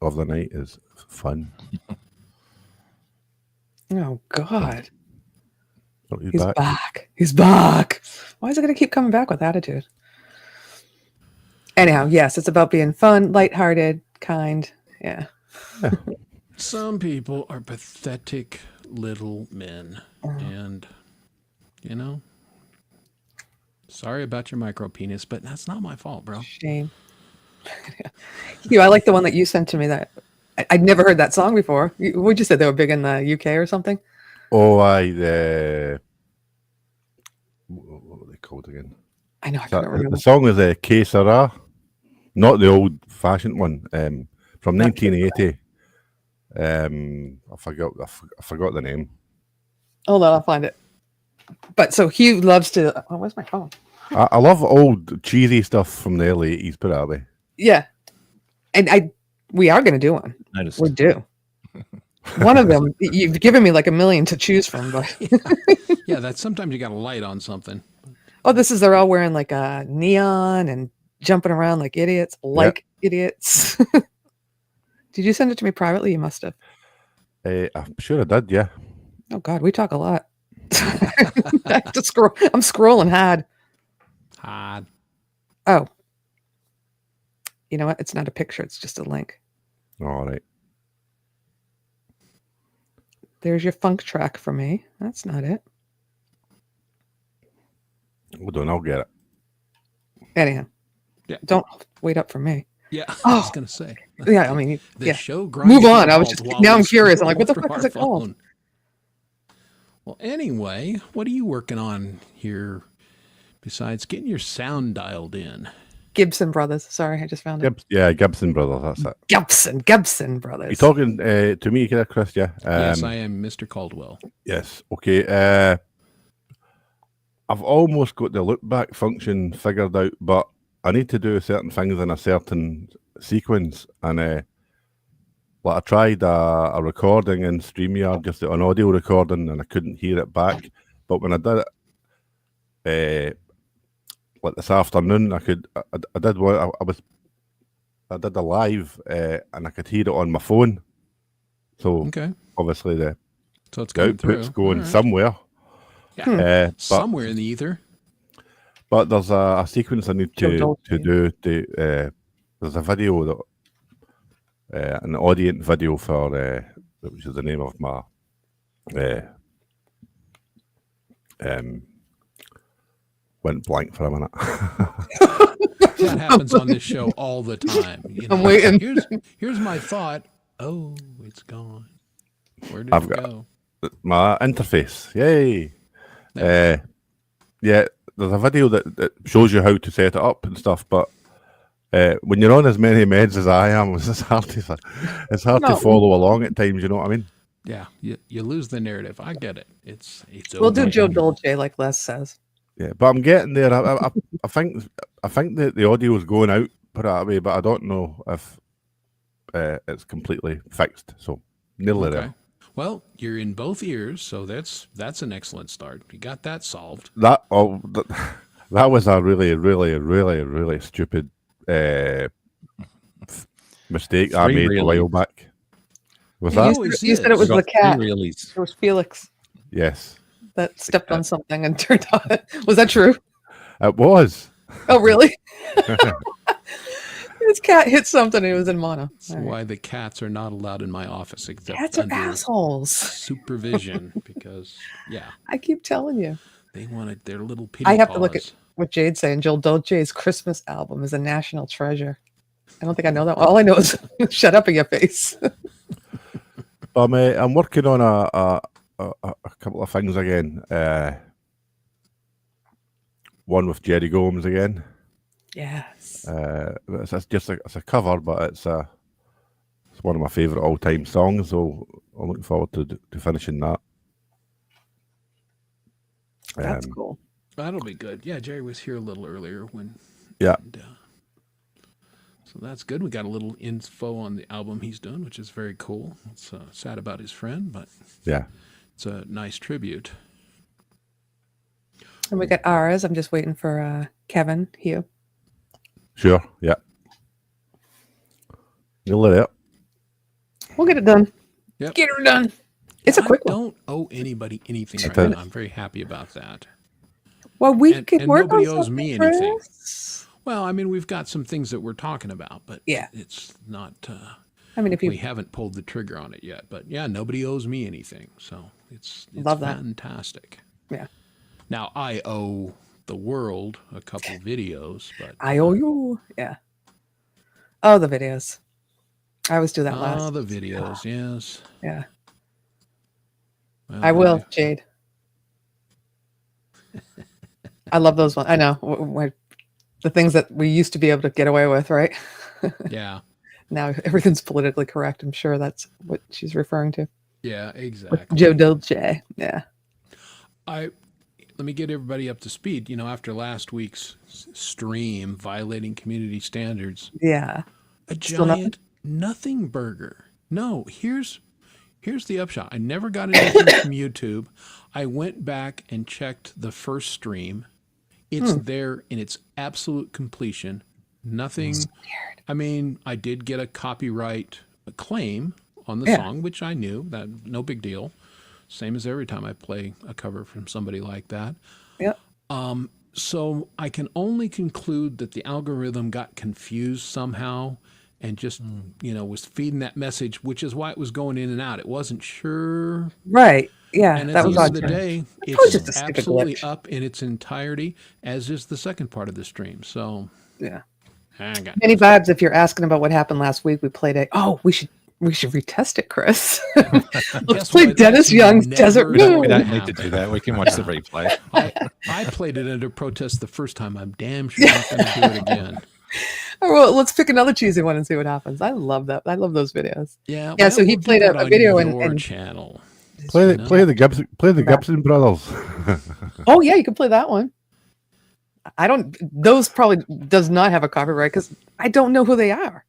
of the night is fun. Oh God. So he's He's back. back. He's back. Why is it going to keep coming back with attitude? Anyhow, yes, it's about being fun, lighthearted, kind. Yeah. Some people are pathetic little men. And, you know, sorry about your micro penis, but that's not my fault, bro. Shame. I like the one that you sent to me. That I'd never heard that song before. What'd you say? They were big in the UK or something? Oh, what were they called again? I know. I can't remember. The song is Que Sera, not the old-fashioned one, from 1980. I forgot the name. Hold on, I'll find it. But so Hugh loves to. Oh, where's my phone? I love old cheesy stuff from the early 80s, put it that way. Yeah, and we are going to do one. Noticed. We're due. One of them, you've given me like a million to choose from, but Yeah, that's sometimes you got a light on something. oh, they're all wearing like a neon and jumping around like idiots, idiots. Did you send it to me privately? You must have. I'm sure I did, yeah. Oh God, we talk a lot. I have to scroll. I'm scrolling hard. Hard. Oh, you know what? It's not a picture. It's just a link. All right. There's your funk track for me. That's not it. Hold on, I'll get it. Anyhow, Yeah. Don't wait up for me. Yeah, I Oh. was going to say. Yeah, I mean, The yeah. show grinds Move on. to I was halt just while now. we I'm curious. I'm like, what the scroll fuck through is it our called? phone. Well, anyway, what are you working on here besides getting your sound dialed in? Gibson Brothers. Sorry, I just found it. Gibson Brothers, that's it. Gibson Brothers. You talking to me, Chris? Yeah. Yes, I am Mr. Caldwell. Yes. Okay. I've almost got the look back function figured out, but I need to do certain things in a certain sequence, and like I tried a recording in StreamYard, just an audio recording, and I couldn't hear it back. But when I did it, like this afternoon, I did a live, and I could hear it on my phone. So Okay. obviously the So it's going output's through. going All right. somewhere. Yeah. But Somewhere in the ether. But there's a sequence I need to Joe do. There's a video that an audience video for which is the name of my went blank for a minute. That happens on this show all the time. You know, I'm waiting. Here's my thought. Oh, it's gone. Where did I've it got- go? My interface, yay! There. Yeah, there's a video that shows you how to set it up and stuff, but when you're on as many meds as I am, it's hard to No. follow along at times. You know what I mean? Yeah, you lose the narrative. I get it. It's We'll do okay. Joe Dolce like Les says. Yeah, but I'm getting there. I think that the audio is going out, put it that way, but I don't know if it's completely fixed. So nearly Okay. there. Well, you're in both ears, so that's an excellent start. You got that solved. That was a really stupid mistake I Three made a while realies. back. Was You that? always you said it is. was Got the cat. three realies. It was Felix Yes, that stepped on something and turned on it. Was that true? it was. Oh, really? His cat hit something and it was in mono. That's All right. why the cats are not allowed in my office except Cats are under assholes. supervision because I keep telling you. they wanted their little pity I have to look paws. at what Jade's saying. Joel Dolce's Christmas album is a national treasure. I don't think I know that one. All I know is shut up in your face. I'm working on a couple of things again. One with Jerry Gomes again. Yes. It's just it's a cover, but it's one of my favourite all-time songs. So I'm looking forward to finishing that. That's cool. That'll be good. Yeah, Jerry was here a little earlier when. Yeah. and, So that's good. We got a little info on the album he's doing, which is very cool. It's sad about his friend, but Yeah. it's a nice tribute. And we got ours. I'm just waiting for Kevin, Hugh. Sure. Yeah. You'll let it. We'll get it done. Yep. Get her done. It's a quick I one. don't owe anybody anything That's right it. now. I'm very happy about that. Well, we And- could and work nobody on owes something, me anything. Chris. Well, I mean, we've got some things that we're talking about, but Yeah. it's not. I mean, if We you haven't pulled the trigger on it yet, but yeah, nobody owes me anything, so it's Love that. fantastic. Yeah. Now I owe the world a couple videos, but I owe you. Yeah. Oh, the videos. I always do that last. the videos, yes. Yeah. Well, I will, Jade. I love those ones. I know. The things that we used to be able to get away with, right? Yeah, Now everything's politically correct. I'm sure that's what she's referring to. yeah, With exactly. Joe Dolce. Yeah. Let me get everybody up to speed. You know, after last week's stream violating community standards, Yeah. a Still nothing? giant nothing burger. No, here's the upshot. I never got anything from YouTube. I went back and checked the first stream. It's there in its absolute completion. Nothing. I mean, I did get a copyright claim on the Yeah. song, which I knew. That no big deal. Same as every time I play a cover from somebody like that. Yep. So I can only conclude that the algorithm got confused somehow and just, was feeding that message, which is why it was going in and out. It wasn't sure. Right. Yeah. And at That the was end odd. of the day, was just it's a stupid absolutely glitch. up in its entirety, as is the second part of the stream. So Yeah. I got Many vibes. If you're asking about what happened last week, we played it. Oh, we should retest it, Chris. Let's Guess play what? Dennis That's Young's never Desert gonna Moon. We don't happen. need to do that. We can watch the replay. I played it under protest the first time. I'm damn sure not going to do it again. Oh, well, let's pick another cheesy one and see what happens. I love that. I love those videos. Yeah. Yeah, well, so he we'll do played that a on video your and- channel. Play No. the Gibson brothers. Oh yeah, you can play that one. I don't. Those probably does not have a copyright because I don't know who they are.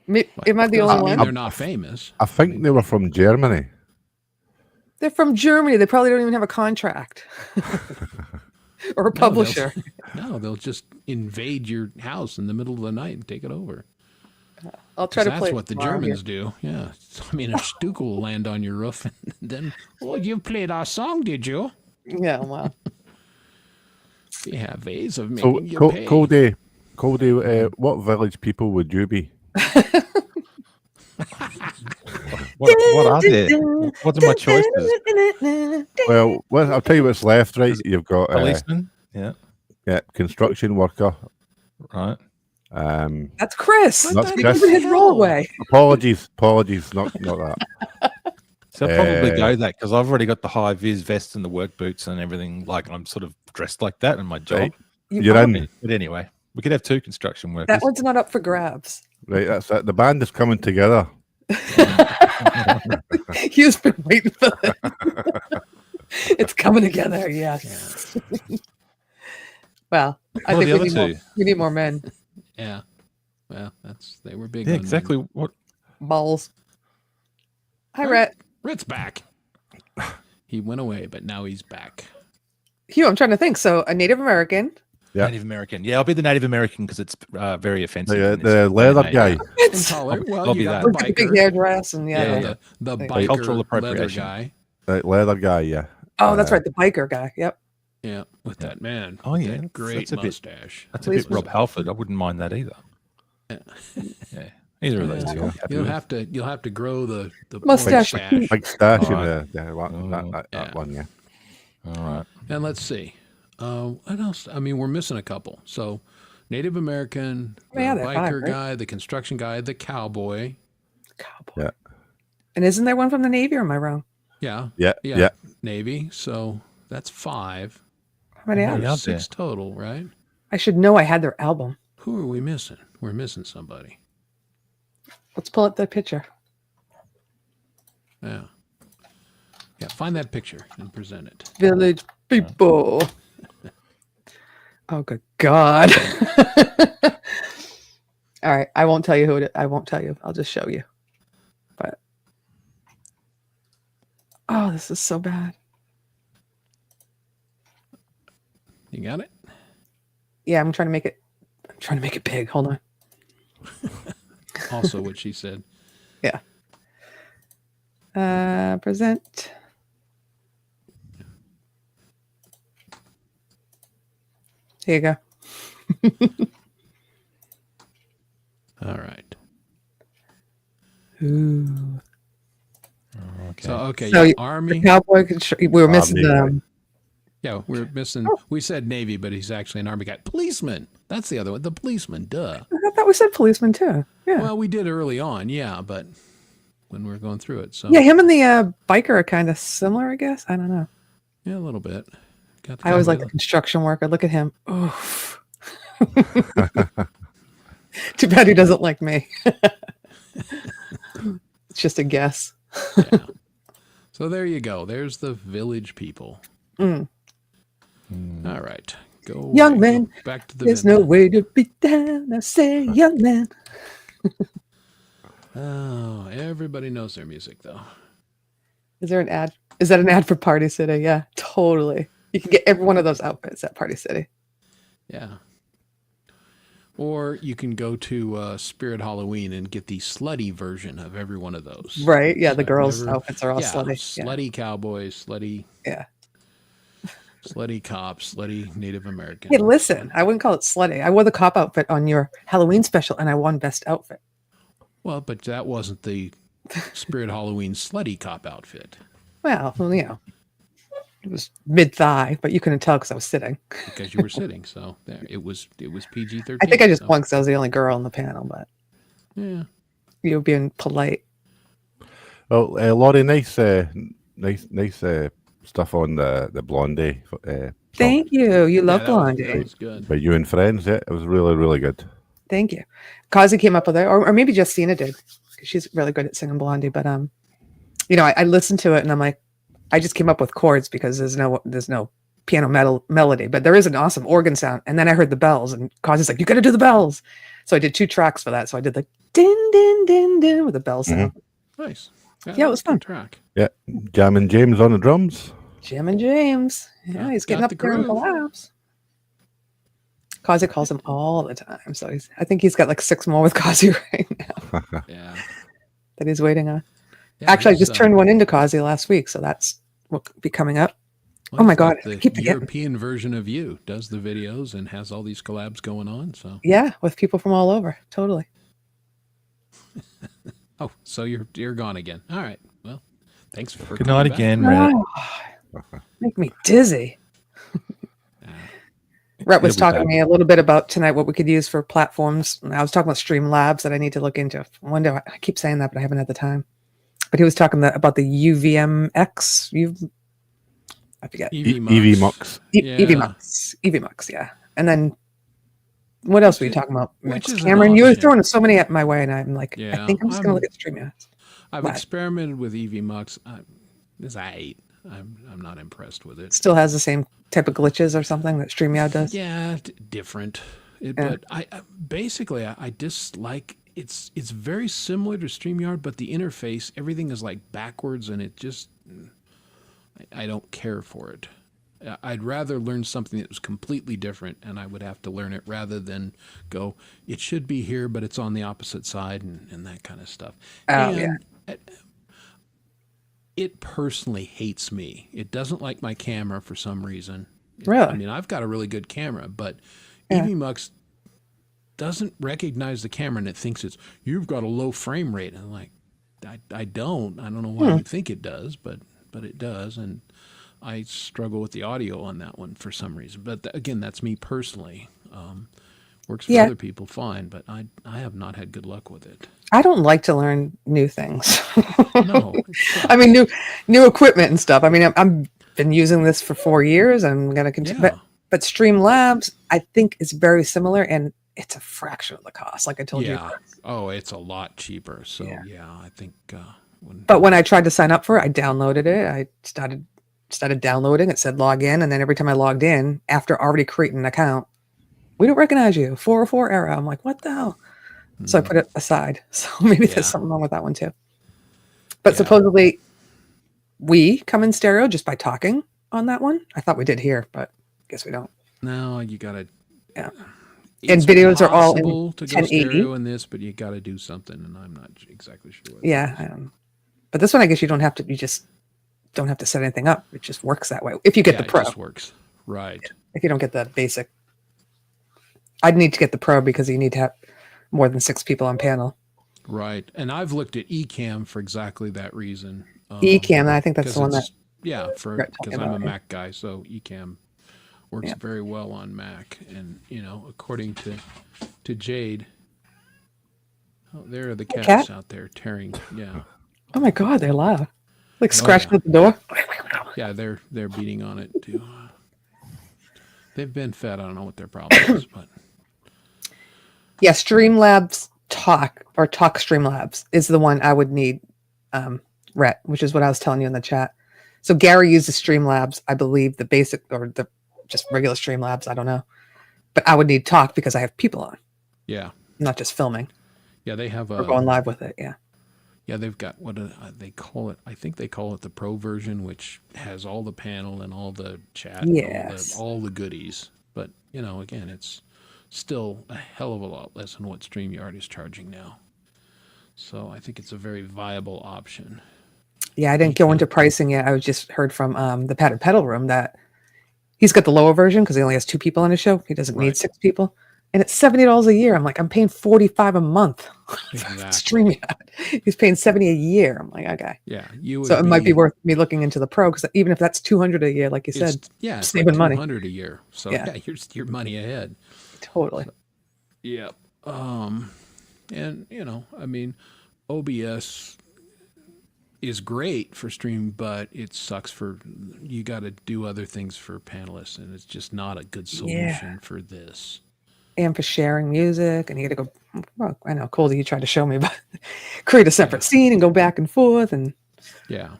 Am I the only Doesn't mean one? they're not famous. I think they were from Germany. They're from Germany. They probably don't even have a contract or a publisher. No, they'll just invade your house in the middle of the night and take it over. I'll try to That's play. what the tomorrow Germans do. Yeah. I mean, a Stuka will land on your roof and then, oh, you played our song, did you? here. Yeah. Well. We have ways of So, making you pay. Cody, what village people would you be? What are there? What are my choices? Well, I'll tell you what's left, right? You've got Policeman? Yeah. construction worker. Right. That's Chris. That's He's Chris. moving his role away. Apologies, not that. So I'll probably go that because I've already got the high vis vest and the work boots and everything. Like I'm sort of dressed like that in my job. Right. You're in. But anyway, we could have two construction workers. That one's not up for grabs. Right, that's it. The band is coming together. He's been waiting for that. It's coming together. Yes. Well, I What are think the other two? we need more men. Yeah. Well, they were big. Yeah, on exactly. What? Balls. Hi, Oh. Rhett. Ritt's back. He went away, but now he's back. Hugh, I'm trying to think. So, a Native American. Yeah. Native American. Yeah, I'll be the Native American because it's very offensive. The, in this the day leather and age. guy. And taller. Well, I'll you be got that. the With the big biker. hairdress and Yeah, yeah. the Like biker cultural leather appropriation. guy. Right, leather guy, yeah. Oh, that's right. The biker guy. Yep. Yeah, with that man. Oh, yeah, that that's- great that's a bit- mustache. That's a Please bit Rob Halford. I wouldn't mind that either. Yeah. Yeah, either of those Yeah. two. I'm happy You'll with. have to grow the Mustache. Big stash in Alright. that Yeah. one, yeah. All right. And let's see. What else? I mean, we're missing a couple. So, Native American, the Yeah, they're biker five, right? guy, the construction guy, the cowboy. Cowboy. Yeah. And isn't there one from the Navy or am I wrong? Yeah. Yeah. Navy. So that's 5. How many Yeah. are? out there. 6 total, right? I should know I had their album. Who are we missing? We're missing somebody. Let's pull up the picture. Yeah. Yeah, find that picture and present it. Village people. Oh, good God. All right. I won't tell you who it is. I won't tell you. I'll just show you. But oh, this is so bad. You got it? Yeah, I'm trying to make it big. Hold on. Also what she said. Yeah. Present. Here you go. All right. Ooh. Okay. Okay, So yeah, the Army. cowboy. We were missing Army. Yeah, we're missing. We said Navy, but he's actually an Army guy. Policeman. That's the other one. The policeman. Duh. I thought we said policeman too. Yeah. Well, we did early on, yeah, but when we were going through it, so Yeah, him and the biker are kind of similar, I guess. I don't know. yeah, a little bit. Got the I always like cowboy the construction worker. Look at him. Oof. Too bad he doesn't like me. It's just a guess. Yeah. So there you go. There's the village people. Mm. All right. Go Young away. man, Go back to the There's vent. no way to be down. I say, young man. Oh, everybody knows their music though. Is there an ad? Is that an ad for Party City? Yeah, totally. You can get every one of those outfits at Party City. Yeah. Or you can go to Spirit Halloween and get the slutty version of every one of those. Right? Yeah, So the I've girls' never- outfits are all yeah, slutty. Yeah. slutty cowboys, slutty Yeah. slutty cops, slutty Native American. Hey, listen, I wouldn't call it slutty. I wore the cop outfit on your Halloween special and I won best outfit. Well, but that wasn't the Spirit Halloween slutty cop outfit Well, you know, it was mid thigh, but you couldn't tell because I was sitting. because you were sitting. So there, it was PG-13. I think I just so, won because I was the only girl on the panel, but yeah. you were being polite. Well, Laurie, nice stuff on the Blondie. Thank you. You Yeah, love that was- Blondie. That was good. By you and friends. Yeah, it was really, really good. Thank you. Kazi came up with it, or maybe Justina did, because she's really good at singing Blondie. But you know, I listened to it and I'm like, I just came up with chords because there's no piano melody, but there is an awesome organ sound. And then I heard the bells, and Kazi's like, you got to do the bells. So I did 2 tracks for that. So I did the din din din din with the bell sound. Nice. Yeah, it was that's a good fun. Track. Yeah, Jamming James on the drums. Jim and James. Yeah, he's getting Got up the there and groove. collabs. Kazi calls him all the time. So I think he's got like 6 more with Kazi right now Yeah. that he's waiting on. Yeah, Actually, I he's, just turned one into Kazi last week. So that's what could be coming up. well, oh my he's like God, I The keep forgetting. European version of you does the videos and has all these collabs going on. So Yeah, with people from all over. Totally. oh, so you're gone again. All right. Well, thanks for Good coming night back. again, Rhett. Oh, make me dizzy. Yeah. Rhett was He'll be talking to back. me a little bit about tonight what we could use for platforms. And I was talking about Streamlabs that I need to look into. One day, I keep saying that, but I haven't had the time. But he was talking about the UVMX. I forget. EV Mux. Yeah. EVMux, yeah. And then what else were you talking about? which is an Cameron, you were option. throwing so many at my way, and I'm like, I Yeah, think I'm just going to look at StreamYard. I've What? experimented with EV Mux. It's I'm not impressed with it. Still has the same type of glitches or something that StreamYard does. Yeah, different. Yeah. But I basically I dislike it's very similar to StreamYard, but the interface, everything is like backwards, and it just I don't care for it. I'd rather learn something that was completely different, and I would have to learn it rather than go, it should be here, but it's on the opposite side, and that kind of stuff. Oh, And it personally hates me. It doesn't like my camera for some reason. Really? I mean, I've got a really good camera, but Yeah. EVMux doesn't recognize the camera, and it thinks you've got a low frame rate. And I'm like, I don't. I don't know why you think it does, but it does. And I struggle with the audio on that one for some reason. But again, that's me personally. Works for Yeah. other people fine, but I have not had good luck with it. I don't like to learn new things. No. it I mean, sucks. new equipment and stuff. I mean, I'm been using this for 4 years. I'm going to continue. Yeah. But Streamlabs, I think is very similar, and it's a fraction of the cost. Like I told you. Yeah. Oh, it's a lot cheaper. So Yeah. yeah, I think But when I tried to sign up for it, I downloaded it. I started downloading. It said log in, and then every time I logged in, after already creating an account, we don't recognize you. 404 error. I'm like, what the hell? So I put it aside. So maybe Yeah. there's something wrong with that one too. But Yeah. supposedly we come in stereo just by talking on that one. I thought we did here, but I guess we don't. No, you gotta. Yeah. It's And videos are all in possible to go 1080. stereo in this, but you got to do something, and I'm not exactly sure. What that Yeah. is. But this one, I guess you don't have to. You just don't have to set anything up. It just works that way. If you get the Pro. It just works. Right. If you don't get the basic, I'd need to get the Pro because you need to have more than 6 people on panel. Right. And I've looked at Ecamm for exactly that reason. Ecamm, I think that's 'cause the one that. it's- yeah, You're talking because I'm a about, yeah. Mac guy, so Ecamm works Yeah. very well on Mac. And according to Jade, there are the Hey, cats cat. out there tearing. Yeah, Oh my God, they're loud. Like Oh, scratching yeah. at the door. yeah, they're beating on it too. They've been fed. I don't know what their problem is, but Yeah, Streamlabs Talk or Talk Streamlabs is the one I would need, Rhett, which is what I was telling you in the chat. So Gary uses Streamlabs, I believe the basic or the just regular Streamlabs. I don't know, but I would need Talk because I have people on, yeah, not just filming they have or going live with it. Yeah, Yeah, they've got what they call it. I think they call it the Pro version, which has all the panel and all the chat, Yes. and all the goodies. But again, it's still a hell of a lot less than what StreamYard is charging now. So I think it's a very viable option. yeah. I didn't go into pricing yet. I was just heard from the Padded Pedal Room that he's got the lower version because he only has 2 people on his show. He doesn't need Right. 6 people. And it's $70 a year. I'm like, I'm paying $45 a month. Exactly. StreamYard. He's paying $70 a year. I'm like, okay. Yeah, you would. So it might be worth me looking into the Pro because even if that's $200 a year, like you said, it's saving like money. $200 a year. So Yeah. you're money ahead. totally. Yeah. And I mean, OBS is great for stream, but it sucks for you got to do other things for panelists, and it's just not a good solution for this. And for sharing music, and you got to go. Well, I know, Coldy, you tried to show me, but create a separate scene and go back and forth, and Yeah.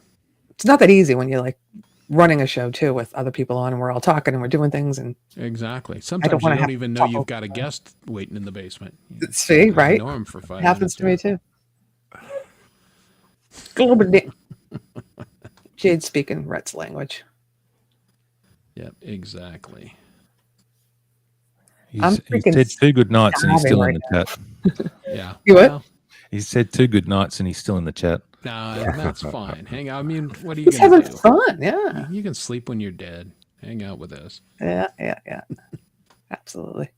it's not that easy when you're like running a show too with other people on, and we're all talking and we're doing things, and Exactly. Sometimes wanna you have don't even to know talk you've over got a guest waiting in the basement. see, right? Ignore 'em for 5 It happens minutes. to me too. Global di- Jade speaking Rhett's language. Yeah, exactly. I'm He freaking said 2 good nights and he's still in starving the chat. Yeah. You what? Well, He said 2 good nights and he's still in the chat. nah, that's fine. Hang out. I mean, what are you He's going to having do? fun. Yeah. You can sleep when you're dead. Hang out with us. Yeah. Absolutely.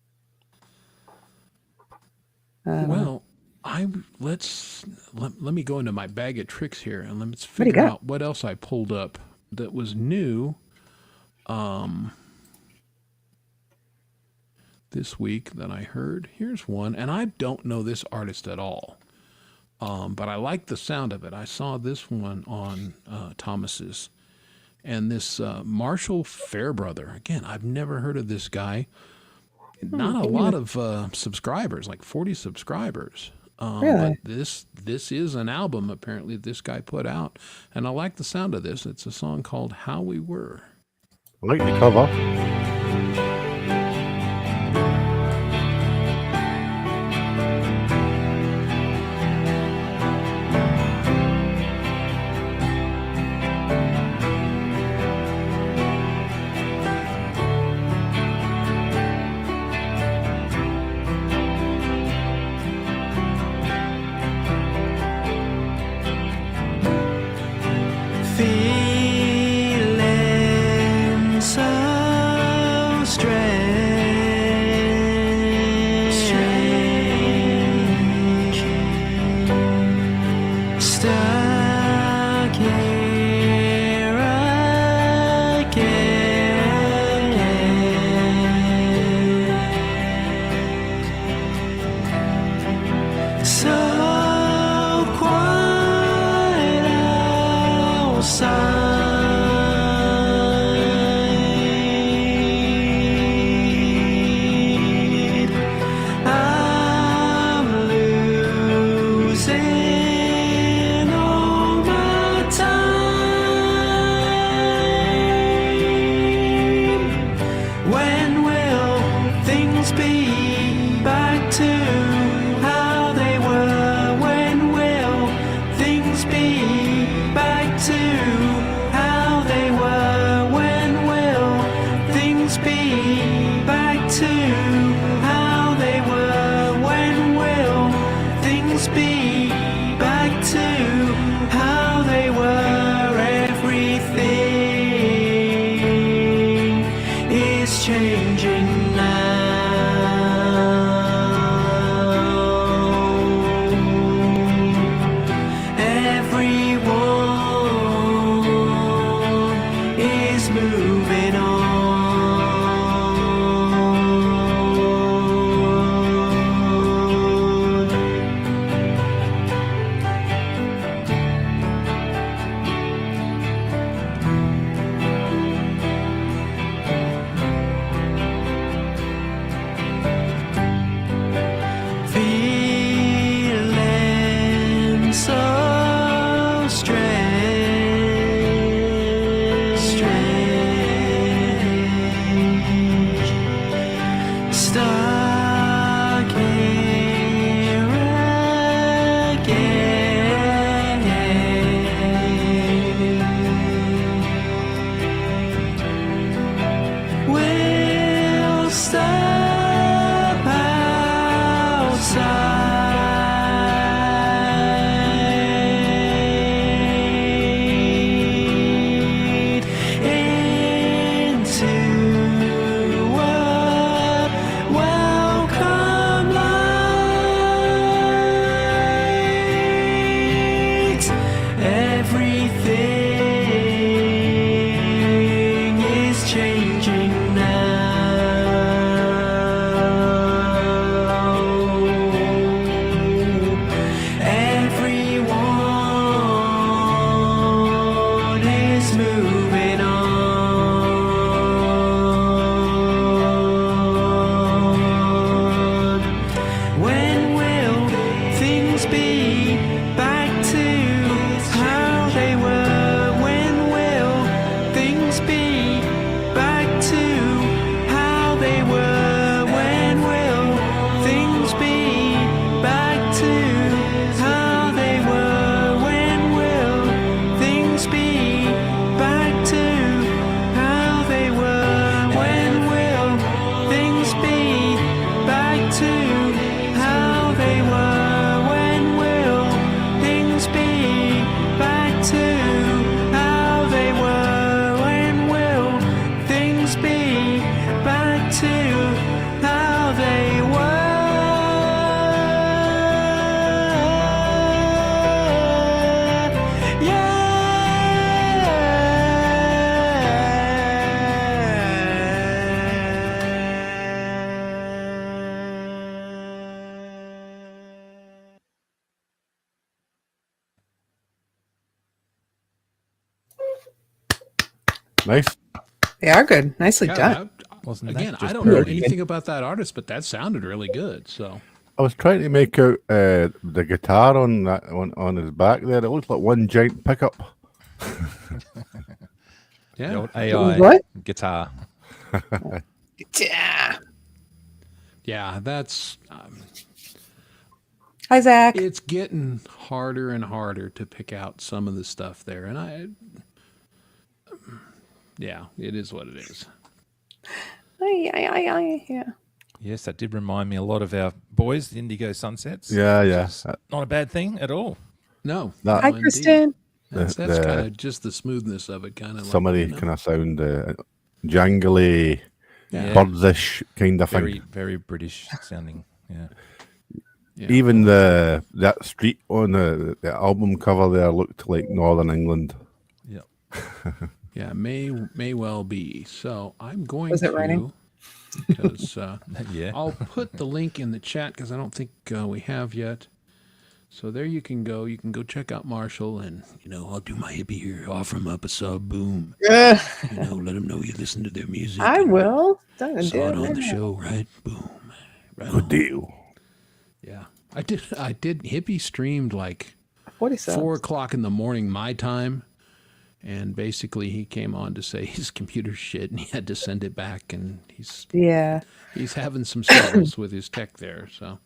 Well, let me go into my bag of tricks here and let's do you figure got? out what else I pulled up that was new this week that I heard. Here's one, and I don't know this artist at all, but I like the sound of it. I saw this one on Thomas's, and this Marshall Fairbrother. Again, I've never heard of this guy. Not a lot of subscribers, like 40 subscribers. Really? But this is an album apparently this guy put out, and I like the sound of this. It's a song called "How We Were." I like the cover. Feeling so strange, stuck here again. So quiet outside. is changing now. Everyone is moving on. Feeling so strange, stuck here again. We'll step outside into a welcome light. Everything is changing now. Everyone is moving on. When will things be back to how they were? When will things be back to how they were? When will things be back to how they were? When will things be back to how they were? When will things be back to how they were? When will things be back to how they were? When will things be back to how they were? Nice. They are good. Nicely Yeah, done. Wasn't that again, I just don't know perfect? anything about that artist, but that sounded really good. So I was trying to make out the guitar on that on his back there. It looks like one giant pickup. The yeah, old AI What? guitar. Yeah. yeah, that's Hi, Zach. it's getting harder and harder to pick out some of the stuff there, and yeah, it is what it is. Yeah. Yes, that did remind me a lot of our boys, the Indigo Sunsets. Yeah, which yeah. is not a bad thing at all. No, That- Hi, no, indeed. Kristen. That's The- kind of just the smoothness of it, kind of Somebody like, you know. kind of sound jangly, Yeah. birdish kind of Very, thing. very British sounding. Yeah. Yeah. Even that street on the album cover there looked like Northern England. Yeah. Yeah, may well be. So I'm going Was it to, raining? because Yeah. I'll put the link in the chat because I don't think we have yet. So there you can go. You can go check out Marshall, and I'll do my hippie here. Offer him up a sub. Boom. Ugh. Let him know you listen to their music. I and will. Don't Saw do it on it the now. show, right? Boom. Right Good on. deal. Yeah, I did. Hippie streamed like 40 subs. 4:00 in the morning my time, and basically he came on to say his computer's shit and he had to send it back, and Yeah. he's having some struggles with his tech there. So,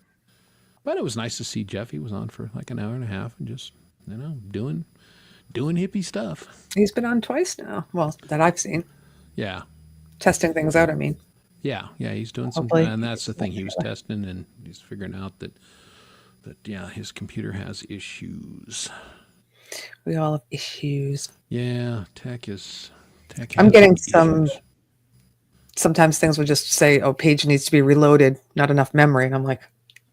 but it was nice to see Jeff. He was on for like an hour and a half and just doing hippie stuff. He's been on twice now. Well, that I've seen. Yeah. Testing things out, I mean. Yeah, he's doing some, Hopefully and that's the thing. He was testing, and he's figuring out that his computer has issues. We all have issues. Yeah, tech. I'm getting has some issues. sometimes things will just say, "Oh, page needs to be reloaded, not enough memory," and I'm like,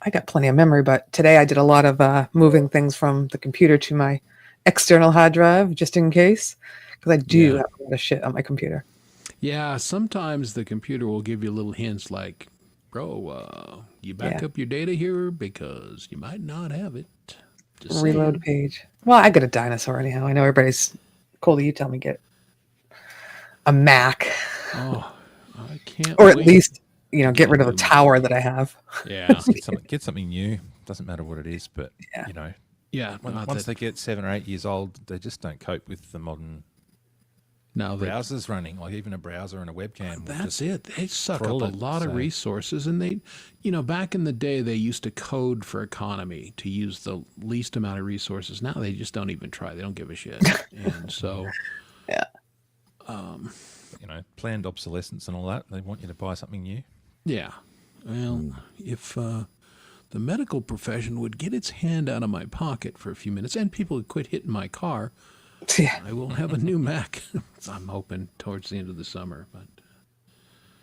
I got plenty of memory. But today I did a lot of moving things from the computer to my external hard drive, just in case, because I do have a lot of shit on my computer. Yeah, sometimes the computer will give you little hints like, bro, you back up your data here because you might not have it. Just Reload saying. page. Well, I got a dinosaur anyhow. I know everybody's Coley, you tell me get a Mac. Oh, I can't Or at wait. least, get rid of the tower that I have. Yeah. Get something new. Doesn't matter what it is, but Yeah. once they get 7 or 8 years old, they just don't cope with the modern browsers running. Like even a browser and a webcam. That's it. They suck up a crawl it, lot of so- resources, and they, back in the day, they used to code for economy to use the least amount of resources. Now they just don't even try. They don't give a shit. And so, planned obsolescence and all that. They want you to buy something new. yeah. Well, if the medical profession would get its hand out of my pocket for a few minutes, and people would quit hitting my car, Yeah. I will have a new Mac. I'm hoping towards the end of the summer, but.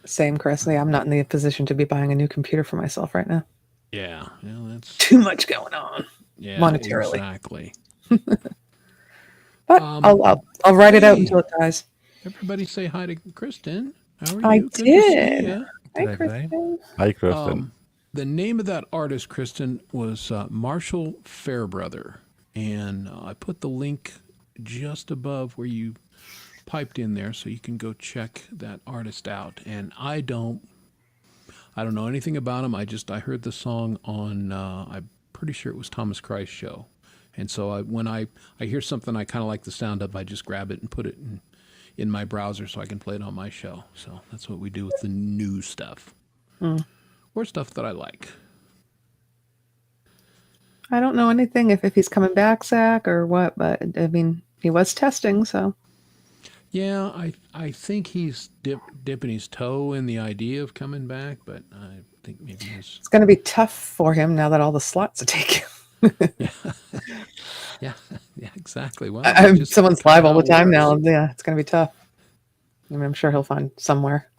Same, Chris. Yeah, I'm not in the position to be buying a new computer for myself right now. Yeah, that's Too much going on monetarily. Exactly. But I'll write it out until it dies. Everybody say hi to Kristen. How are I you? Good to see did. ya. Hi, G'day, Kristen. Hi, Kristen. The name of that artist, Kristen, was Marshall Fairbrother, and I put the link just above where you piped in there, so you can go check that artist out. And I don't know anything about him. I heard the song on. I'm pretty sure it was Thomas Christ's show, and so when I hear something I kind of like the sound of, I just grab it and put it in my browser so I can play it on my show. So that's what we do with the new stuff, or stuff that I like. I don't know anything if he's coming back, Zach, or what, but I mean, he was testing, so. Yeah, I think he's dipping his toe in the idea of coming back, but I think maybe he's... It's going to be tough for him now that all the slots are taken. Yeah, exactly. Well, someone's live all the time now. And yeah, it's going to be tough. I mean, I'm sure he'll find somewhere.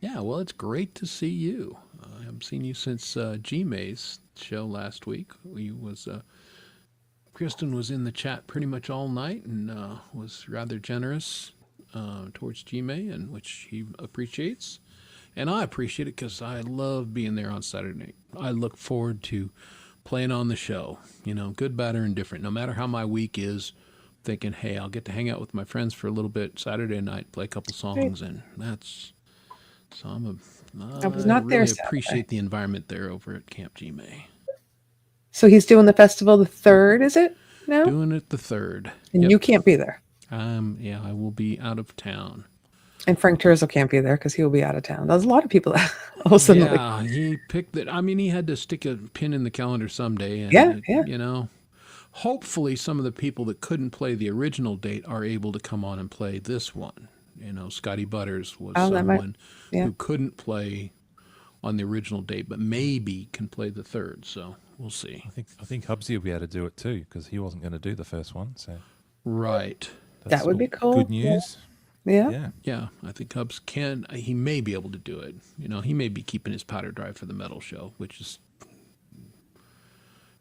Yeah, well, it's great to see you. I haven't seen you since G-May's show last week. Kristen was in the chat pretty much all night and was rather generous towards G-May, and which he appreciates. And I appreciate it because I love being there on Saturday night. I look forward to playing on the show, good, bad, or indifferent. No matter how my week is, thinking, hey, I'll get to hang out with my friends for a little bit Saturday night, play a couple songs, and that's... So I was not there really Saturday. Appreciate the environment there over at Camp G-May. So he's doing the festival the 3rd, is it? No? Doing it the 3rd. And you can't be there. Yeah, I will be out of town. And Frank Turzo can't be there because he will be out of town. There's a lot of people that all of a sudden. Yeah, he picked it. I mean, he had to stick a pin in the calendar someday. And Yeah. Hopefully some of the people that couldn't play the original date are able to come on and play this one. Scotty Butters was someone who couldn't play on the original date, but maybe can play the 3rd. So we'll see. I think Hubsy will be able to do it too because he wasn't going to do the first one. So right, that would be cool. Good news. Yeah. I think Hubs can. He may be able to do it. He may be keeping his powder dry for the metal show, which is,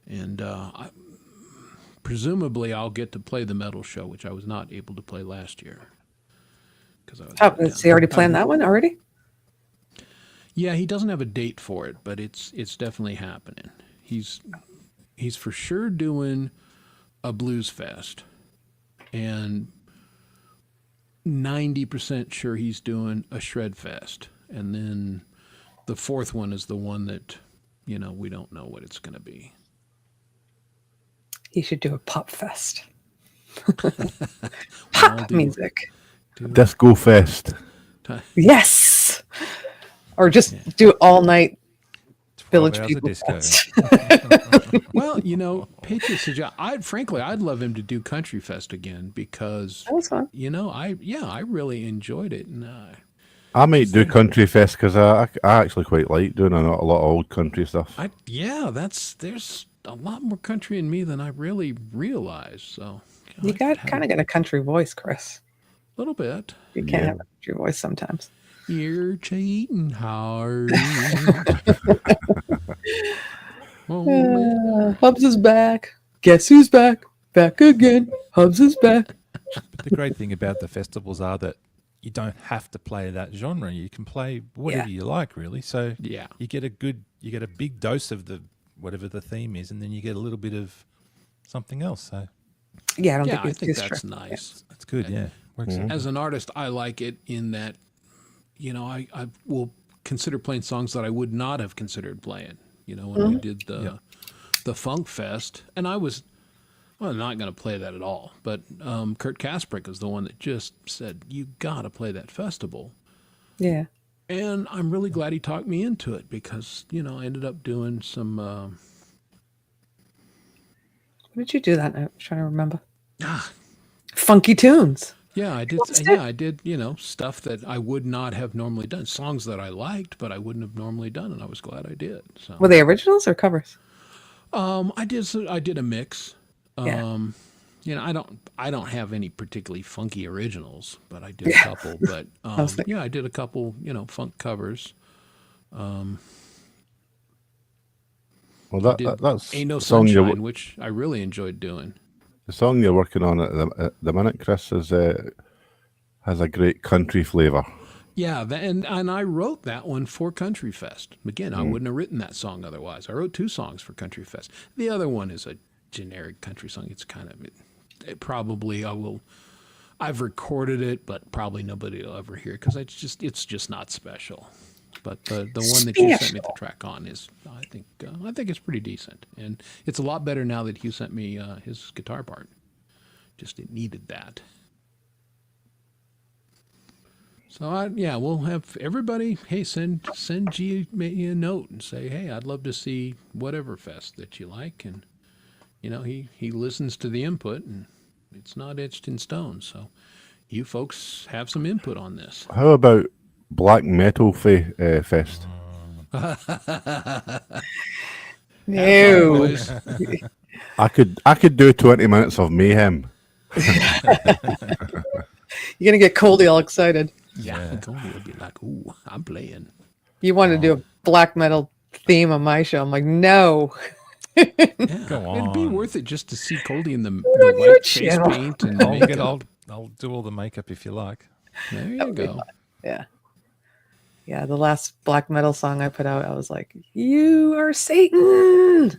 and presumably I'll get to play the metal show, which I was not able to play last year. Has he already planned that one already? Yeah, he doesn't have a date for it, but it's definitely happening. He's for sure doing a blues fest, and 90% sure he's doing a shred fest, and then the 4th one is the one that we don't know what it's going to be. He should do a pop fest. Pop music. Disco fest. Yes. Or just do all night Village People disco. Fest. Well, Patriot suggests, I'd love him to do Country Fest again because That was fun. I really enjoyed it, and I might do country fest because I actually quite like doing a lot of old country stuff. there's a lot more country in me than I really realized. So You kind of got a country voice, Chris. a little bit. You can't have it. your voice sometimes. You're cheating hard. Hubs is back. Guess who's back? Back again. Hubs is back. But the great thing about the festivals are that you don't have to play that genre. You can play whatever you like, really. So Yeah. you get a big dose of the whatever the theme is, and then you get a little bit of something else. So Yeah, I don't Yeah, think I it's think too that's strict. nice. that's good. Yeah, works out. As an artist, I like it in that, I will consider playing songs that I would not have considered playing. When we did the Funk Fest, and I was not going to play that at all. But Kurt Kasprick is the one that just said, "You got to play that festival." Yeah. And I'm really glad he talked me into it because I ended up doing some. What did you do that night? I'm trying to remember. Funky tunes. Yeah, I did. What's Yeah, I did. Stuff that I would not have normally done. Songs that I liked, but I wouldn't have normally done, and I was glad I did. So, Were they originals or covers? I did a mix. Yeah. I don't have any particularly funky originals, but I did a couple. But was thinking- I did a couple. Funk covers. Well, Did that's Ain't No the song you're Sunshine, which I really enjoyed doing. the song you're working on at the minute, Chris, has a great country flavour. Yeah, and I wrote that one for Country Fest. Again, I wouldn't have written that song otherwise. I wrote 2 songs for Country Fest. The other one is a generic country song. It's kind of probably I've recorded it, but probably nobody will ever hear it because it's just not special. But the one that you sent me the track on is I think it's pretty decent, and it's a lot better now that you sent me his guitar part. Just it needed that. So we'll have everybody. Hey, send G a note and say, hey, I'd love to see whatever fest that you like, and he listens to the input, and it's not etched in stone. So you folks have some input on this. How about Black Metal Fest? No. Boys. I could do 20 minutes of mayhem. You're going to get Coldy all excited. Yeah, Cody would be like, ooh, I'm playing. You want to do a black metal theme on my show. I'm like, no. Yeah, Go it'd be on. worth it just to see Coldy in the on your white face channel. paint and makeup. I'll do all the makeup if you like. There you go. Yeah. Yeah, the last black metal song I put out, I was like, you are Satan.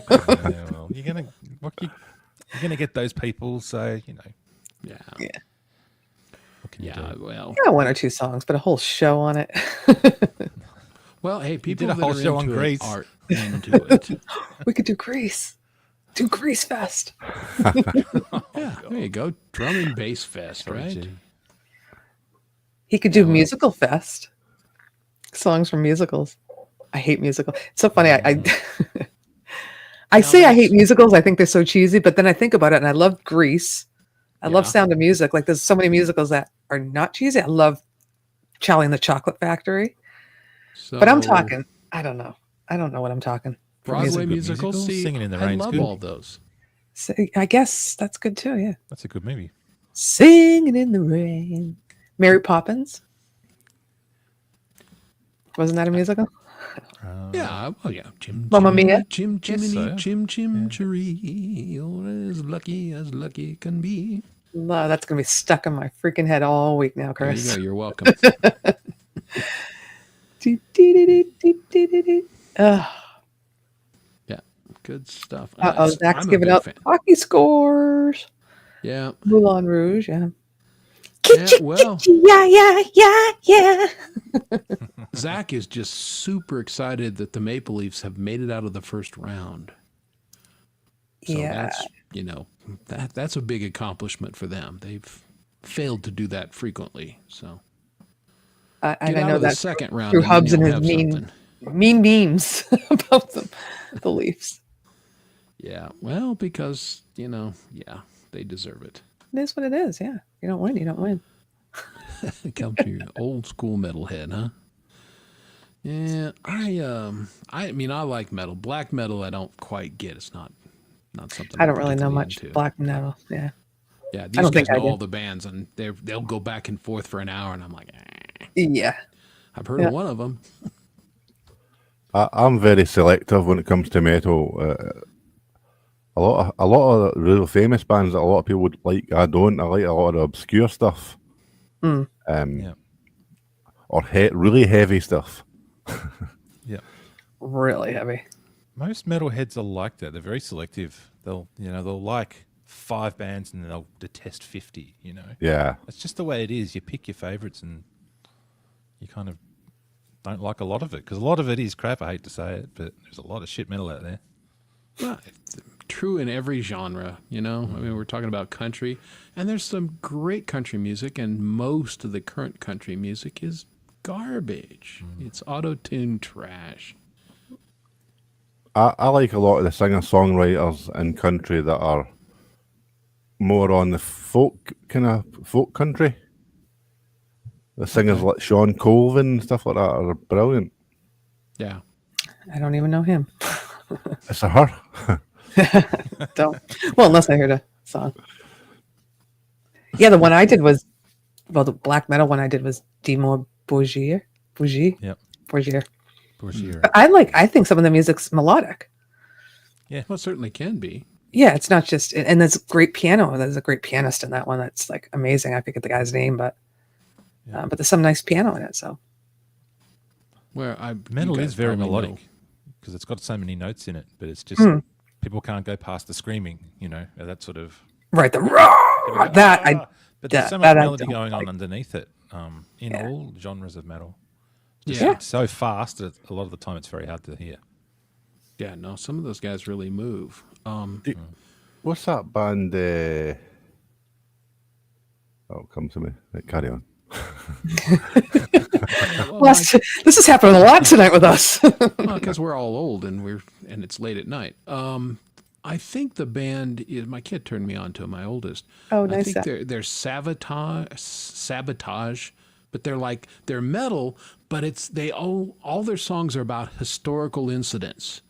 Yeah, well, you're gonna get those people. So Yeah. Yeah. what can you Yeah, do? well, Yeah, 1 or 2 songs, but a whole show on it. hey, people did a that whole are show on into it Grease. are into it. We could do Grease. Do Grease Fest. Yeah, there you go. Drum and bass fest, Sorry, right? G. He could do Musical Fest. Songs from musicals. I hate musicals. It's so funny. I say I hate musicals. I think they're so cheesy, but then I think about it and I love Grease. I love Yeah. Sound of Music. Like there's so many musicals that are not cheesy. I love Charlie and the Chocolate Factory. So, But I'm talking, I don't know. I don't know what I'm talking. for Broadway music. musicals. See, Singing in the I Rain's love good. all those. So I guess that's good too, yeah. That's a good movie. Singing in the Rain. Mary Poppins. Wasn't that a musical? Yeah, well, yeah. Jim, Mamma Mia? Jim, Jiminy, so. Jim, Cheree. Oh, as lucky can be. No, that's going to be stuck in my freaking head all week now, There you Chris. go. You're welcome. Ugh. Yeah, good stuff. Uh-oh, Zach's I'm a giving big out fan. hockey scores. Yeah. Moulin Rouge, yeah. Yeah, well, Yeah. Zach is just super excited that the Maple Leafs have made it out of the first round. So Yeah. that's a big accomplishment for them. They've failed to do that frequently. So And get I out know of the that second round through and then Hubs and you'll his have mean something. memes about the Leafs. Yeah, well, because they deserve it. It is what it is, yeah. You don't win, you don't win. Come to your old school metalhead, huh? Yeah, I mean, I like metal. Black metal, I don't quite get. It's not something I I'm don't really know particularly much into. black metal, yeah. Yeah, I these don't guys think I know do. all the bands, and they'll go back and forth for an hour, and I'm like, Yeah. I've heard Yeah. of one of them. I'm very selective when it comes to metal. A lot of the real famous bands that a lot of people would like, I don't. I like a lot of the obscure stuff. Mm. Yeah. Or really heavy stuff. Yeah. Really heavy. Most metalheads are like that. They're very selective. They'll like 5 bands and then they'll detest 50. Yeah. It's just the way it is. You pick your favorites and you kind of don't like a lot of it because a lot of it is crap. I hate to say it, but there's a lot of shit metal out there. Well, it's true in every genre, I mean, we're talking about country, and there's some great country music, and most of the current country music is garbage. It's auto-tuned trash. I like a lot of the singer-songwriters in country that are more on the folk country. The singers like Sean Colvin and stuff like that are brilliant. Yeah. I don't even know him. It's a her. Don't. Well, unless I heard a song. Yeah, the one I did was, the black metal one I did was Dimo Borgir. Yep. Borgir. Borgir. But I think some of the music's melodic. Yeah. Well, it certainly can be. Yeah, it's not just, and there's great piano. There's a great pianist in that one that's like amazing. I forget the guy's name, but there's some nice piano in it. So Metal you guys is very probably melodic know. because it's got so many notes in it, but it's just people can't go past the screaming, that sort of. right, the roar that I. But there's so much that I melody don't going on like. underneath it in Yeah. all genres of metal. Yeah. It's so fast that a lot of the time it's very hard to hear. Yeah, no, some of those guys really move. What's that band? Come to me. Right, carry on. Well, this is happening a lot tonight with us. Because we're all old and it's late at night. I think the band is, my kid turned me on to my oldest. Oh, I nice. think they're sabotage, but they're metal, but all their songs are about historical incidents.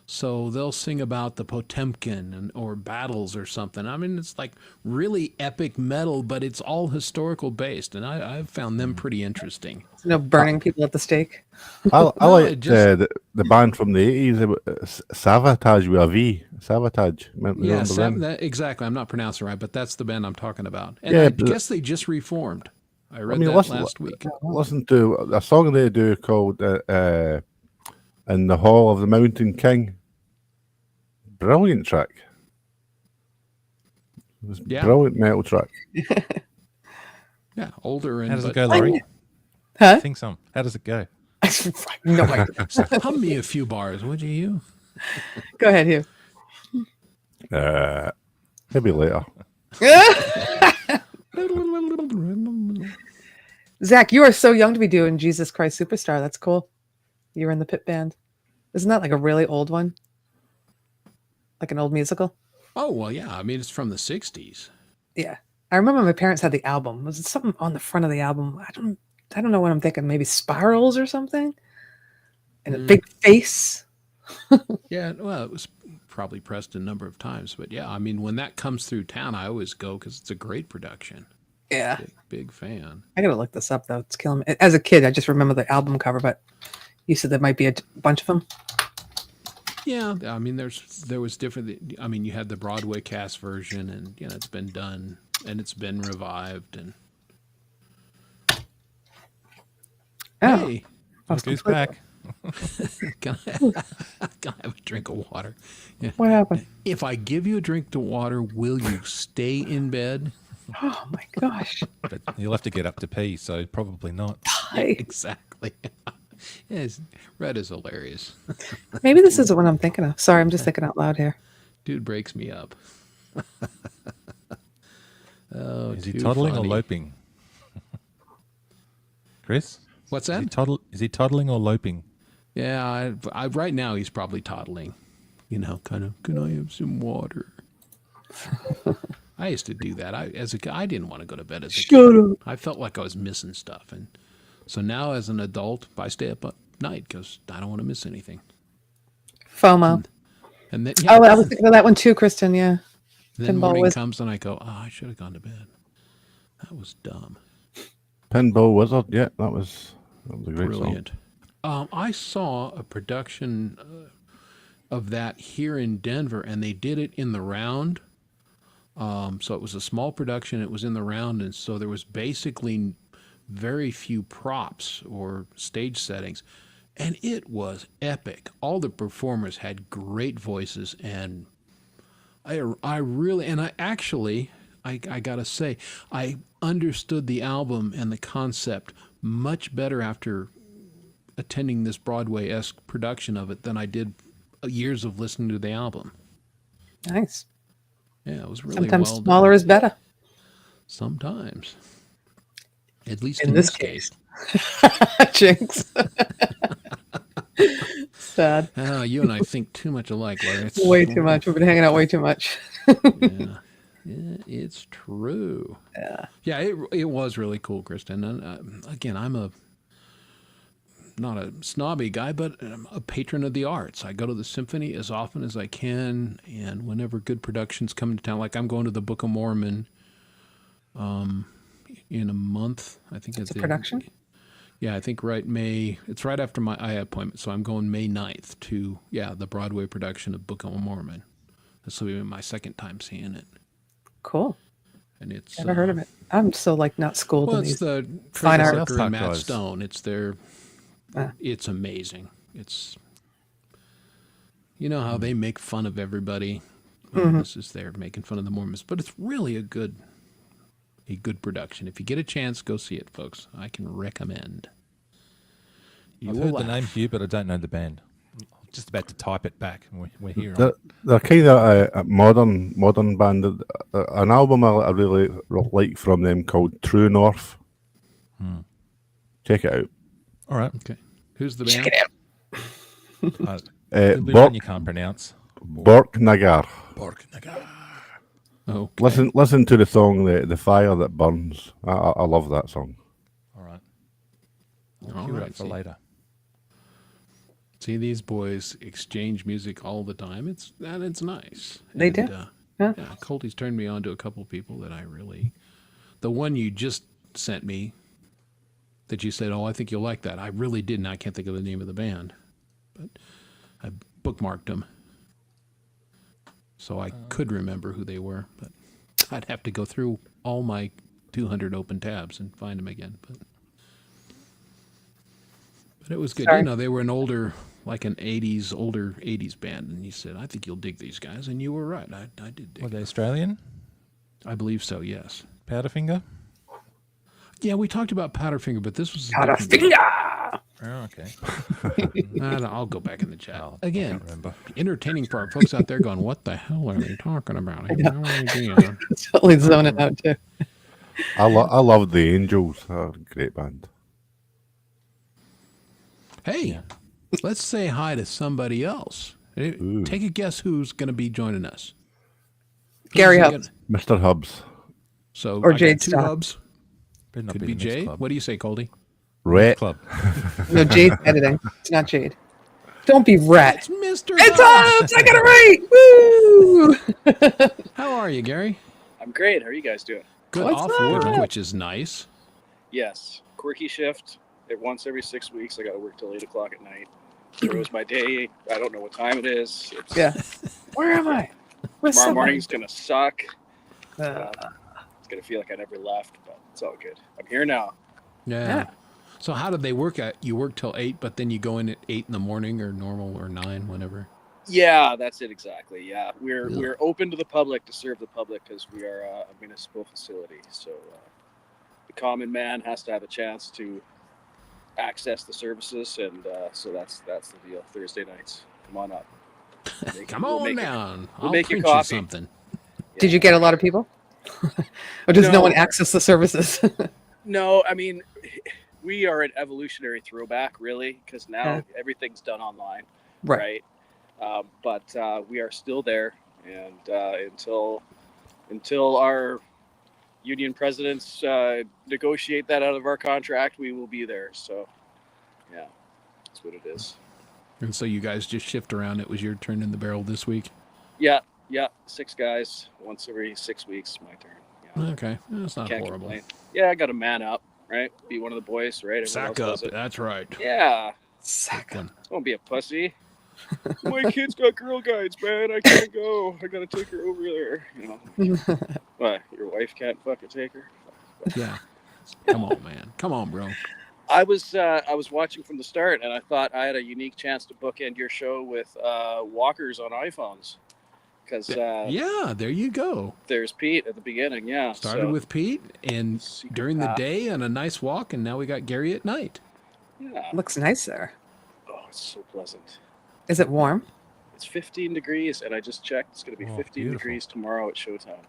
So they'll sing about the Potemkin or battles or something. I mean, it's like really epic metal, but it's all historical based, and I've found them pretty interesting. No burning people at the stake. I No, like it just- the band from the 80s, Savatage with a V. Savatage. Yeah, Remember them? exactly. I'm not pronouncing it right, but that's the band I'm talking about. And Yeah, I but- guess they just reformed. I read that listen- last week. Listen to a song they do called In the Hall of the Mountain King. Brilliant track. It was Yeah. brilliant metal track. Yeah, older and How does it but- go, Laurie? Huh? Sing some. How does it go? No idea. Hum me a few bars, would you? Go ahead, Hugh. Maybe later. Zach, you are so young to be doing Jesus Christ Superstar. That's cool. You were in the pit band. Isn't that like a really old one? Like an old musical? Oh well, yeah. I mean, it's from the '60s. Yeah. I remember my parents had the album. Was it something on the front of the album? I don't know what I'm thinking. Maybe Spirals or something? And a big face. Yeah, well, it was probably pressed a number of times, but yeah, I mean, when that comes through town, I always go because it's a great production. Yeah. Big fan. I gotta look this up though. It's killing me. As a kid, I just remember the album cover, but you said there might be a bunch of them. Yeah, I mean, there was different. I mean, you had the Broadway cast version, and it's been done and it's been revived. And Oh, hey, was Look who's completely- back. can I have a drink of water? Yeah. What happened? If I give you a drink of water, will you stay in bed? Oh my gosh. But you'll have to get up to pee, so probably not. Hi. Exactly. Yes, Red is hilarious. Maybe this isn't what I'm thinking of. Sorry, I'm just thinking out loud here. Dude breaks me up. Oh, Is he too toddling funny. or loping? Chris? What's Is that? is he toddling or loping? Yeah, right now he's probably toddling. Kind of. Can I have some water? I used to do that. I didn't want to go to bed as a kid. I felt like I was missing stuff, and so now as an adult, I stay up at night because I don't want to miss anything. FOMO. And then, Oh, I was thinking of that one too, Kristen. Yeah. Then Pinball morning was- comes and I go, oh, I should have gone to bed. That was dumb. Pinball Wizard. Yeah, that was a great song. Brilliant. I saw a production of that here in Denver, and they did it in the round. So it was a small production. It was in the round, and so there was basically very few props or stage settings, and it was epic. All the performers had great voices, and I really, and I actually, I gotta say, I understood the album and the concept much better after attending this Broadway-esque production of it than I did years of listening to the album. Nice. Yeah, it was really Sometimes well smaller done. is better. Sometimes. At least In in this this case. Jinx. Sad. Ah, you and I think too much alike, Larry. It's Way too much. We've been hanging out way too much. Yeah. Yeah, it's true. Yeah, it was really cool, Kristen. And again, I'm not a snobby guy, but I'm a patron of the arts. I go to the symphony as often as I can, and whenever good productions come to town, like I'm going to the Book of Mormon in a month. I think It's a production? Yeah, I think May. It's right after my eye appointment, so I'm going May 9th to the Broadway production of Book of Mormon. This will be my second time seeing it, Cool. and it's Never heard of it. I'm so like not schooled Well, in it's these. the fine Trevor art. Parker and Matt Guys. Stone. It's their. Ah. It's amazing. It's. You know how they make fun of everybody. Well, This is they're making fun of the Mormons, but it's really a good production. If you get a chance, go see it, folks. I can recommend. You I've will heard the laugh. name Hugh, but I don't know the band. I'm just about to type it back, and we're here. They're kind of a modern band. An album I really like from them called True North. Check it out. All right. Okay. Who's the band? There'll be Bork one you can't pronounce. Nagar. Oh, Listen to the song "The Fire That Burns." I love that song. All right. all Cue it right. up for See, later. see, these boys exchange music all the time. It's nice. They And, do. Yeah. Yeah, Colty's turned me on to a couple people that I really. The one you just sent me, that you said, "Oh, I think you'll like that." I really didn't. I can't think of the name of the band, but I bookmarked them, so I could remember who they were. But I'd have to go through all my 200 open tabs and find them again. But it was good. Sorry. You know, they were an older 80s band, and you said, "I think you'll dig these guys," and you were right. I did dig. Were they Australian? I believe so. Yes. Powderfinger? Yeah, we talked about Powderfinger, but this was a different band. Powderfinger. Oh, okay. I'll go back in the chat. I Again, can't remember. entertaining for our folks out there going, what the hell are they talking about? I have no idea. Totally zoning out too. I love the Angels. They're a great band. Hey, let's say hi to somebody else. Take a guess who's going to be joining us. Gary Who's Hubs. Mr. Hubs. So Or I got Jade two Stock. hubs. Better not Could be be the Mix Jade. Club. What do you say, Coldy? Ret. Club. No, Jade's editing. It's not Jade. Don't be rat. It's Mr. It's Hubs. Hubs! I got it right! Woo! How are you, Gary? I'm great. How are you guys doing? Good. What's Off up? work, which is nice. Yes, quirky shift. Once every 6 weeks, I got to work till 8 o'clock at night. Throws my day. I don't know what time it is. It's, Yeah. Where am I? Where's Tomorrow somebody? morning's gonna suck. Uh, It's gonna feel like I never left, but it's all good. I'm here now. Yeah. So how did they work at? You work till 8, but then you go in at 8 in the morning or normal or 9, whenever. Yeah, that's it exactly. Yeah, we're open to the public to serve the public because we are a municipal facility. So the common man has to have a chance to access the services, and so that's the deal. Thursday nights, come on up. Come on down. we'll I'll make you print coffee. something. Did you get a lot of people? Or does no No. one access the services? No, I mean, we are an evolutionary throwback, really, because now Yeah. everything's done online, Right. right? But we are still there, and until our union presidents negotiate that out of our contract, we will be there. So, yeah, that's what it is. And so you guys just shift around. It was your turn in the barrel this week. Yeah, Yeah, 6 guys, once every 6 weeks. My turn. Yeah. Okay, that's not Can't horrible. complain. Yeah, I got to man up, right? Be one of the boys, right? Everyone Sack else up. does it. That's right. Yeah, Sack up. don't be a pussy. My kid's got Girl Guides, man. I can't go. I gotta take her over there. What? Your wife can't fucking take her? Yeah. Come on, man. Come on, bro. I was watching from the start, and I thought I had a unique chance to bookend your show with walkers on iPhones, because Yeah, there you go. there's Pete at the beginning. Yeah, Started so, with Pete, and Secret during the path. day and a nice walk, and now we got Gary at night. Yeah. Looks nice there. Oh, it's so pleasant. Is it warm? It's 15 degrees, and I just checked. It's going to be Oh, 15 beautiful. degrees tomorrow at showtime.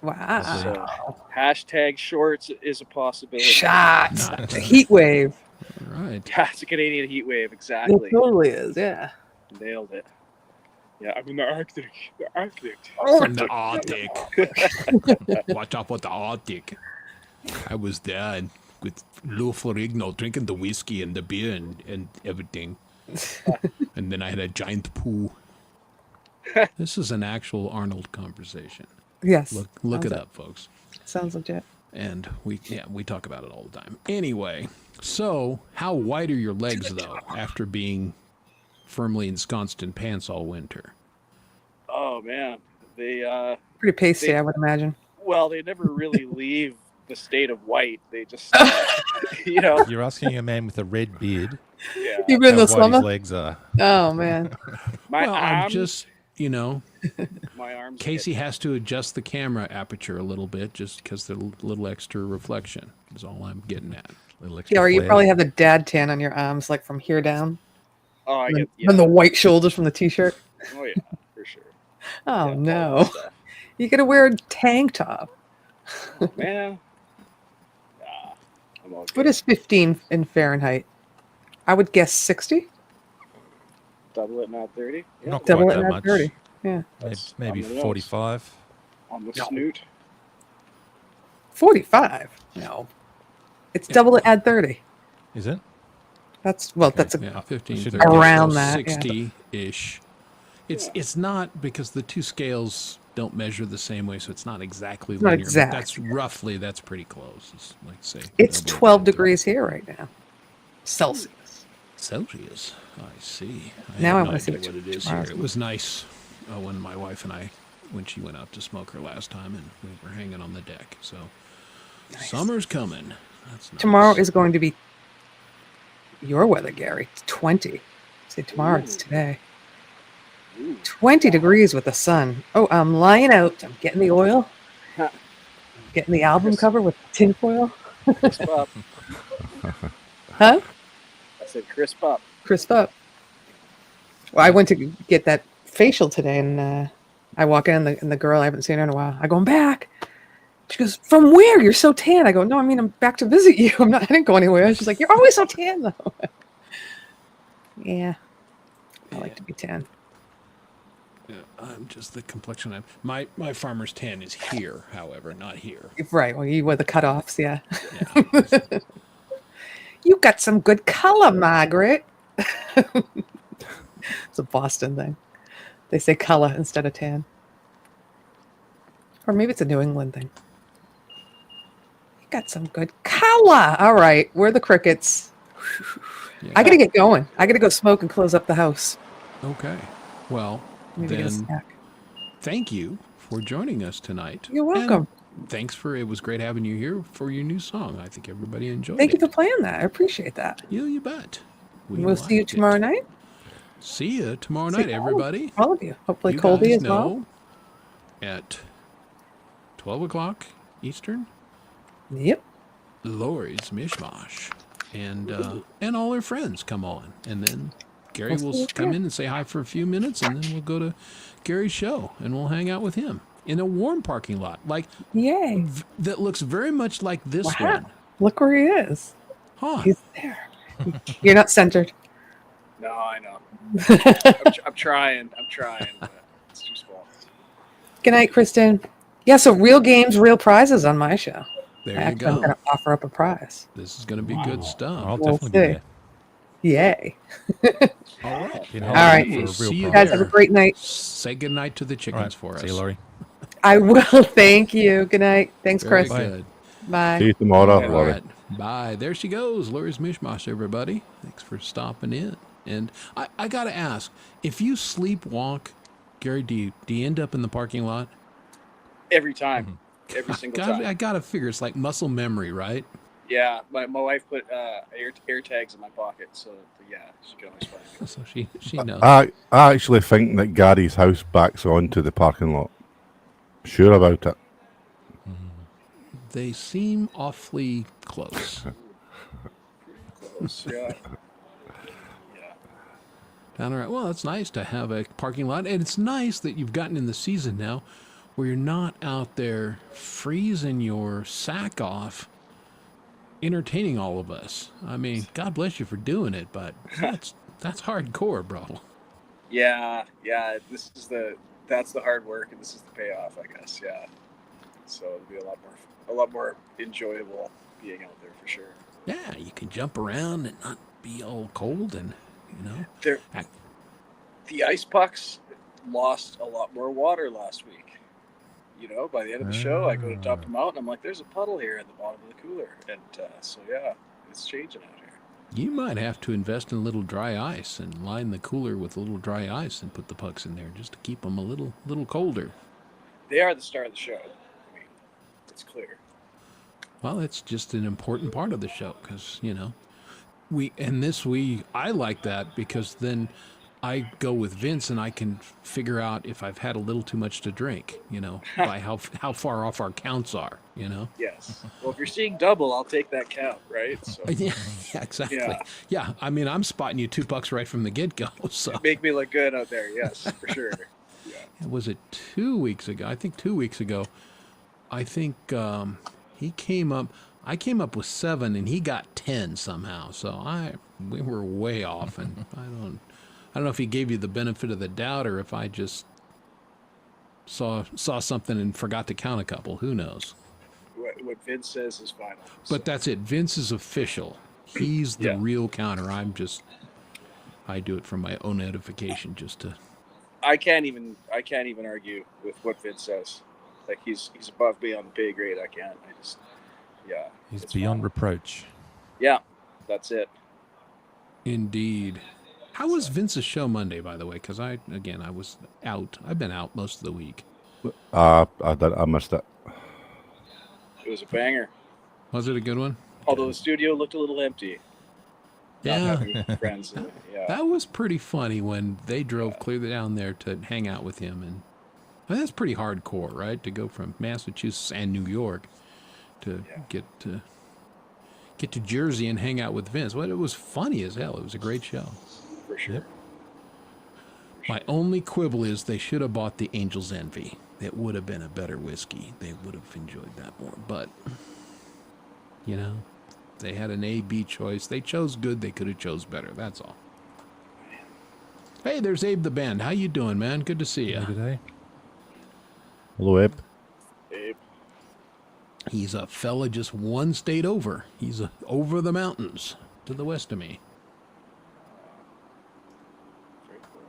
Wow. So, hashtag shorts is a possibility. Shots. Nice. A heat wave. All right. Yeah, it's a Canadian heat wave. It Exactly. totally is. Yeah. Nailed it. Yeah, I'm in the Arctic. The Arctic. From the Arctic. Watch out for the Arctic. I was there and with Lou Ferrigno drinking the whiskey and the beer and everything. And then I had a giant poo. This is an actual Arnold conversation. Yes. Look Sounds it up, folks. Sounds legit. And we talk about it all the time. Anyway, so how wide are your legs though after being firmly ensconced in pants all winter? Oh man, they Pretty pasty, They- I would imagine. well, they never really leave the state of white. They just, you know, You're asking a man with a red beard yeah. You been how the wide his summer? legs are. Oh man. My Well, I'm arms, just, my arms. Casey has to adjust the camera aperture a little bit just because the little extra reflection is all I'm getting at. Little extra Yeah, or you flare. probably have the dad tan on your arms, like from here down. Oh, I And, get. Yeah. and the white shoulders from the t-shirt. Oh yeah, for sure. Oh Yeah, all no. that stuff. You gotta wear a tank top. Oh, man. Nah, I'm all What good. is 15 in Fahrenheit? I would guess 60. Double it, not 30. Yeah, Not Double quite it, that not much. 30. Yeah. that's Maybe on the nose, 45. on the No. snoot. 45. No. It's double it, add 30. Is it? That's that's a Yeah, 15, Should 30, Around so that, yeah. 60-ish. It's not because the two scales don't measure the same way, so it's not exactly not linear. but exact. That's pretty close. It's like say it's double 12 it. degrees here right now. Celsius. Celsius. I see. Now I have wanna see idea what what it is tomorrow's here. It was nice when my wife and I, when she went out to smoke her last time, and we were hanging on the deck. So summer's coming. That's nice. Tomorrow is going to be your weather, Gary. It's 20. Say tomorrow, it's today. Ooh. 20 degrees with the sun. Oh, I'm lying out. I'm getting the oil. Getting the album cover with tinfoil. Crisp up. Huh? I said crisp up. Crisp up. Well, I went to get that facial today, and I walk in, and the girl, I haven't seen her in a while. I go, I'm back. She goes, from where? You're so tan. I go, no, I mean, I'm back to visit you. I didn't go anywhere. She's like, you're always so tan, though. Yeah. I like to be tan. Yeah, I'm just the complexion. My farmer's tan is here, however, not here. Right. Well, you wear the cutoffs, yeah. Yeah. You got some good color, Margaret. It's a Boston thing. They say color instead of tan. Or maybe it's a New England thing. You got some good color. All right. Where are the crickets? Yeah. I got to get going. I got to go smoke and close up the house. Okay. Well, Maybe get a then snack. thank you for joining us tonight. You're welcome. And thanks it was great having you here for your new song. I think everybody enjoyed Thank you it. for playing that. I appreciate that. You bet. We'll see you liked it. tomorrow night. See you tomorrow See night, all of- everybody. All of you. Hopefully, You Colby guys as well. know at 12 o'clock Eastern, Yep. Lori's Mishmash. And all her friends come on. And then Gary We'll see will you come there. in and say hi for a few minutes, and then we'll go to Gary's show, and we'll hang out with him in a warm parking lot. Like, Yay. that looks very much like this Wow. one. Look where he is. Huh. He's there. You're not centered. No, I know. I'm trying. But it's too small. Good night, Kristen. Yeah, so real games, real prizes on my show. There you Actually, I'm go. going to offer up a prize. This is going to be good stuff. I'll We'll definitely be see. there. Yay. All right. Been All right. holding We'll for a see you real Guys, prize. have a great night. Say good night to the All chickens right. for us. See you, Laurie. I will. Thank you. Good night. Thanks, Very Chris. good. Bye. See you tomorrow, All Laurie. right. Bye. There she goes. Laurie's Mishmash, everybody. Thanks for stopping in. And I got to ask, if you sleepwalk, Gary, do you end up in the parking lot? Every time, every single time. I got to figure it's like muscle memory, right? Yeah, my wife put air tags in my pocket, so yeah, she can always find me. So she knows. I actually think that Gary's house backs onto the parking lot. Sure about it. They seem awfully close. Close, yeah. All right. Well, it's nice to have a parking lot, and it's nice that you've gotten in the season now where you're not out there freezing your sack off entertaining all of us. I mean, God bless you for doing it, but that's hardcore, bro. Yeah. That's the hard work, and this is the payoff, I guess. Yeah. So it'll be a lot more enjoyable being out there for sure. Yeah, you can jump around and not be all cold, and The ice pucks lost a lot more water last week. By the end of the show, I go to dump them out, and I'm like, "There's a puddle here at the bottom of the cooler," and so yeah, it's changing out here. You might have to invest in a little dry ice and line the cooler with a little dry ice and put the pucks in there just to keep them a little colder. They are the star of the show. I mean, it's clear. Well, it's just an important part of the show because, I like that because then I go with Vince and I can figure out if I've had a little too much to drink, by how far off our counts are, Yes. Well, if you're seeing double, I'll take that count, right? So Yeah, exactly. Yeah, I mean, I'm spotting you $2 right from the get-go, so. make me look good out there, yes, for sure. Yeah. Was it 2 weeks ago? I think 2 weeks ago. I think he came up. I came up with 7, and he got 10 somehow. So we were way off, and I don't know if he gave you the benefit of the doubt or if I just saw something and forgot to count a couple. Who knows? What Vince says is final. But that's it. Vince is official. He's the real counter. I do it for my own edification, just to. I can't even argue with what Vince says. Like he's above me on the pay grade. I can't. He's beyond reproach. Yeah, that's it. Indeed. How was Vince's show Monday, by the way? Because I was out. I've been out most of the week. I missed it. It was a banger. Was it a good one? Although the studio looked a little empty. Yeah. Friends. Yeah. That was pretty funny when they drove clear down there to hang out with him. And that's pretty hardcore, right? To go from Massachusetts and New York to get to Jersey and hang out with Vince. Well, it was funny as hell. It was a great show. For sure. Yep. My only quibble is they should have bought the Angel's Envy. It would have been a better whiskey. They would have enjoyed that more. But, they had an A-B choice. They chose good. They could have chose better. That's all. Hey, there's Abe the Band. How you doing, man? Good to see you. Good day. Hello, Abe. Abe. He's a fella just one state over. He's over the mountains to the west of me. Very cool.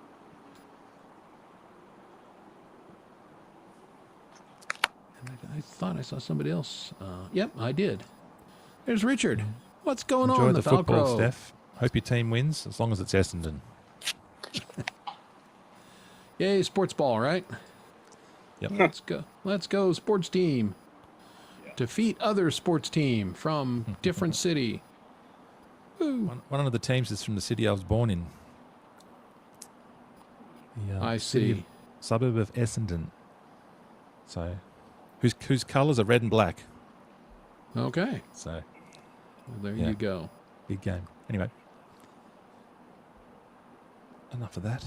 I thought I saw somebody else. Yep, I did. There's Richard. What's going Enjoy on, the the football, Falcro? Steph. Hope your team wins, as long as it's Essendon. Yay, sports ball, right? Yep. Let's go, sports team. Defeat other sports team from different city. Woo. One of the teams is from the city I was born in. I city see. Suburb of Essendon. So, whose colours are red and black. Okay. So, Well, there Yeah. you go. big game. Anyway, enough of that.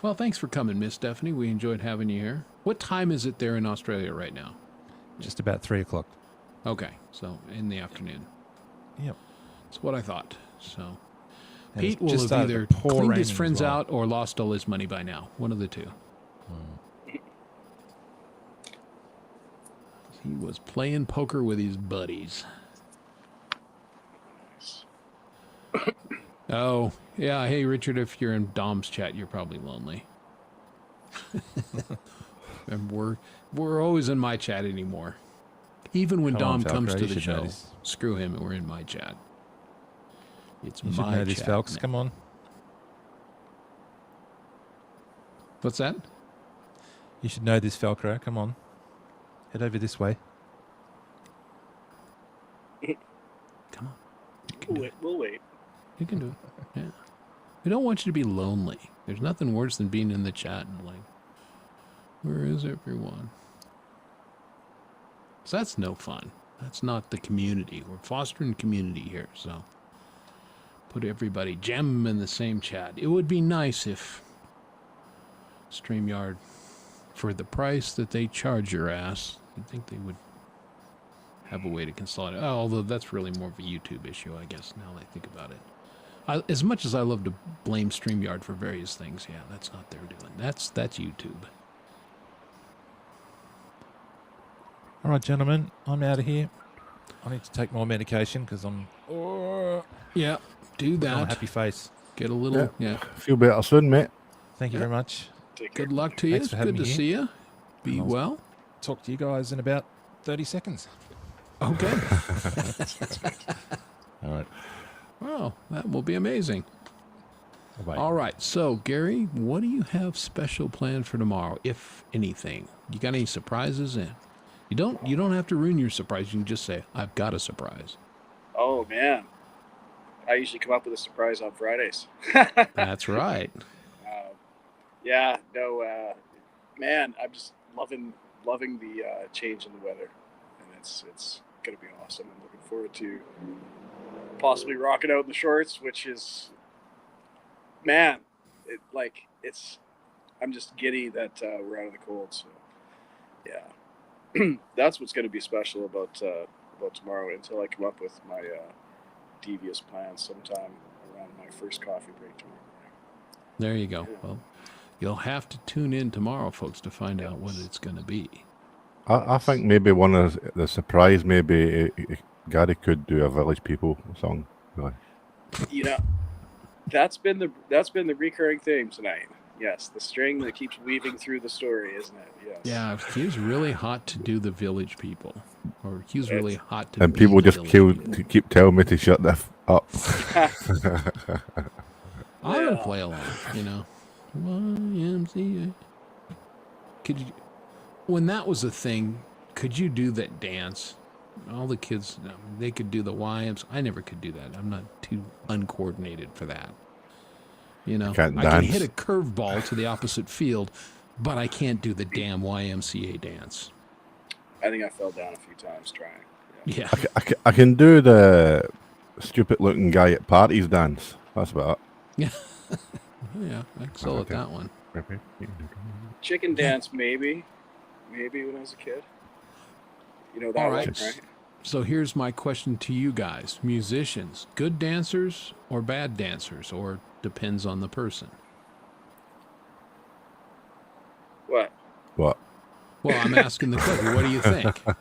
Well, thanks for coming, Miss Stephanie. We enjoyed having you here. What time is it there in Australia right now? Just about 3 o'clock. Okay, so in the afternoon. Yep. That's what I thought. So And Pete it's will just have started either to pour cleaned raining his as friends well. out or lost all his money by now. One of the two. He was playing poker with his buddies. Oh, yeah. Hey, Richard, if you're in Dom's chat, you're probably lonely. And we're always in my chat anymore. Even when Come on, Dom comes Falco, to you the should know show, this. screw him. We're in my chat. It's You should my know this, chat. Falks. now. Come on. What's that? You should know this, Falco. Come on. Head over this way. Come on. You can do it. We'll wait. You can do it. Yeah. We don't want you to be lonely. There's nothing worse than being in the chat and like, where is everyone? So that's no fun. That's not the community. We're fostering community here, so put everybody, jam them in the same chat. It would be nice if StreamYard, for the price that they charge your ass, you'd think they would have a way to consolidate. Oh, although that's really more of a YouTube issue, I guess, now that I think about it. As much as I love to blame StreamYard for various things, yeah, that's not their doing. That's YouTube. All right, gentlemen. I'm out of here. I need to take more medication because I'm Yeah, do on a that. happy face. Get a little, yeah. Feel better soon, mate. Thank you very much. Take care. Good luck to you. Thanks It's for having good to me see you. Be And I'll- well. Talk to you guys in about 30 seconds. Okay. All right. Well, that will be amazing. Bye-bye. All right. So, Gary, what do you have special planned for tomorrow, if anything? You got any surprises in? You don't have to ruin your surprise. You can just say, "I've got a surprise." Oh man, I usually come up with a surprise on Fridays. That's right. Yeah, no, man, I'm just loving the change in the weather, and it's gonna be awesome. I'm looking forward to possibly rocking out in the shorts, which is, man, I'm just giddy that we're out of the cold. So, yeah, that's what's gonna be special about tomorrow until I come up with my devious plans sometime around my first coffee break tomorrow morning. There you go. Well, you'll have to tune in tomorrow, folks, to find out what it's going to be. I think maybe one of the surprise, maybe Gary could do a Village People song. Really. You know, that's been the recurring theme tonight. Yes, the string that keeps weaving through the story, isn't it? Yes. Yeah, he was really hot to do the Village People, or he was really hot to. And be people the just Village People. keep telling me to shut the up. I would play along, you know. YMCA. Could you, when that was a thing, could you do that dance? All the kids, they could do the YMs. I never could do that. I'm not too uncoordinated for that. You know, Can't I can dance. hit a curveball to the opposite field, but I can't do the damn YMCA dance. I think I fell down a few times trying. Yeah. I can do the stupid looking guy at parties dance. That's about Yeah. Yeah, I excel at that one. it. Chicken dance, maybe when I was a kid. You know that All one, right. right? So here's my question to you guys. Musicians, good dancers or bad dancers, or depends on the person? What? What? Well, I'm asking the question. What do you think? Do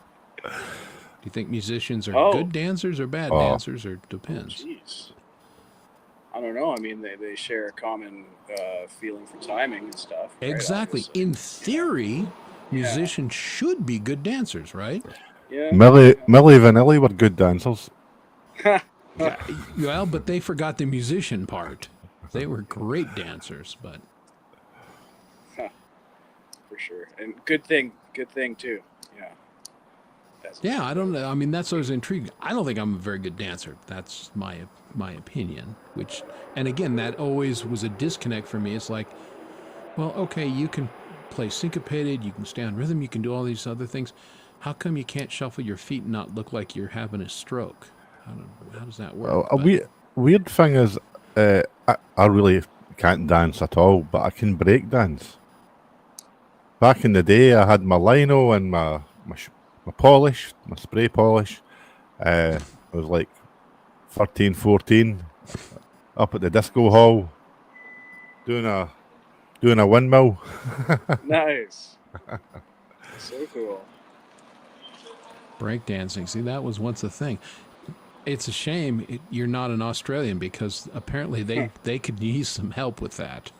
you think musicians are Oh. good dancers or bad Oh. dancers, or depends? Jeez. I don't know. I mean, they share a common feeling for timing and stuff. right? Exactly. Obviously. In theory, musicians should be good dancers, right? Yeah. Millie Vanilli were good dancers. Well, but they forgot the musician part. They were great dancers, but For sure, and good thing too. Yeah. yeah, I don't know. I mean, that's what I was intrigued. I don't think I'm a very good dancer. That's my opinion. Which, and again, that always was a disconnect for me. It's like, well, okay, you can play syncopated, you can stay on rhythm, you can do all these other things. How come you can't shuffle your feet and not look like you're having a stroke? How does that work? Weird thing is, I really can't dance at all, but I can break dance. Back in the day, I had my lino and my polish, my spray polish. I was like 13, 14, up at the disco hall, doing a windmill. Nice. So cool. Breakdancing. See, that was once a thing. it's a shame you're not an Australian, because apparently they could use some help with that.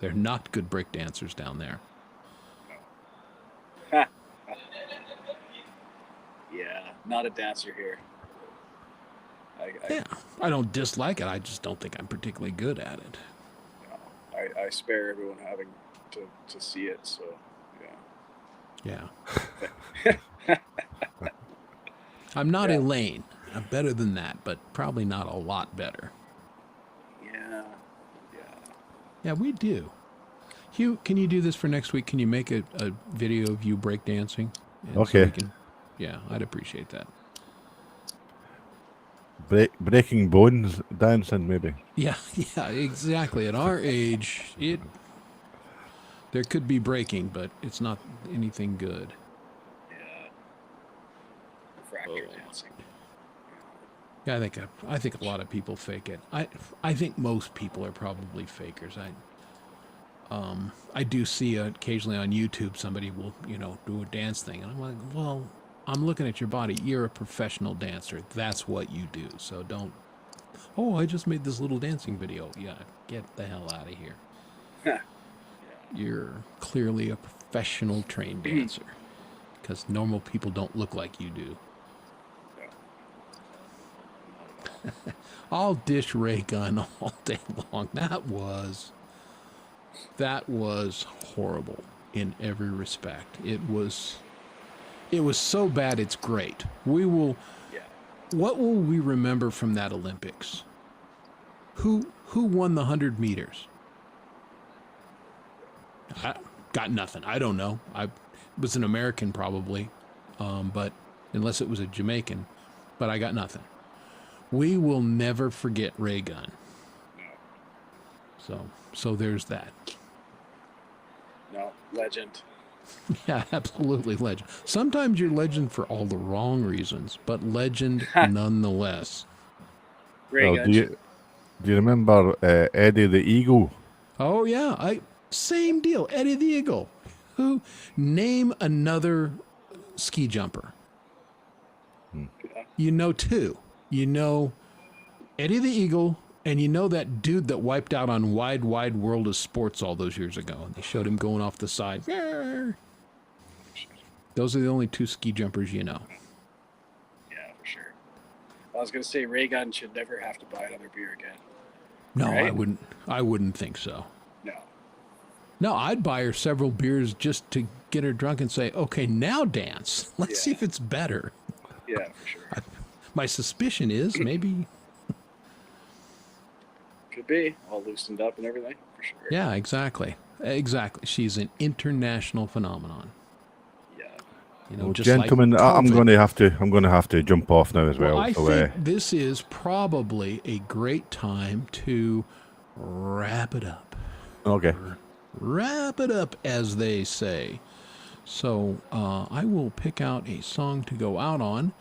They're not good break dancers down there. Yeah, not a dancer here. I don't dislike it. I just don't think I'm particularly good at it. I spare everyone having to see it. So yeah. I'm not Elaine. I'm better than that, but probably not a lot better. Yeah, we do. Hugh, can you do this for next week? Can you make a video of you breakdancing? Okay. I'd appreciate that. Breaking bones dancing, maybe. Yeah, exactly. At our age, there could be breaking, but it's not anything good. Yeah. Fracture dancing. Yeah, I think a lot of people fake it. I think most people are probably fakers. I do see occasionally on YouTube somebody will do a dance thing, and I'm like, well, I'm looking at your body. You're a professional dancer. That's what you do. So don't. Oh, I just made this little dancing video. Yeah, get the hell out of here. You're clearly a professional trained dancer, because normal people don't look like you do. I'll dish Ray Gun all day long. That was horrible in every respect. It was so bad it's great. What will we remember from that Olympics? Who won the 100 meters? I got nothing. I don't know. I was an American probably, but unless it was a Jamaican, but I got nothing. We will never forget Ray Gun. So there's that. No, legend. Yeah, absolutely legend. Sometimes you're legend for all the wrong reasons, but legend nonetheless. Ray Gun. Do you remember Eddie the Eagle? Oh yeah, same deal. Eddie the Eagle. Name another ski jumper. You know two. You know Eddie the Eagle, and you know that dude that wiped out on Wide World of Sports all those years ago, and they showed him going off the side. Those are the only two ski jumpers you know. Yeah, for sure. I was going to say Ray Gun should never have to buy another beer again. No, right? I wouldn't think so. No. No, I'd buy her several beers just to get her drunk and say, okay, now dance. Let's see if it's better. Yeah, for sure. My suspicion is maybe... Could be. All loosened up and everything, for sure. Yeah, exactly. She's an international phenomenon. Well, gentlemen, like I'm going to have to jump off now as well. I think this is probably a great time to wrap it up. Okay. Wrap it up, as they say. So I will pick out a song to go out on.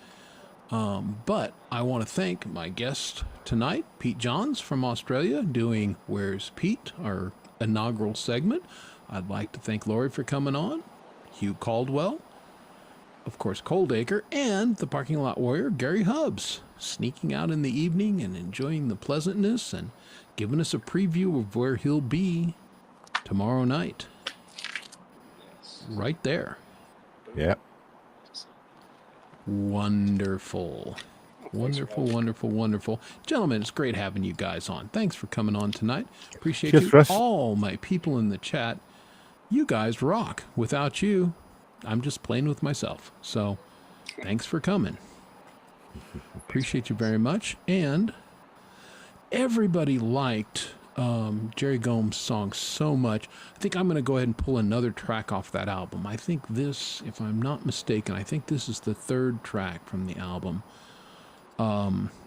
But I want to thank my guest tonight, Pete Johns from Australia, doing Where's Pete, our inaugural segment. I'd like to thank Lori for coming on, Hugh Caldwell, of course, Coldacre, and the parking lot warrior, Gary Hubbs, sneaking out in the evening and enjoying the pleasantness and giving us a preview of where he'll be tomorrow night. Right there. Yeah. Wonderful. Wonderful. Gentlemen, it's great having you guys on. Thanks for coming on tonight. Appreciate Cheers, you. Chris. All my people in the chat. You guys rock. Without you, I'm just playing with myself. So thanks for coming. Appreciate you very much. And everybody liked Jerry Gomes' song so much. I think I'm going to go ahead and pull another track off that album. I think this, if I'm not mistaken, I think this is the third track from the album.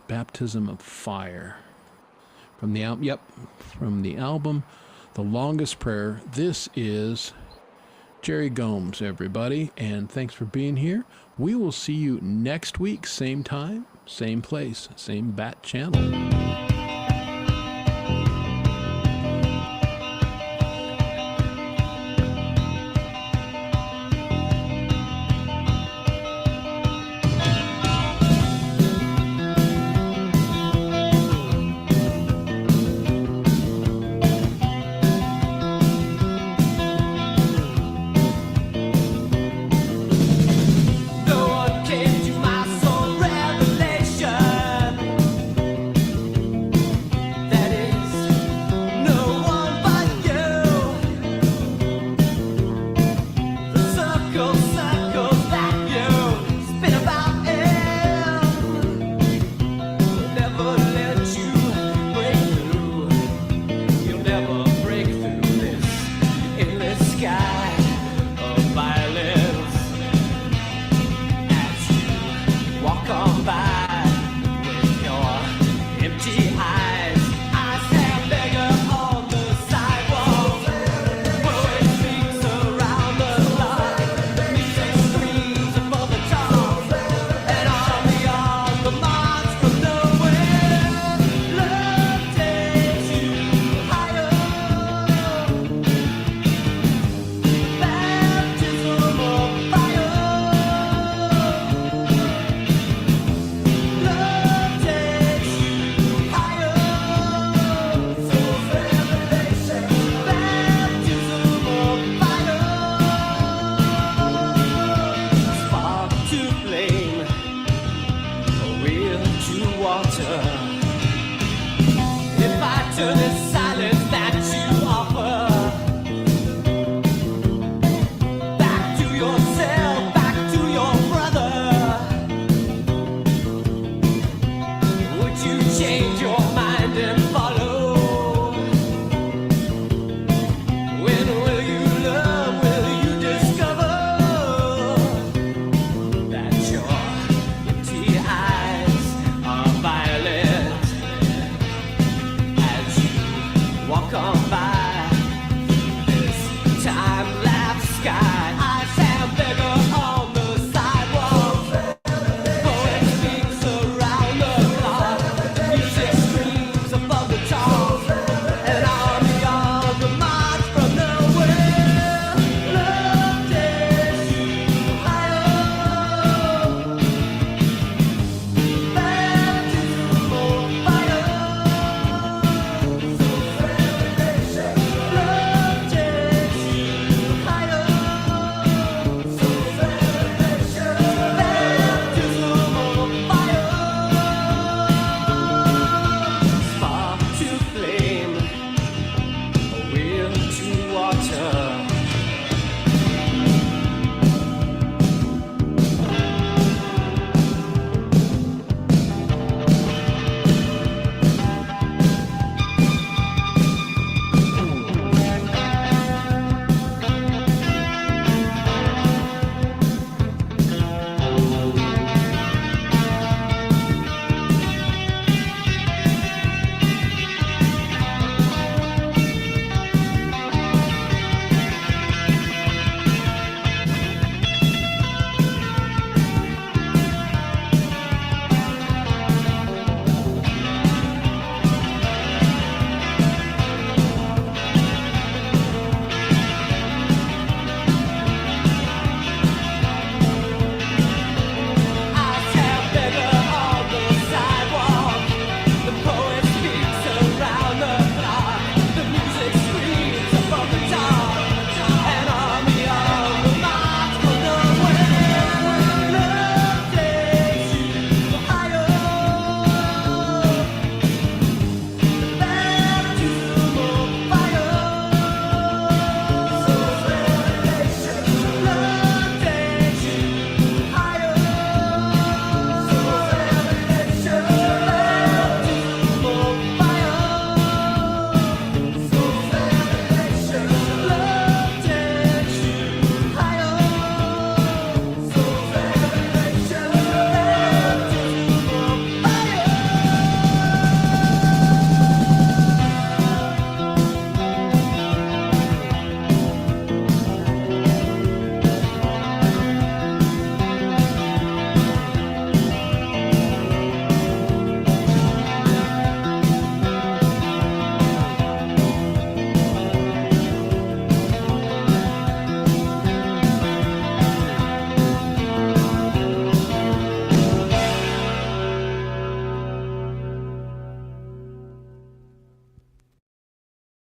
Baptism of Fire. From the album, from the album, The Longest Prayer. This is Jerry Gomes, everybody, and thanks for being here. We will see you next week, same time, same place, same bat channel.